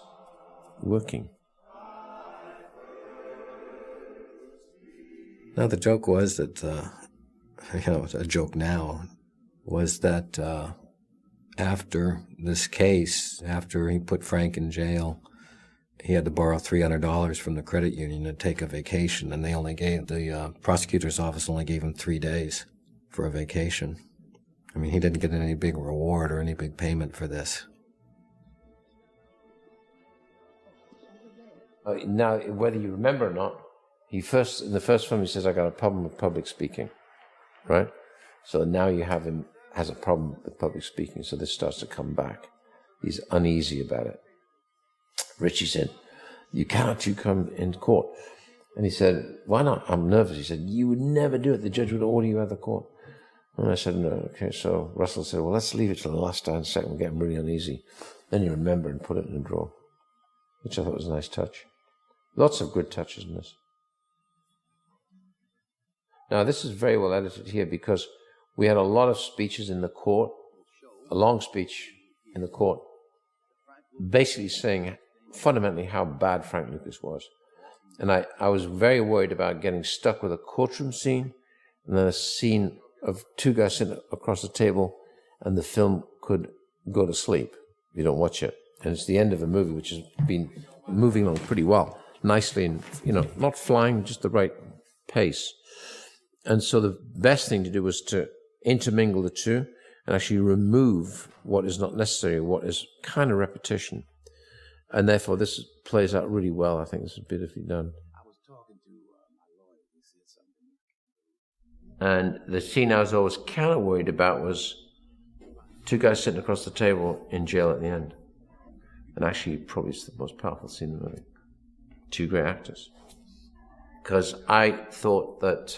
working. Now, the joke was that, a joke now, was that after this case, after he put Frank in jail, he had to borrow $300 from the credit union to take a vacation, and the prosecutor's office only gave him 3 days for a vacation. I mean, he didn't get any big reward or any big payment for this. Now, whether you remember or not, in the first film, he says, I got a problem with public speaking, right? So now you have him has a problem with public speaking, so this starts to come back. He's uneasy about it. Richie said, you come into court. And he said, why not? I'm nervous. He said, you would never do it. The judge would order you out of the court. And I said, no. Okay, so Russell said, well, let's leave it till the last second. We'll get him really uneasy. Then you remember and put it in a drawer, which I thought was a nice touch. Lots of good touches in this. Now, this is very well edited here because we had a lot of speeches in the court, a long speech in the court, basically saying fundamentally how bad Frank Lucas was. And I was very worried about getting stuck with a courtroom scene and then a scene of two guys sitting across the table and the film could go to sleep if you don't watch it. And it's the end of a movie which has been moving along pretty well, nicely, and not flying, just the right pace. And so the best thing to do was to intermingle the two and actually remove what is not necessary, what is kind of repetition. And therefore, this plays out really well. I think this is beautifully done. I was talking to my lawyer. He said something. And the scene I was always kind of worried about was two guys sitting across the table in jail at the end. And actually, probably it's the most powerful scene in the movie. Two great actors. Because I thought that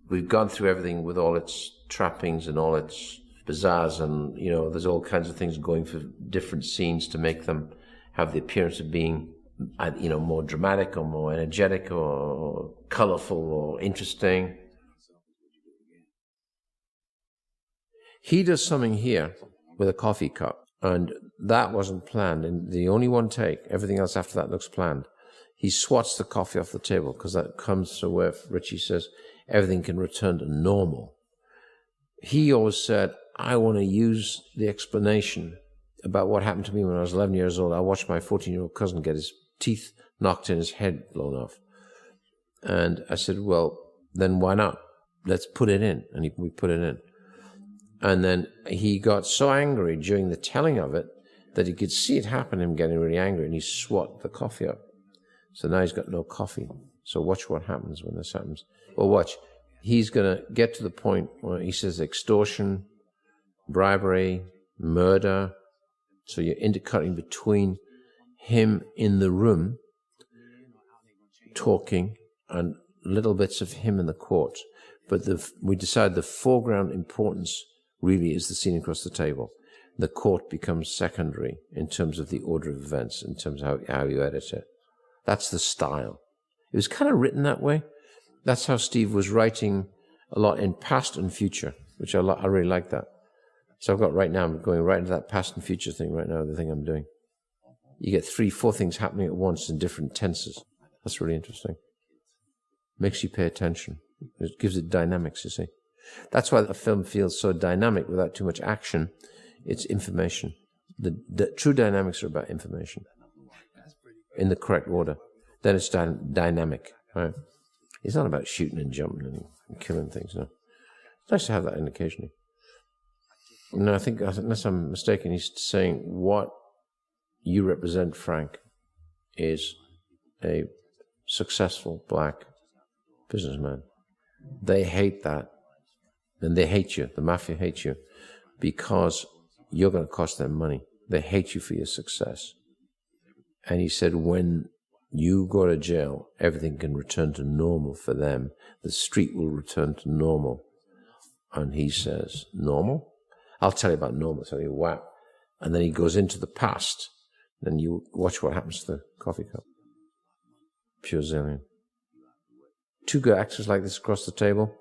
we've gone through everything with all its trappings and all its bazaars, and there's all kinds of things going for different scenes to make them have the appearance of being more dramatic or more energetic or colorful or interesting. He does something here with a coffee cup, and that wasn't planned. In the only one take, everything else after that looks planned. He swats the coffee off the table because that comes to where Richie says everything can return to normal. He always said, I want to use the explanation about what happened to me when I was 11 years old. I watched my 14-year-old cousin get his teeth knocked in, his head blown off. And I said, well, then why not? Let's put it in. And we put it in. And then he got so angry during the telling of it that he could see it happen, him getting really angry, and he swat the coffee up. So now he's got no coffee. So watch what happens when this happens. Well, watch. He's going to get to the point where he says extortion, bribery, murder. So you're intercutting between him in the room talking and little bits of him in the court. But we decide the foreground importance really is the scene across the table. The court becomes secondary in terms of the order of events, in terms of how you edit it. That's the style. It was kind of written that way. That's how Steve was writing a lot in past and future, which I really like that. So I've got right now, I'm going right into that past and future thing right now, the thing I'm doing. You get 3-4 things happening at once in different tenses. That's really interesting. Makes you pay attention. It gives it dynamics, you see. That's why the film feels so dynamic without too much action. It's information. The true dynamics are about information in the correct order. Then it's dynamic, right? It's not about shooting and jumping and killing things, no. It's nice to have that in occasionally. No, I think, unless I'm mistaken, he's saying what you represent, Frank, is a successful black businessman. They hate that. And they hate you. The mafia hates you because you're going to cost them money. They hate you for your success. And he said, when you go to jail, everything can return to normal for them. The street will return to normal. And he says, normal? I'll tell you about normal. So you wow. And then he goes into the past. Then you watch what happens to the coffee cup. Pure zillion. Two good actors like this across the table.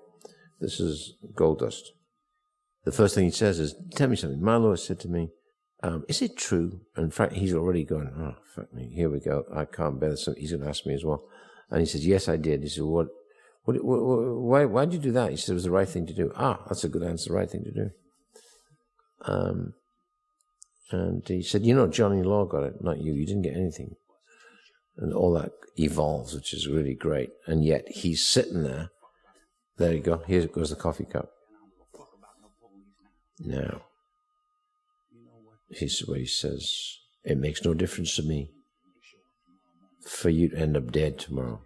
This is gold dust. The first thing he says is, tell me something. My lawyer said to me, is it true? And Frank, he's already going, oh, fuck me, here we go. I can't bear this. He's going to ask me as well. And he says, yes, I did. He said, why did you do that? He said, it was the right thing to do. Ah, that's a good answer, the right thing to do. And he said, Johnny Law got it, not you. You didn't get anything. And all that evolves, which is really great. And yet he's sitting there. There you go. Here goes the coffee cup. Now, here's what he says. It makes no difference to me for you to end up dead tomorrow.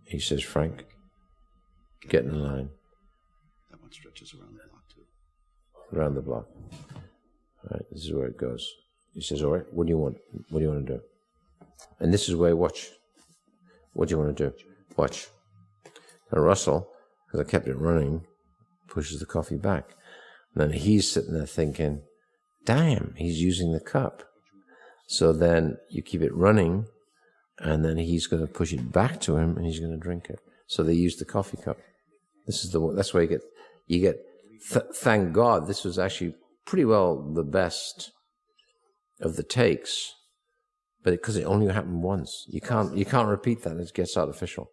He says, Frank, get in the line. That one stretches around the block, too. Around the block. All right, this is where it goes. He says, all right, what do you want? What do you want to do? And this is where, watch. What do you want to do? Watch. Now Russell, because I kept it running, pushes the coffee back. And then he's sitting there thinking, damn, he's using the cup. So then you keep it running, and then he's going to push it back to him, and he's going to drink it. So they use the coffee cup. This is that's where you get. Thank God, this was actually pretty well the best of the takes, but because it only happened once, you can't repeat that. It gets artificial.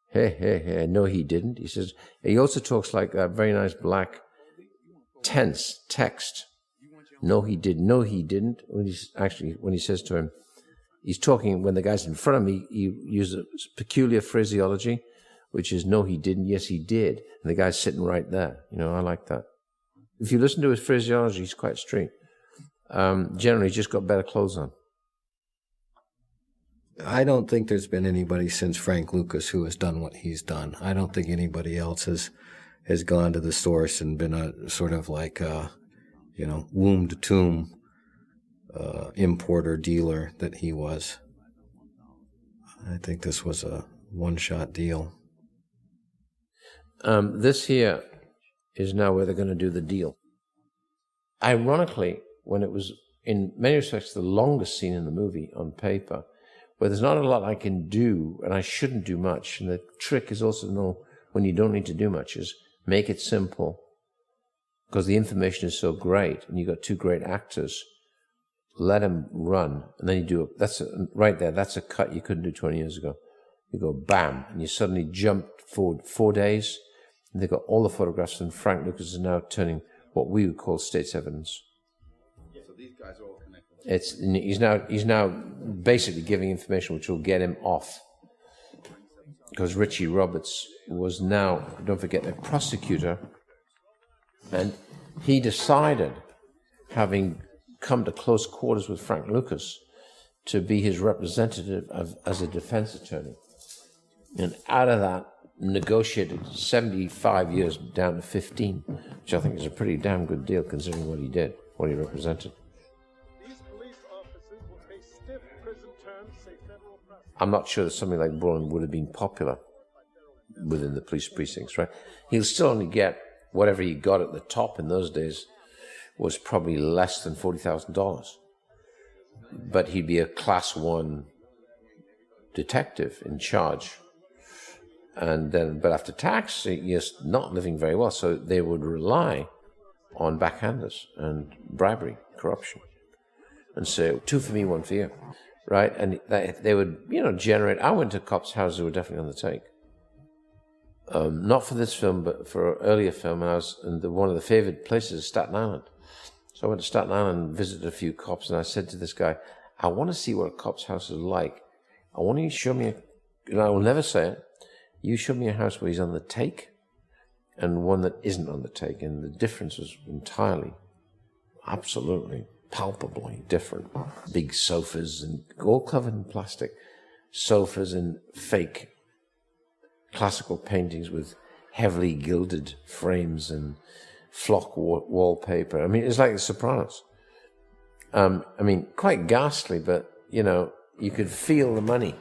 Hey, no, he didn't. He says, he also talks like that very nice black tense text. No, he did. No, he didn't. When he says to him, he's talking, when the guy's in front of me, he uses a peculiar phraseology, which is, no, he didn't. Yes, he did. And the guy's sitting right there. I like that. If you listen to his phraseology, he's quite straight. Generally, he's just got better clothes on. I don't think there's been anybody since Frank Lucas who has done what he's done. I don't think anybody else has gone to the source and been a sort of like womb to tomb importer dealer that he was. I think this was a one-shot deal. This here is now where they're going to do the deal. Ironically, when it was in many respects the longest scene in the movie on paper, where there's not a lot I can do, and I shouldn't do much. And the trick is also to know when you don't need to do much, is make it simple because the information is so great, and you've got two great actors. Let him run, and then you do right there. That's a cut you couldn't do 20 years ago. You go bam, and you suddenly jump forward 4 days, and they've got all the photographs, and Frank Lucas is now turning what we would call state's evidence. So these guys are all connected. He's now basically giving information which will get him off, because Richie Roberts was now, don't forget, a prosecutor, and he decided, having come to close quarters with Frank Lucas, to be his representative as a defense attorney. And out of that, negotiated 75 years down to 15, which I think is a pretty damn good deal considering what he did, what he represented. I'm not sure that something like Brolin would have been popular within the police precincts, right? He'll still only get whatever he got at the top in those days, was probably less than $40,000. But he'd be a class 1 detective in charge. And then, but after tax, he's not living very well. So they would rely on backhanders and bribery, corruption, and say, 2 for me, 1 for you, right? And they would, generate. I went to cops' houses who were definitely on the take. Not for this film, but for an earlier film, and I was in one of the favorite places is Staten Island. So I went to Staten Island and visited a few cops, and I said to this guy, I want to see what a cop's house is like. I want you to show me, and I will never say it, you show me a house where he's on the take and one that isn't on the take. And the difference was entirely, absolutely, palpably different. Big sofas, and all covered in plastic. Sofas and fake classical paintings with heavily gilded frames and flock wallpaper. I mean, it's like The Sopranos. Quite ghastly, but, you could feel the money.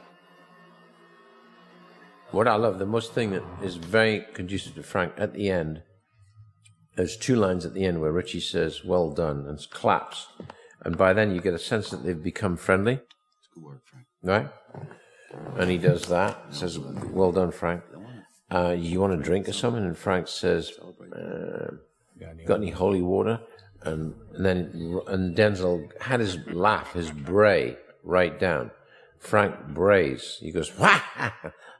What I love, the most thing that is very conducive to Frank, at the end, there's 2 lines at the end where Richie says, well done, and claps. And by then you get a sense that they've become friendly. It's good work, Frank. Right? And he does that, says, well done, Frank. You want a drink or something? And Frank says, got any holy water? And Denzel had his laugh, his bray, right down. Frank brays. He goes, wah!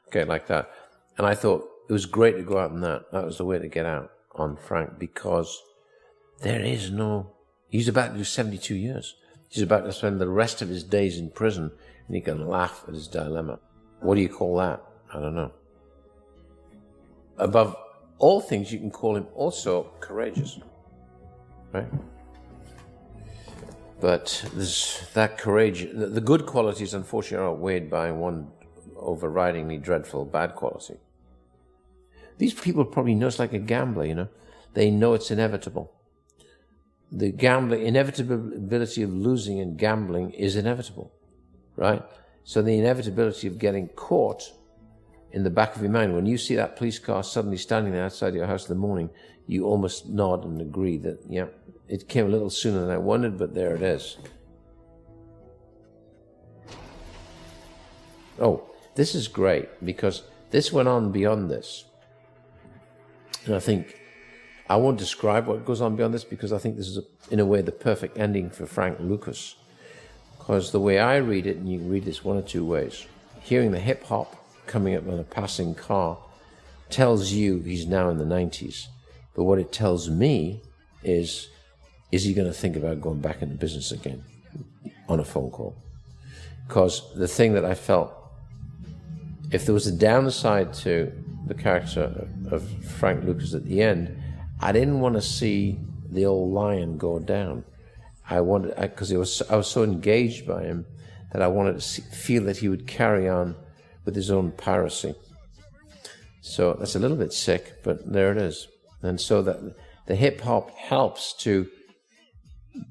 Okay, like that. And I thought it was great to go out on that. That was the way to get out on Frank, because he's about to do 72 years. He's about to spend the rest of his days in prison, and he can laugh at his dilemma. What do you call that? I don't know. Above all things, you can call him also courageous, right? But there's that courage. The good qualities, unfortunately, are outweighed by one overridingly dreadful bad quality. These people probably know it's like a gambler, They know it's inevitable. The inevitability of losing in gambling is inevitable, right? So the inevitability of getting caught in the back of your mind, when you see that police car suddenly standing there outside your house in the morning, you almost nod and agree that, yeah, it came a little sooner than I wanted, but there it is. Oh, this is great, because this went on beyond this. And I think I won't describe what goes on beyond this, because I think this is, in a way, the perfect ending for Frank Lucas. Because the way I read it, and you can read this one or 2 ways, hearing the hip-hop coming up on a passing car tells you he's now in the 90s. But what it tells me is he going to think about going back into business again on a phone call? Because the thing that I felt, if there was a downside to the character of Frank Lucas at the end, I didn't want to see the old lion go down. Because I was so engaged by him that I wanted to feel that he would carry on with his own piracy. So that's a little bit sick, but there it is. And so that the hip hop helps to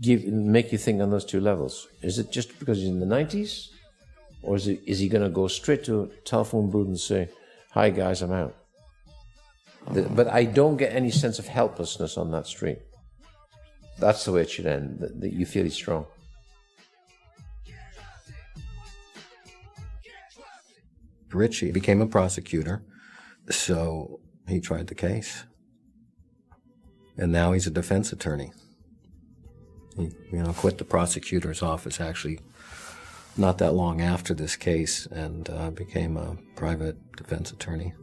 make you think on those 2 levels. Is it just because he's in the 90s? Or is he going to go straight to a telephone booth and say, hi guys, I'm out? But I don't get any sense of helplessness on that street. That's the way it should end, that you feel he's strong. Richie became a prosecutor, so he tried the case. And now he's a defense attorney. He, quit the prosecutor's office actually not that long after this case and became a private defense attorney.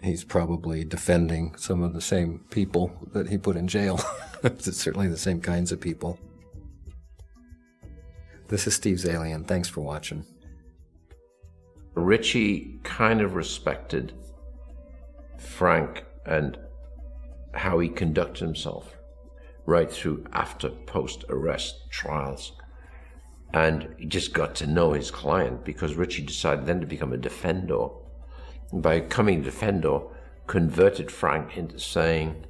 He's probably defending some of the same people that he put in jail. It's certainly the same kinds of people. This is Steve Zalian. Thanks for watching. Richie kind of respected Frank and how he conducted himself right through after post-arrest trials. And he just got to know his client because Richie decided then to become a defender. And by becoming a defender, converted Frank into saying,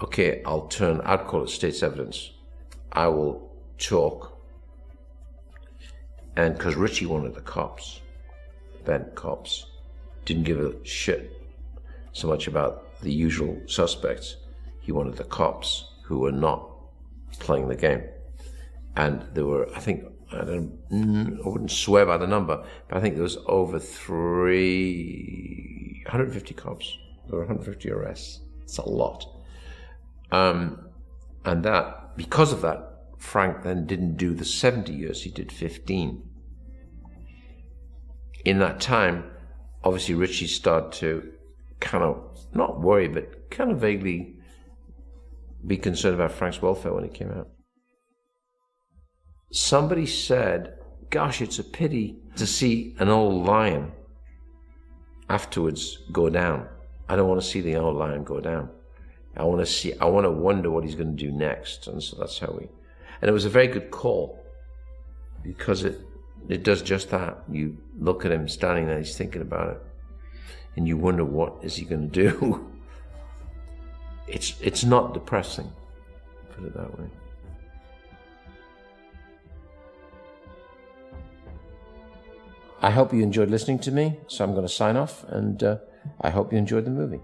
okay, I'll call it state's evidence. I will talk. And because Richie wanted the cops, bent cops, didn't give a shit so much about the usual suspects. He wanted the cops who were not playing the game. And there were, I think, I wouldn't swear by the number, but I think there was over 150 cops. There were 150 arrests. It's a lot. And that, because of that, Frank then didn't do the 70 years, he did 15. In that time, obviously Richie started to kind of, not worry, but kind of vaguely be concerned about Frank's welfare when he came out. Somebody said, gosh, it's a pity to see an old lion afterwards go down. I don't want to see the old lion go down. I want to wonder what he's going to do next. And so that's how and it was a very good call because it does just that. You look at him standing there, he's thinking about it, and you wonder what is he going to do. It's not depressing, put it that way. I hope you enjoyed listening to me, so I'm going to sign off, and I hope you enjoyed the movie.